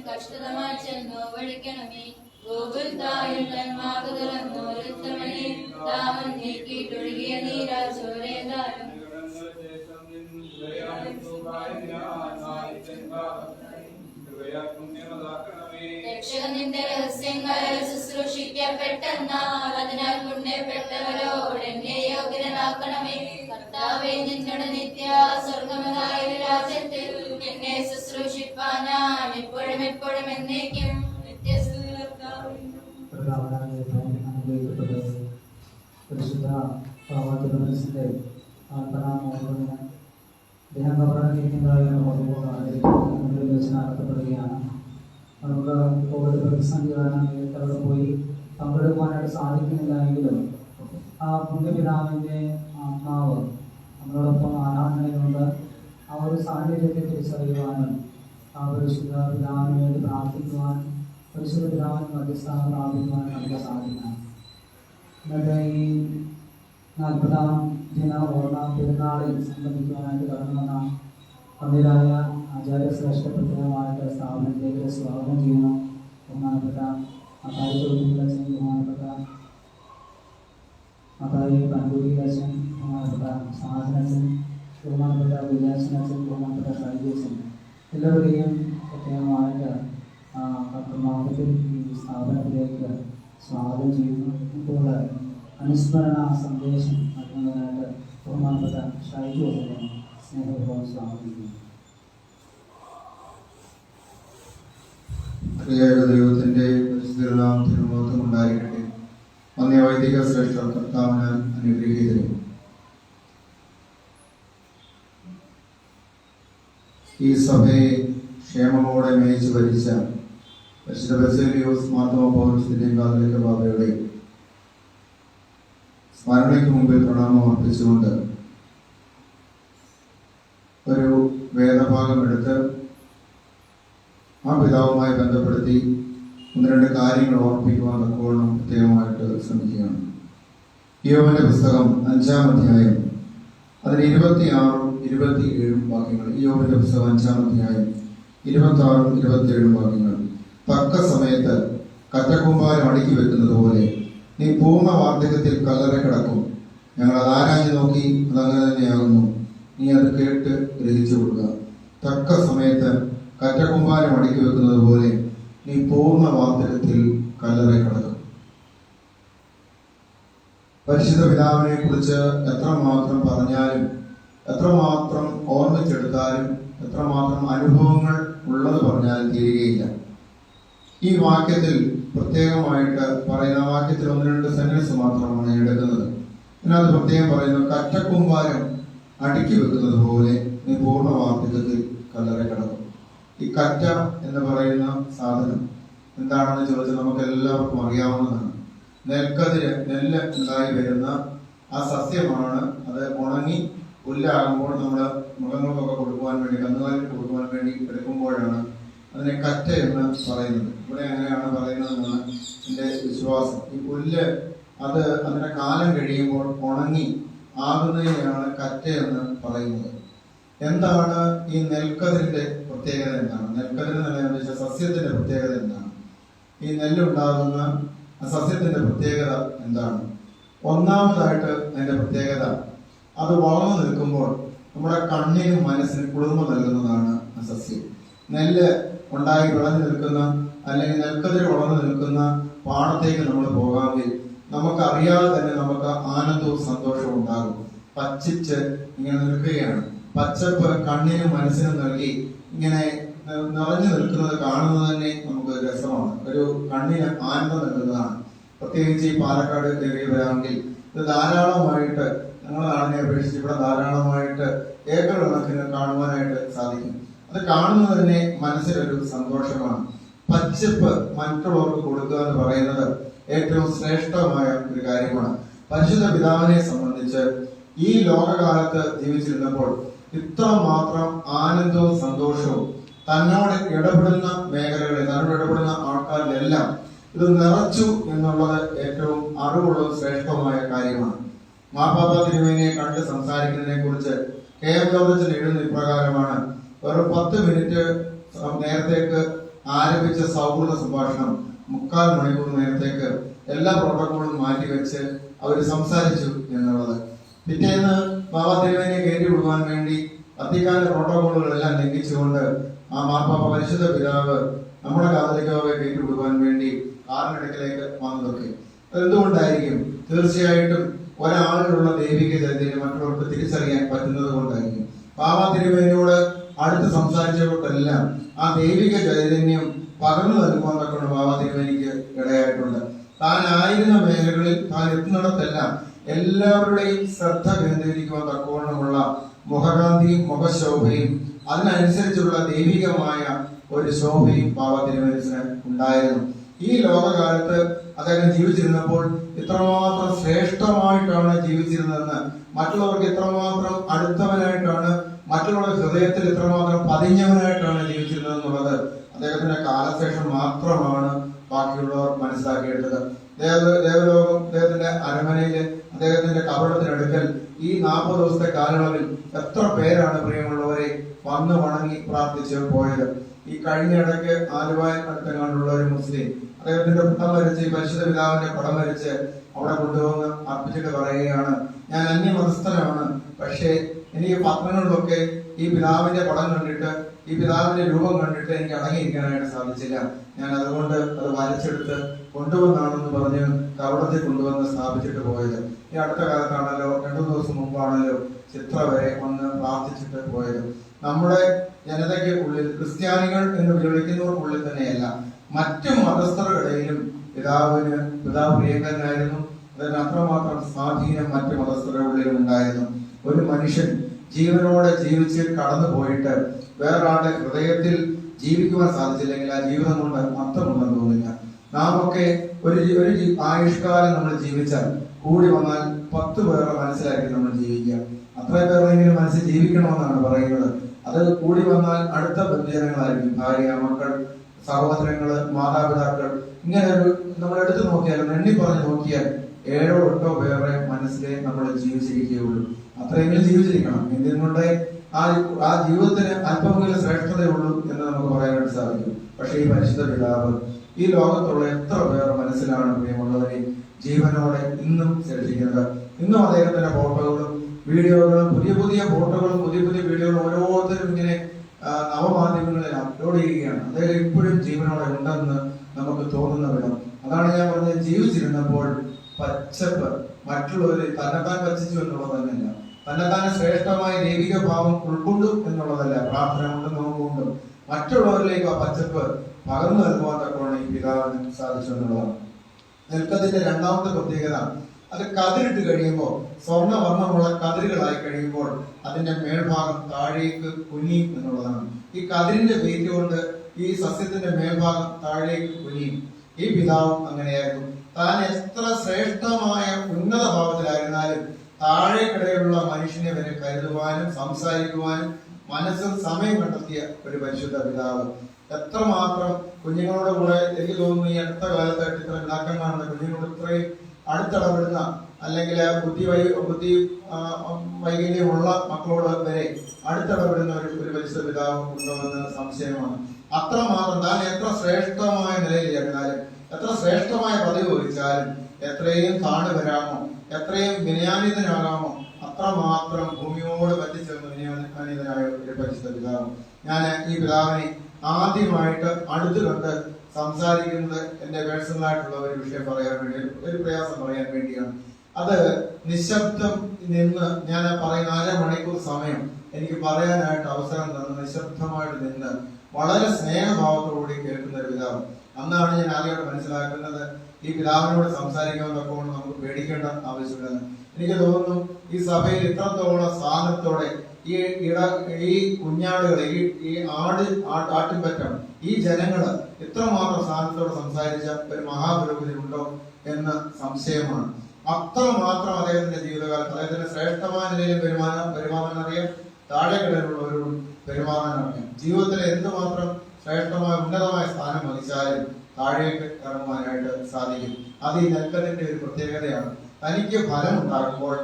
കഷ്ടതമായി ചെന്നു വഴിക്കണമേ ഗോകുൽ തായിൽ തന്മാർഗ തുറന്നു ഒരുത്തമണി താമൻ നീക്കിയിട്ടൊഴുകിയ നീരാജോരേതാലും രക്ഷകനിന്റെ രഹസ്യങ്ങൾ ശുശ്രൂഷിക്കപ്പെട്ടെന്നാൽ അതിനാൽ പുണ്യപ്പെട്ടവരോട് എന്നെ യോഗ്യനാക്കണമേ. കർത്താവേ, നിന്നോട് നിത്യ സ്വർഗമതായ രാജ്യത്തിൽ എന്നെ ശുശ്രൂഷിപ്പാൻ ഞാൻ എപ്പോഴും എപ്പോഴും എന്നേക്കും പരിശുദ്ധ മനസ്സിന്റെ അദ്ദേഹം കവറാക്കിയിരിക്കുന്നതായ നടത്തപ്പെടുകയാണ്. നമുക്ക് കോവിഡ് പ്രതിസന്ധി കാരണം അവിടെ പോയി പങ്കെടുക്കുവാനായിട്ട് സാധിക്കുന്നില്ല എങ്കിലും ആ പുണ്യപിതാവിൻ്റെ ആത്മാവ് നമ്മളോടൊപ്പം ആരാധനയിലുണ്ട്. ആ ഒരു സാഹചര്യത്തെ തിരിച്ചറിയുവാനും ആ പരിശുദ്ധ പിതാവിന് വേണ്ടി പ്രാർത്ഥിക്കുവാനും പരിശുദ്ധ പിതാവിന് മധ്യസ്ഥാനം പ്രാപിക്കുവാനും നമുക്ക് സാധിക്കണം. ഇന്നത്തെ ഈ 40-ാം ദിന ഓർമ്മ പെരുന്നാളിൽ സംബന്ധിക്കുവാനായിട്ട് കടന്നു വന്ന പള്ളിയിലായ ആചാര്യശ്രേഷ്ഠപ്രത്യേകമായിട്ട് സ്ഥാപനത്തിലേക്ക് സ്വാഗതം ചെയ്യുന്നു. ബഹുമാനപ്പെട്ട അത്തായിച്ചൻ, ബഹുമാനപ്പെട്ട അത്തായി കണ്ടൂരിയച്ഛൻ, ബഹുമാനപ്പെട്ട സാധനച്ചൻ, ബഹുമാനപ്പെട്ട വിജയാച്ചനച്ഛൻ, ബഹുമാനപ്പെട്ട ഷൈജേച്ചൻ, എല്ലാവരെയും പ്രത്യേകമായിട്ട് കർത്തൃമാർഗത്തിൽ ഈ സ്ഥാപനത്തിലേക്ക് സ്വാഗതം ചെയ്യുന്നു. ഇപ്പോൾ അനുസ്മരണ സന്ദേശം നൽകുന്നതിനായിട്ട് ബഹുമാനപ്പെട്ട ഷൈജു സ്നേഹപൂർവ്വം സ്വാഗതം ചെയ്യുന്നു. ദൈവത്തിന്റെ പരിശുദ്ധനാമത്തിന് ഉണ്ടായിരിക്കട്ടെ. വന്യ വൈദിക ശ്രേഷ്ഠ കർത്താവിനാൽ അനുഗ്രഹീതരും ഈ സഭയെ ക്ഷേമമോടെ മേയിച്ചു ഭരിച്ച പരിശുദ്ധ ബസേലിയോസ് മാർത്തോമാ പൗലോസിന്റെയും കാതോലിക്ക ബാബയുടെ സ്മരണയ്ക്ക് മുമ്പിൽ പ്രണാമം അർപ്പിച്ചുകൊണ്ട് ഒരു വേദഭാഗം എടുത്ത് ആ പിതാവുമായി ബന്ധപ്പെടുത്തി 1-2 കാര്യങ്ങൾ ഓർമ്മിപ്പിക്കുവാൻ തക്കവണ്ണം പ്രത്യേകമായിട്ട് ശ്രമിക്കുകയാണ്. യോബിന്റെ പുസ്തകം 5-ാം അധ്യായം അതിന് 26-ഉം 27-ഉം വാക്യങ്ങൾ. യോബിന്റെ പുസ്തകം 5-ാം അധ്യായം 26-ഉം 27-ഉം വാക്യങ്ങൾ. തക്ക സമയത്ത് കറ്റക്കുമ്പാരം അടുക്കി വെക്കുന്നത് പോലെ നീ പൂർണ്ണ വാർദ്ധക്യത്തിൽ കല്ലറ കിടക്കും. ഞങ്ങൾ അത് ആരാഞ്ഞു നോക്കി, അതങ്ങനെ തന്നെയാകുന്നു. നീ അത് കേട്ട് ഗ്രഹിച്ചു കൊടുക്കുക. തക്ക സമയത്ത് കറ്റക്കുമ്പാരം അടുക്കി വെക്കുന്നത് പോലെ നീ പൂർണ്ണ വാർദ്ധക്യത്തിൽ കല്ലറ കിടക്കും. പരിശുദ്ധ പിതാവിനെ കുറിച്ച് എത്രമാത്രം പറഞ്ഞാലും, എത്രമാത്രം ഓർമ്മിച്ചെടുത്താലും, എത്രമാത്രം അനുഭവങ്ങൾ ഉള്ളത് പറഞ്ഞാലും തീരുകയില്ല. ഈ വാക്യത്തിൽ പ്രത്യേകമായിട്ട് പറയുന്ന വാക്യത്തിൽ 1-2 സെന്റൻസ് മാത്രമാണ് എടുക്കുന്നത്. ഇതിനകത്ത് പ്രത്യേകം പറയുന്നു, കറ്റക്കുമ്പാരം അടുക്കി വെക്കുന്നത് പോലെ നീ പൂർണ്ണ വാർദ്ധക്യത്തിൽ കല്ലറ കിടക്കും. ഈ കറ്റ എന്ന് പറയുന്ന സാധനം എന്താണെന്ന് ചോദിച്ചാൽ നമുക്ക് എല്ലാവർക്കും അറിയാവുന്നതാണ്. നെൽക്കതിര്, നെല്ല് ഉണ്ടായി വരുന്ന ആ സസ്യമാണ്. അത് ഉണങ്ങി പുല്ലാകുമ്പോൾ നമ്മൾ മൃഗങ്ങൾക്കൊക്കെ കൊടുക്കുവാൻ വേണ്ടി, കന്നുകാലിക്ക് കൊടുക്കുവാൻ വേണ്ടി എടുക്കുമ്പോഴാണ് അതിനെ കറ്റ എന്ന് പറയുന്നത്. ഇവിടെ അങ്ങനെയാണ് പറയുന്നതെന്നാണ് എൻ്റെ വിശ്വാസം. ഈ പുല്ല് അത് അതിന്റെ കാലം കഴിയുമ്പോൾ ഉണങ്ങി ആകുന്നതിനെയാണ് കറ്റ എന്ന് പറയുന്നത്. എന്താണ് ഈ നെൽക്കതിരിന്റെ പ്രത്യേകത? എന്താണ് നെൽക്കതിര് എന്ന് വെച്ചാൽ സസ്യത്തിന്റെ പ്രത്യേകത എന്താണ്? ഈ നെല്ലുണ്ടാകുന്ന സസ്യത്തിന്റെ പ്രത്യേകത എന്താണ്? ഒന്നാമതായിട്ട് അതിന്റെ പ്രത്യേകത, അത് വളർന്നു നിൽക്കുമ്പോൾ നമ്മുടെ കണ്ണിനും മനസ്സിനും കുളിർമ നൽകുന്നതാണ് ആ സസ്യം. നെല്ല് ഉണ്ടായി വിളഞ്ഞു നിൽക്കുന്ന അല്ലെങ്കിൽ നെൽക്കതിര് വളർന്നു നിൽക്കുന്ന പാടത്തേക്ക് നമ്മൾ പോകാമെങ്കിൽ നമുക്കറിയാതെ തന്നെ നമുക്ക് ആനന്ദവും സന്തോഷവും ഉണ്ടാകും. പച്ചിച്ച് ഇങ്ങനെ നിൽക്കുകയാണ്. പച്ചപ്പ് കണ്ണിനും മനസ്സിനും നൽകി ഇങ്ങനെ നിറഞ്ഞു നിൽക്കുന്നത് കാണുന്നത് തന്നെ നമുക്ക് രസമാണ്, ഒരു കണ്ണിന് ആനന്ദം നൽകുന്നതാണ്. പ്രത്യേകിച്ച് ഈ പാലക്കാട് ഏരിയയിലാണെങ്കിൽ ഇത് ധാരാളമായിട്ട് ഞങ്ങളുടെ നാടിനെ അപേക്ഷിച്ച് ഇവിടെ ധാരാളമായിട്ട് ഏക്കർ കണക്കിന് കാണുവാനായിട്ട് സാധിക്കും. അത് കാണുന്നത് തന്നെ മനസ്സിലൊരു സന്തോഷമാണ്. പച്ചപ്പ് മറ്റുള്ളവർക്ക് കൊടുക്കുക എന്ന് പറയുന്നത് ഏറ്റവും ശ്രേഷ്ഠമായ ഒരു കാര്യമാണ്. പരിശുദ്ധ പിതാവിനെ സംബന്ധിച്ച് ഈ ലോകകാലത്ത് ജീവിച്ചിരുന്നപ്പോൾ ഇത്രമാത്രം ആനന്ദവും സന്തോഷവും തന്നോട് ഇടപെടുന്ന മേഖലകളിൽ, തന്നോട് ഇടപെടുന്ന ആൾക്കാരിലെല്ലാം ഇത് നിറച്ചു എന്നുള്ളത് ഏറ്റവും അറിവുള്ളതും ശ്രേഷ്ഠമായ കാര്യമാണ്. മാർപ്പാപ്പ തിരുമേനിയെ കണ്ട് സംസാരിക്കുന്നതിനെ കുറിച്ച് കെ.എം. ജോർജ് എഴുതുന്ന ഇപ്രകാരമാണ്: വെറും 10 മിനിറ്റ് നേരത്തേക്ക് ആരംഭിച്ച സൗഹൃദ സംഭാഷണം 3/4 മണിക്കൂർ നേരത്തേക്ക് എല്ലാ പ്രോട്ടോക്കോളും മാറ്റിവെച്ച് അവർ സംസാരിച്ചു എന്നുള്ളത്. പിറ്റേന്ന് ബാബ തിരുമേനിയെ കയറ്റിവിടുവാൻ വേണ്ടി വത്തിക്കാന്റെ പ്രോട്ടോകോളുകളെല്ലാം ലംഘിച്ചുകൊണ്ട് ആ മാർപ്പാപ്പ പരിശുദ്ധ പിതാവ് നമ്മുടെ കാതലിക്കാവെ കയറ്റിവിടുവാൻ വേണ്ടി കാറിനടുക്കലേക്ക് വന്നു നോക്കി. അതെന്തുകൊണ്ടായിരിക്കും? തീർച്ചയായിട്ടും ഒരാളിലുള്ള ദൈവിക ചൈതന്യം മറ്റുള്ളവർക്ക് തിരിച്ചറിയാൻ പറ്റുന്നത് കൊണ്ടായിരിക്കും. ബാബ തിരുമേനിയോട് അടുത്ത് സംസാരിച്ചവർക്കെല്ലാം ആ ദൈവിക ചൈതന്യം പകർന്നു നൽകുവാൻ തക്കൊണ്ട് ബാബ തിരുമേനിക്ക് ഇടയായിട്ടുണ്ട്. താൻ ആയിരുന്ന മേഖലകളിൽ താൻ എത്തുന്നിടത്തെല്ലാം എല്ലാവരുടെയും ശ്രദ്ധ കേന്ദ്രീകരിക്കുവാൻ തക്കവണ്ണമുള്ള മുഖകാന്തിയും മുഖശോഭയും അതിനനുസരിച്ചുള്ള ദൈവികമായ ഒരു ശോഭയും ബാബ തിരുമേനിസിന് ഉണ്ടായിരുന്നു. ഈ ലോകകാലത്ത് അദ്ദേഹം ജീവിച്ചിരുന്നപ്പോൾ ഇത്രമാത്രം ശ്രേഷ്ഠമായിട്ടാണ് ജീവിച്ചിരുന്നതെന്ന്, മറ്റുള്ളവർക്ക് ഇത്രമാത്രം അടുത്തവനായിട്ടാണ്, മറ്റുള്ളവരുടെ ഹൃദയത്തിൽ ഇത്രമാത്രം പതിഞ്ഞവനായിട്ടാണ് ജീവിച്ചിരുന്നതെന്നുള്ളത് അദ്ദേഹത്തിന്റെ കാലശേഷം മാത്രമാണ് ബാക്കിയുള്ളവർ മനസ്സിലാക്കിയെടുത്തത്. ദേവലോകം അദ്ദേഹത്തിന്റെ അരമനയില് അദ്ദേഹത്തിന്റെ കബറിടത്തിനടുക്കൽ ഈ 40 ദിവസത്തെ കാലയളവിൽ എത്ര പേരാണ് പ്രിയമുള്ളവരെ വന്ന് വണങ്ങി പ്രാർത്ഥിച്ച് പോയത്. ഈ കഴിഞ്ഞ ഇടയ്ക്ക് ആലുവായിൽ അടുത്തെങ്ങാണ്ടുള്ള ഒരു മുസ്ലിം അദ്ദേഹത്തിന്റെ പടം വരച്ച്, പരിശുദ്ധ പിതാവിന്റെ പടം വരച്ച് അവിടെ കൊണ്ടുവന്ന് അർപ്പിച്ചിട്ട് പറയുകയാണ്: ഞാൻ അന്യമതസ്ഥനാണ്, പക്ഷേ എനിക്ക് പത്രങ്ങളിലൊക്കെ ഈ പിതാവിന്റെ പടം കണ്ടിട്ട്, ഈ പിതാവിന്റെ രൂപം കണ്ടിട്ട് എനിക്ക് അടങ്ങിയിരിക്കാനായിട്ട് സാധിച്ചില്ല. ഞാൻ അതുകൊണ്ട് അത് വരച്ചെടുത്ത് കൊണ്ടുവന്നാണെന്ന് പറഞ്ഞ് കവളത്തിൽ കൊണ്ടുവന്ന് സ്ഥാപിച്ചിട്ട് പോയത്. ഈ അടുത്ത കാലത്താണല്ലോ, 2 ദിവസം മുമ്പാണല്ലോ ചിത്ര വരെ വന്ന് പ്രാർത്ഥിച്ചിട്ട് പോയത്. നമ്മുടെ ജനതയ്ക്ക് ഉള്ളിൽ, ക്രിസ്ത്യാനികൾ എന്ന് വിളിക്കുന്നവർക്കുള്ളിൽ തന്നെയല്ല, മറ്റു മതസ്ഥരുടെയിലും പിതാവ് പ്രിയങ്കരനായിരുന്നു. അതിന് അത്രമാത്രം സ്വാധീനം മറ്റു മതസ്ഥരുടെ ഉള്ളിലും ഉണ്ടായിരുന്നു. ഒരു മനുഷ്യൻ ജീവനോടെ ജീവിച്ച് കടന്നു പോയിട്ട് വേറൊരാളുടെ ഹൃദയത്തിൽ ജീവിക്കുവാൻ സാധിച്ചില്ലെങ്കിൽ ആ ജീവിതം കൊണ്ട് അർത്ഥമുണ്ടെന്ന് തോന്നില്ല. നാം ഒക്കെ ഒരു ആയുഷ്കാലം നമ്മൾ ജീവിച്ചാൽ കൂടി വന്നാൽ 10 പേരുടെ മനസ്സിലാക്കി നമ്മൾ ജീവിക്കുക. അത്രയും പേരുടെയെങ്കിലും മനസ്സിൽ ജീവിക്കണമെന്നാണ് പറയുന്നത്. അത് കൂടി വന്നാൽ അടുത്ത ബന്ധുജനങ്ങളായിരിക്കും, ഭാര്യ, മക്കൾ, സഹോദരങ്ങള്, മാതാപിതാക്കൾ. ഇങ്ങനെ ഒരു നമ്മൾ എടുത്തു നോക്കിയാൽ, എണ്ണി പറഞ്ഞ് നോക്കിയാൽ 7 or 8 പേരുടെ മനസ്സിലെ നമ്മൾ ജീവിച്ചിരിക്കുകയുള്ളൂ. അത്രയെങ്കിലും ജീവിച്ചിരിക്കണം. എന്തുകൊണ്ട് ആ ജീവിതത്തിന് അല്പമെങ്കിലും ശ്രേഷ്ഠതയുള്ളൂ എന്ന് നമുക്ക് പറയാനായിട്ട് സാധിക്കും. പക്ഷേ ഈ പരിശുദ്ധ പിതാവ് ഈ ലോകത്തുള്ള എത്ര പേർ മനസ്സിലാണ് പ്രിയമുള്ളവരെ ജീവനോടെ ഇന്നും ശേഷിക്കുന്നത്. ഇന്നും അദ്ദേഹത്തിന്റെ ഫോട്ടോകളും വീഡിയോകളും, പുതിയ ഫോട്ടോകളും പുതിയ വീഡിയോകളും ഓരോരുത്തരും ഇങ്ങനെ നവമാധ്യമങ്ങളിൽ അപ്ലോഡ് ചെയ്യുകയാണ്. അദ്ദേഹം ഇപ്പോഴും ജീവനോടെ ഉണ്ടെന്ന് നമുക്ക് തോന്നുന്ന വിധം. അതാണ് ഞാൻ പറഞ്ഞത്, ജീവിച്ചിരുന്നപ്പോൾ പച്ചപ്പ് മറ്റുള്ളവരെ തന്നെത്താൻ പച്ചിച്ചു എന്നുള്ളത് തന്നെയല്ല, തന്നെത്താനെ ശ്രേഷ്ഠമായ ദൈവിക ഭാവം ഉൾക്കൊണ്ടു എന്നുള്ളതല്ല, പ്രാർത്ഥന കൊണ്ടും നോക്കുകൊണ്ടും മറ്റുള്ളവരിലേക്ക് ആ പച്ചപ്പ് പകർന്നു നൽകുവാൻ തക്കവണ്ണം ഈ പിതാവിന് സാധിച്ചു എന്നുള്ളതാണ്. നെൽക്കതിന്റെ രണ്ടാമത്തെ പ്രത്യേകത, അത് കതിരിട്ട് കഴിയുമ്പോൾ, സ്വർണ്ണവർണ്ണമുള്ള കതിരുകളായി കഴിയുമ്പോൾ അതിന്റെ മേൽഭാഗം താഴേക്ക് കുനിയും എന്നുള്ളതാണ്. ഈ കതിരിന്റെ വെയിറ്റ് കൊണ്ട് ഈ സസ്യത്തിന്റെ മേൽഭാഗം താഴേക്ക് കുനിയും. ഈ പിതാവും അങ്ങനെയായിരുന്നു. താൻ എത്ര ശ്രേഷ്ഠമായ ഉന്നത ഭാവത്തിലായിരുന്നാലും താഴേക്കിടയിലുള്ള മനുഷ്യനെ വരെ കരുതുവാനും സംസാരിക്കുവാനും മനസ്സിൽ സമയം കണ്ടെത്തിയ ഒരു പരിശുദ്ധ പിതാവ്. എത്രമാത്രം കുഞ്ഞുങ്ങളുടെ കൂടെ, എനിക്ക് തോന്നുന്നു ഈ അടുത്ത കാലത്തായിട്ട് ഇത്ര പിതാക്കം കാണുന്ന കുഞ്ഞുങ്ങളോട് ഇത്രയും അടുത്തിടപെടുന്ന, അല്ലെങ്കിൽ ബുദ്ധി വൈകല്യമുള്ള മക്കളോട് വരെ അടുത്തിടപെടുന്ന ഒരു പരിശുദ്ധ പിതാവ് ഉണ്ടോയെന്ന് സംശയമാണ്. അത്രമാത്രം താൻ എത്ര ശ്രേഷ്ഠമായ നിലയിൽ ചേർന്നാലും, എത്ര ശ്രേഷ്ഠമായ പദവി വഹിച്ചാലും, എത്രയും താണു വരാമോ, എത്രയും വിനയാനിതനാകാമോ അത്രമാത്രം ഭൂമിയോട് പറ്റിച്ചേർന്ന് വിനയാനിതനായ ഒരു പരിശുദ്ധ പിതാവ്. ഞാൻ ഈ പിതാവിനെ ആദ്യമായിട്ട് അടുത്ത് കണ്ട് സംസാരിക്കുന്നത് എന്റെ പേഴ്സണൽ ആയിട്ടുള്ള ഒരു വിഷയം പറയാൻ വേണ്ടി, ഒരു പ്രയാസം പറയാൻ വേണ്ടിയാണ്. അത് നിശബ്ദം നിന്ന്, ഞാൻ പറയുന്ന 1/2 മണിക്കൂർ സമയം എനിക്ക് പറയാനായിട്ട് അവസരം തന്ന് നിശബ്ദമായിട്ട് നിന്ന് വളരെ സ്നേഹഭാവത്തോടുകൂടി കേൾക്കുന്ന ഒരു പിതാവ്. അന്നാണ് ഞാൻ ആദ്യമായിട്ട് മനസ്സിലാക്കുന്നത് ഈ പിതാവിനോട് സംസാരിക്കാമെന്നൊക്കെ കൊണ്ട് നമുക്ക് പേടിക്കേണ്ട ആവശ്യമില്ലെന്ന്. എനിക്ക് തോന്നുന്നു ഈ സഭയിൽ ഇത്രത്തോളം സ്വാതന്ത്ര്യത്തോടെ ഈ കുഞ്ഞാടുകളെ, ഈ ആട്ടിൻപറ്റം, ഈ ജനങ്ങള് ഇത്രമാത്രം സ്വാതന്ത്ര്യത്തോടെ സംസാരിച്ച ഒരു മഹാപുരോഹിതൻ ഉണ്ടോ എന്ന് സംശയമാണ്. അത്രമാത്രം അദ്ദേഹത്തിന്റെ ജീവിതകാലത്ത് അദ്ദേഹത്തിന്റെ ശ്രേഷ്ഠമായ നിലയിൽ പെരുമാറാൻ അറിയാം, താഴെക്കിടയിലുള്ളവരോടും പെരുമാറാൻ അറിയാം. ജീവിതത്തിലെ എന്തുമാത്രം ശ്രേഷ്ഠമായ ഉന്നതമായ സ്ഥാനം വഹിച്ചാലും താഴേക്ക് ഇറങ്ങുവാനായിട്ട് സാധിക്കും. അത് ഈ നെൽക്കതിന്റെ ഒരു പ്രത്യേകതയാണ്. തനിക്ക് ഫലം ഉണ്ടാകുമ്പോൾ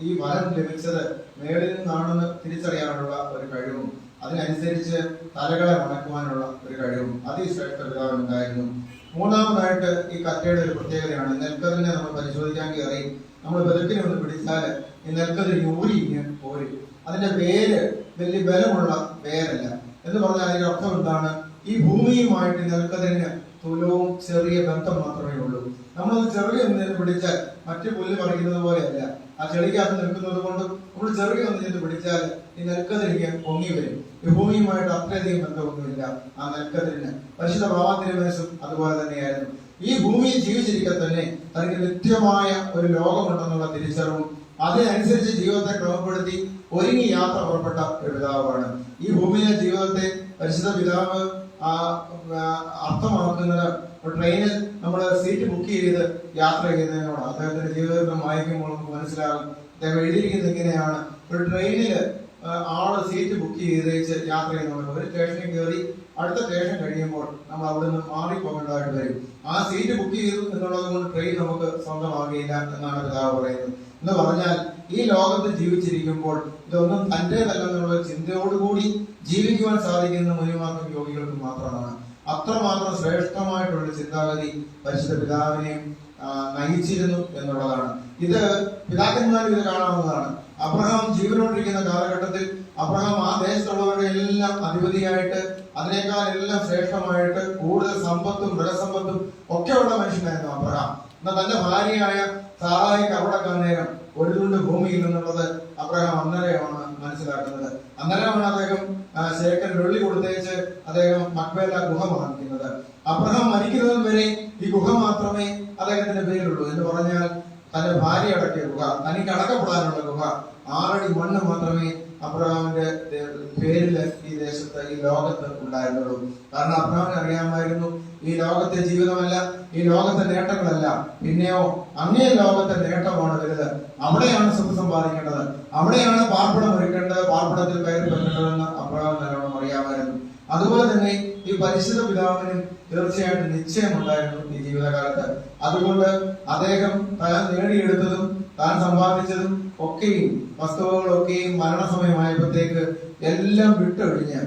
ഈ ഫലം ലഭിച്ചത് മേളിൽ നിന്നാണെന്ന് തിരിച്ചറിയാനുള്ള ഒരു കഴിവും അതിനനുസരിച്ച് തലകളെ മണക്കുവാനുള്ള ഒരു കഴിവും അതിശ്രേഷ്ഠ പിതാവിനുണ്ടായിരുന്നു. മൂന്നാമതായിട്ട് ഈ കറ്റയുടെ ഒരു പ്രത്യേകതയാണ്. നെൽക്കതിനെ നമ്മൾ പരിശോധിക്കാൻ കയറി നമ്മൾ വെളുപ്പിനെ ഒന്ന് പിടിച്ചാൽ ഈ നെൽക്കതിൽ ഊരിഞ്ഞ് പോരും. അതിന്റെ വേര് വലിയ ബലമുള്ള വേരല്ല എന്ന് പറഞ്ഞാൽ അതിന്റെ അർത്ഥം എന്താണ്? ഈ ഭൂമിയുമായിട്ട് നെൽക്കതിന് തുലവും ചെറിയ ബന്ധം മാത്രമേ ഉള്ളൂ. നമ്മളത് ചെറിയ ഒന്നിന് പിടിച്ചാൽ മറ്റു പുല്ല് പറിക്കുന്നത് പോലെയല്ല. ആ ചെടിക്കകത്ത് നിൽക്കുന്നത് കൊണ്ട് നമ്മൾ ചെറിയ ഒന്നിന് പിടിച്ചാൽ ഈ നെൽക്കതിരിക്ക് പൊങ്ങി വരും. ഈ ഭൂമിയുമായിട്ട് അത്രയധികം ബന്ധമൊന്നുമില്ല ആ നെൽക്കതിരിന്. പരിശുദ്ധ ബാവാതിരുമനസ്സും അതുപോലെ തന്നെയായിരുന്നു. ഈ ഭൂമിയിൽ ജീവിച്ചിരിക്കെ തന്നെ തനിക്ക് നിത്യമായ ഒരു ലോകമുണ്ടെന്നുള്ള തിരിച്ചറിവും അതിനനുസരിച്ച് ജീവിതത്തെ ക്രമപ്പെടുത്തി ഒരുങ്ങി യാത്ര പുറപ്പെട്ട ഒരു പിതാവാണ്. ഈ ഭൂമിയിലെ ജീവിതത്തെ പരിശുദ്ധ പിതാവ് അർത്ഥമാക്കുന്നത് ട്രെയിനിൽ നമ്മൾ സീറ്റ് ബുക്ക് ചെയ്ത് യാത്ര ചെയ്യുന്നതിനോട്. അദ്ദേഹത്തിന്റെ ജീവിതത്തിൽ വായിക്കുമ്പോൾ നമുക്ക് മനസ്സിലാകും. അദ്ദേഹം എഴുതിയിരിക്കുന്നത് ഇങ്ങനെയാണ്: ഒരു ട്രെയിനില് ആള് സീറ്റ് ബുക്ക് ചെയ്തേച്ച് യാത്ര ചെയ്യുന്നുണ്ട്. ഒരു സ്റ്റേഷനിൽ കയറി അടുത്ത സ്റ്റേഷൻ കഴിയുമ്പോൾ നമ്മൾ അവിടെ നിന്ന് മാറിപ്പോകേണ്ടതായിട്ട് വരും. ആ സീറ്റ് ബുക്ക് ചെയ്തു എന്നുള്ളത് കൊണ്ട് ട്രെയിൻ നമുക്ക് സ്വന്തമാകുകയില്ല എന്നാണ് പിതാവ് പറയുന്നത്. എന്ന് പറഞ്ഞാൽ ഈ ലോകത്ത് ജീവിച്ചിരിക്കുമ്പോൾ ഇതൊന്നും തന്റേതല്ലെന്നുള്ള ചിന്തയോടുകൂടി ജീവിക്കുവാൻ സാധിക്കുന്ന മുനിമാർക്കും യോഗികൾക്കും മാത്രമാണ്. അത്രമാത്രം ശ്രേഷ്ഠമായിട്ടുള്ള ചിന്താഗതി പരിശുദ്ധ പിതാവിനെയും നയിച്ചിരുന്നു എന്നുള്ളതാണ്. ഇത് പിതാക്കന്മാരും ഇത് കാണാവുന്നതാണ്. അബ്രഹാം ജീവനോടിരിക്കുന്ന കാലഘട്ടത്തിൽ അബ്രഹാം ആ ദേശത്തുള്ളവരുടെ എല്ലാം അധിപതിയായിട്ട്, അതിനേക്കാൾ എല്ലാം ശ്രേഷ്ഠമായിട്ട് കൂടുതൽ സമ്പത്തും മൃഗസമ്പത്തും ഒക്കെയുള്ള മനുഷ്യനായിരുന്നു അബ്രഹാം. എന്നാൽ തന്റെ ഭാര്യയായ സാറായിക്ക് അവിടെ നേരം ഒരു തുണ്ട് ഭൂമിയിൽ നിന്നുള്ളത് അബ്രഹാം അന്നേരമാണ് മനസ്സിലാക്കുന്നത്. അന്നേരമാണ് അദ്ദേഹം ശേഖരൻ വെള്ളി കൊടുത്തേച്ച് അദ്ദേഹം മക്ബേല ഗുഹ വാങ്ങിക്കുന്നത്. അബ്രഹാം മരിക്കുന്നതും വരെ ഈ ഗുഹ മാത്രമേ അദ്ദേഹത്തിന്റെ പേരിലുള്ളൂ. എന്ന് പറഞ്ഞാൽ തന്റെ ഭാര്യ അടക്കിയ ഗുഹ, തനിക്ക് അടക്കപ്പെടാനുള്ള ഗുഹ, 6 അടി മണ്ണ് മാത്രമേ അബ്രഹാമിന്റെ പേരില് ഈ ദേശത്ത്, ഈ ലോകത്ത് ഉണ്ടായിരുന്നുള്ളൂ. കാരണം അബ്രഹാമിന് അറിയാമായിരുന്നു ഈ ലോകത്തെ ജീവിതമല്ല, ഈ ലോകത്തെ നേട്ടങ്ങളല്ല, പിന്നെയോ അങ്ങേ ലോകത്തെ നേട്ടമാണ് വലുത്. അവിടെയാണ് സ്വത്ത് സമ്പാദിക്കേണ്ടത്, അവിടെയാണ് പാർപ്പിടം ഒരുക്കേണ്ടത്, പാർപ്പിടത്തിൽ കയറി വെക്കേണ്ടതെന്ന് അബ്രഹാം നല്ലോണം അറിയാമായിരുന്നു. അതുപോലെ തന്നെ ഈ പരിശുദ്ധ പിതാവിനും തീർച്ചയായിട്ടും നിശ്ചയമുണ്ടായിരുന്നു ഈ ജീവിതകാലത്ത്. അതുകൊണ്ട് അദ്ദേഹം താൻ നേടിയെടുത്തതും താൻ സമ്പാദിച്ചതും ഒക്കെയും വസ്തുവകളൊക്കെയും മരണസമയമായപ്പോഴത്തേക്ക് എല്ലാം വിട്ടൊഴിഞ്ഞ്,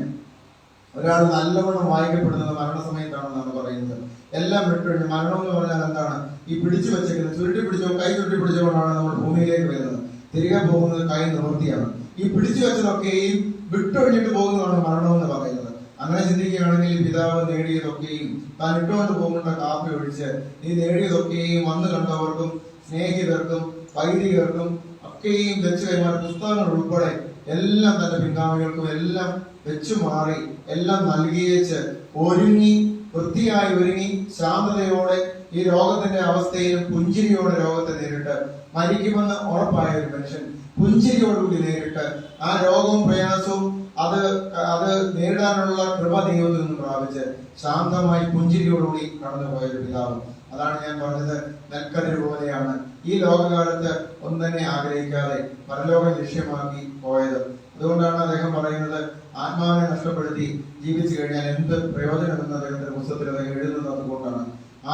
ഒരാൾ നല്ലവണ്ണം വായിക്കപ്പെടുന്നത് മരണസമയത്താണെന്നാണ് പറയുന്നത്. എല്ലാം വിട്ടൊഴിഞ്ഞ്, മരണം എന്ന് പറഞ്ഞാൽ എന്താണ്? ഈ പിടിച്ചു വെച്ചേക്കുന്നത്, ചുരുട്ടി പിടിച്ചോ, കൈ ചുരുട്ടി പിടിച്ചുകൊണ്ടാണ് നമ്മൾ ഭൂമിയിലേക്ക് വരുന്നത്. തിരികെ പോകുന്നത് കൈ നിവൃത്തിയാണ്. ഈ പിടിച്ചു വെച്ചതൊക്കെയും വിട്ടൊഴിഞ്ഞിട്ട് പോകുന്നതാണ് മരണം എന്ന് പറയുന്നത്. അങ്ങനെ ചിന്തിക്കുകയാണെങ്കിൽ പിതാവ് നേടിയതൊക്കെയും താൻ ഇട്ടുകൊണ്ട് പോകുന്ന കാപ്പി ഒഴിച്ച് ഈ നേടിയതൊക്കെയും വന്നു കണ്ടവർക്കും സ്നേഹിതർക്കും വൈദികർക്കും ഒക്കെയും വെച്ച് കൈമാറി പുസ്തകങ്ങൾ ഉൾപ്പെടെ എല്ലാം തന്റെ പിൻഗാമികൾക്കും എല്ലാം വെച്ചു മാറി എല്ലാം നൽകിയേച്ച് ഒരുങ്ങി, വൃത്തിയായി ഒരുങ്ങി, ശാന്തതയോടെ ഈ രോഗത്തിന്റെ അവസ്ഥയിലും പുഞ്ചിരിയോടെ രോഗത്തെ നേരിട്ട്, മരിക്കുമെന്ന് ഉറപ്പായ ഒരു മനുഷ്യൻ പുഞ്ചിരിയോടുകൂടി നേരിട്ട് ആ രോഗവും പ്രയാസവും അത് നേരിടാനുള്ള കൃപ ദൈവത്തിൽ നിന്ന് പ്രാപിച്ച് ശാന്തമായി പുഞ്ചിരിയോടുകൂടി കടന്നുപോയ ഒരു പിതാവ്. അതാണ് ഞാൻ പറഞ്ഞത്, നെൽക്കതിർ പോലെയാണ് ഈ ലോകകാലത്ത് ഒന്നും തന്നെ ആഗ്രഹിക്കാതെ പരലോകം ലക്ഷ്യമാക്കി പോയത്. അതുകൊണ്ടാണ് അദ്ദേഹം പറയുന്നത്, ആത്മാവിനെ നഷ്ടപ്പെടുത്തി ജീവിച്ചു കഴിഞ്ഞാൽ എന്ത് പ്രയോജനമെന്ന് അദ്ദേഹത്തിന്റെ പുസ്തകത്തിൽ അദ്ദേഹം എഴുതുന്നത് അതുകൊണ്ടാണ്.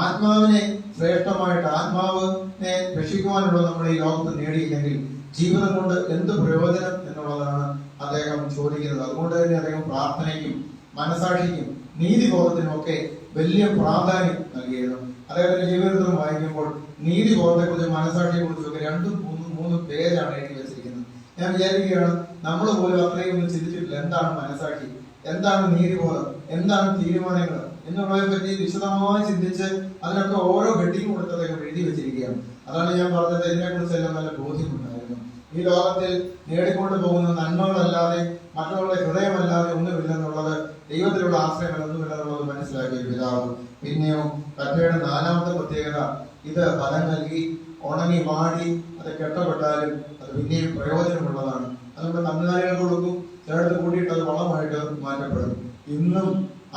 ആത്മാവിനെ ശ്രേഷ്ഠമായിട്ട്, ആത്മാവിനെ രക്ഷിക്കുവാനുള്ള നമ്മൾ ഈ ലോകത്ത് നേടിയില്ലെങ്കിൽ ജീവിതം കൊണ്ട് എന്ത് പ്രയോജനം എന്നുള്ളതാണ് അദ്ദേഹം ചോദിക്കുന്നത്. അതുകൊണ്ട് തന്നെ അദ്ദേഹം പ്രാർത്ഥനയ്ക്കും മനസാക്ഷിക്കും നീതിബോധത്തിനും ഒക്കെ വലിയ പ്രാധാന്യം നൽകിയിരുന്നു. അദ്ദേഹത്തിന്റെ ജീവിതത്തിൽ വായിക്കുമ്പോൾ നീതിബോധത്തെ കുറിച്ച് മനസാക്ഷിയെ കുറിച്ചൊക്കെ 2-3 പേരാണ് എഴുതി വെച്ചിരിക്കുന്നത്. ഞാൻ വിചാരിക്കുകയാണ്, നമ്മൾ പോലും അത്രയും ഒന്നും ചിന്തിച്ചിട്ടില്ല. എന്താണ് മനസാക്ഷി, എന്താണ് നീതിബോധം, എന്താണ് തീരുമാനങ്ങൾ എന്നുള്ളതിനെ പറ്റി വിശദമായി ചിന്തിച്ച് അതിനൊക്കെ ഓരോ ഹെഡിങ് കൊടുത്ത് അദ്ദേഹം എഴുതി വെച്ചിരിക്കുകയാണ്. അതാണ് ഞാൻ പറഞ്ഞത്. ഇതിനെക്കുറിച്ചെല്ലാം നല്ല ബോധ്യമുണ്ടായിരുന്നു. ഈ ലോകത്തിൽ നേടിക്കൊണ്ടു പോകുന്ന നന്മകളല്ലാതെ മറ്റുള്ളവരുടെ ഹൃദയമല്ലാതെ ഒന്നുമില്ലെന്നുള്ളത്, ദൈവത്തിലുള്ള ആശ്രയങ്ങൾ ഒന്നുമില്ലെന്നുള്ളത് മനസ്സിലാക്കിയ ഒരു പിതാവ്. പിന്നെയോ കറ്റയുടെ 4ാമത്തെ പ്രത്യേകത, ഇത് ഫലം നൽകി ഉണങ്ങി വാടി അത് കെട്ടപ്പെട്ടാലും അത് പിന്നെയും പ്രയോജനമുള്ളതാണ്. അതുകൊണ്ട് കന്നുകാലികൾ കൊടുക്കും, ചേർത്ത് കൂട്ടിയിട്ട് അത് വളമായിട്ട് മാറ്റപ്പെടും. ഇന്നും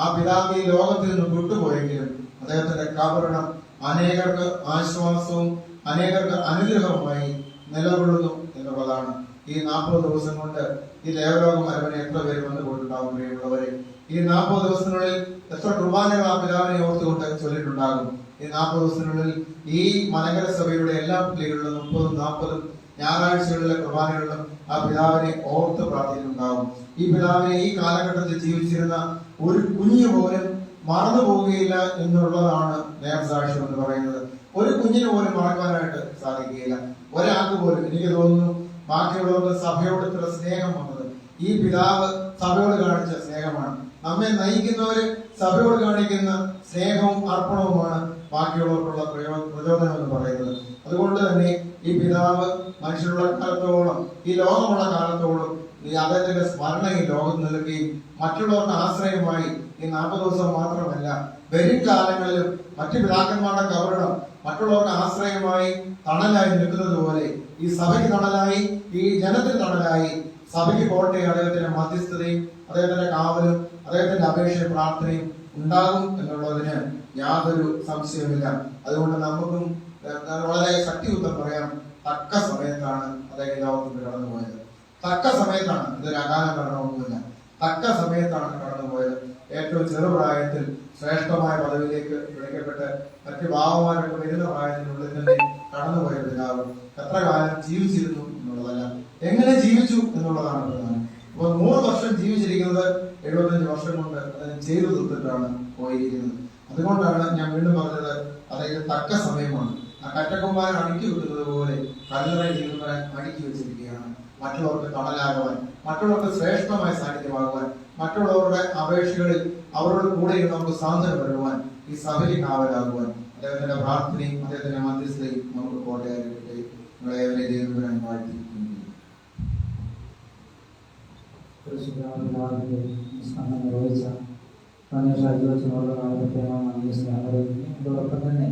ആ പിതാവ് ഈ ലോകത്തിൽ നിന്ന് വിട്ടുപോയെങ്കിലും അദ്ദേഹത്തിന്റെ കബറിടം അനേകർക്ക് ആശ്വാസവും അനേകർക്ക് അനുഗ്രഹവുമായി നിലകൊള്ളുന്നു എന്നുള്ളതാണ്. ഈ 40 ദിവസം കൊണ്ട് ഈ ദേവലോകം അരവനെ എത്ര പേര് വന്നു പോയിട്ടുണ്ടാകും പ്രിയമുള്ളവരെ? ഈ 40 ദിവസത്തിനുള്ളിൽ എത്ര കുർബാനകൾ ആ പിതാവിനെ ഓർത്തുകൊണ്ട് ചൊല്ലിയിട്ടുണ്ടാകും? ഈ 40 ദിവസത്തിനുള്ളിൽ ഈ മലങ്കര സഭയുടെ എല്ലാ പള്ളികളിലും 30-ഉം 40-ഉം ഞായറാഴ്ചകളിലെ കുർബാനകളിലും ആ പിതാവിനെ ഓർത്ത് പ്രാർത്ഥിക്കുന്നുണ്ടാകും. ഈ പിതാവിനെ ഈ കാലഘട്ടത്തിൽ ജീവിച്ചിരുന്ന ഒരു കുഞ്ഞു പോലും മറന്നു പോവുകയില്ല എന്നുള്ളതാണ് നേർസാക്ഷ്യം എന്ന് പറയുന്നത്. ഒരു കുഞ്ഞിന് പോലും മറക്കാനായിട്ട് സാധിക്കുകയില്ല. ഒരാൾക്ക് പോലും. എനിക്ക് തോന്നുന്നു ബാക്കിയുള്ളവർക്ക് സഭയോട് ഇത്ര സ്നേഹം വന്നത് ഈ പിതാവ് സഭയോട് കാണിച്ച സ്നേഹമാണ്. നമ്മെ നയിക്കുന്നവര് സഭയോട് കാണിക്കുന്ന സ്നേഹവും അർപ്പണവുമാണ് ബാക്കിയുള്ളവർക്കുള്ള പ്രചോദനം എന്ന് പറയുന്നത്. അതുകൊണ്ട് തന്നെ ഈ പിതാവ് മനുഷ്യരുടെ കാലത്തോളം, ഈ ലോകമുള്ള കാലത്തോളം ഈ അദ്ദേഹത്തിന്റെ സ്മരണ ഈ ലോകത്ത് നിൽക്കുകയും മറ്റുള്ളവർക്ക് ആശ്രയമായി ഈ 40 ദിവസം മാത്രമല്ല വരും കാലങ്ങളിലും മറ്റു പിതാക്കന്മാരുടെ കബറിടം മറ്റുള്ളവർക്ക് ആശ്രയമായി തണലായി നിൽക്കുന്നത് പോലെ ഈ സഭയ്ക്ക് തണലായി, ഈ ജനത്തിന് തണലായി, സഭയ്ക്ക് കോട്ടയും അദ്ദേഹത്തിന്റെ മധ്യസ്ഥതയും അദ്ദേഹത്തിന്റെ കാവലും അദ്ദേഹത്തിന്റെ അപേക്ഷയും പ്രാർത്ഥനയും ഉണ്ടാകും എന്നുള്ളതിന് യാതൊരു സംശയവുമില്ല. അതുകൊണ്ട് നമുക്കും വളരെ ശക്തിയുക്തം പറയാം, തക്ക സമയത്താണ് അദ്ദേഹം ലോകത്തിൽ കടന്നുപോയത്. തക്ക സമയത്താണ്. ഇതൊരു അകാല മരണമൊന്നുമില്ല. തക്ക സമയത്താണ് കടന്നുപോയത്. ഏറ്റവും ചെറുപ്രായത്തിൽ ശ്രേഷ്ഠമായ പദവിയിലേക്ക് വിളിക്കപ്പെട്ട് മറ്റ് ഭാവമാരൊക്കെ വരുന്ന പ്രായത്തിനുള്ളിൽ തന്നെ കടന്നുപോയ പിതാവ് എത്ര കാലം ജീവിച്ചിരുന്നു എന്നുള്ളതല്ല, എങ്ങനെ ജീവിച്ചു എന്നുള്ളതാണ് പ്രധാനം. അപ്പൊ 100 വർഷം ജീവിച്ചിരിക്കുന്നത് 75 വർഷം കൊണ്ട് അതിന് ചെയ്തു തീർത്തിട്ടാണ് പോയിരിക്കുന്നത്. അതുകൊണ്ടാണ് ഞാൻ വീണ്ടും പറഞ്ഞത്, അതായത് തക്ക സമയമാണ്. ആ കറ്റക്കൊമ്പാൻ അടുക്കി വിടുന്നത് പോലെ കല്ലറ ജീവിതം അടുക്കി വെച്ചിരിക്കുകയാണ്. മറ്റുള്ളവർക്ക് തണലാകുവാൻ, മറ്റുള്ളവർക്ക് ശ്രേഷ്ഠമായ സാന്നിധ്യമാകുവാൻ, മറ്റുള്ളവരുടെ അപേക്ഷകളിൽ അവരുടെ കൂടെ നമുക്ക് സാന്ത്വനം വരുവാൻ, ഈ സഭയിൽ കാവലാകുവാൻ അദ്ദേഹത്തിന്റെ പ്രാർത്ഥനയും അദ്ദേഹത്തിന്റെ മധ്യസ്ഥയും നമുക്ക് കോട്ടയായിരിക്കട്ടെ. നിങ്ങളെ ഏവരെ ദൈവം വരാൻ വാഴ്ത്തിയിരിക്കുന്നു. അതോടൊപ്പം തന്നെ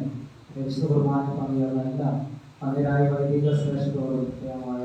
കുർബാന പങ്കുചേർന്ന എല്ലാ അതിരായ വൈദിക ശ്രേഷ്ഠരോടും പ്രത്യേകമായ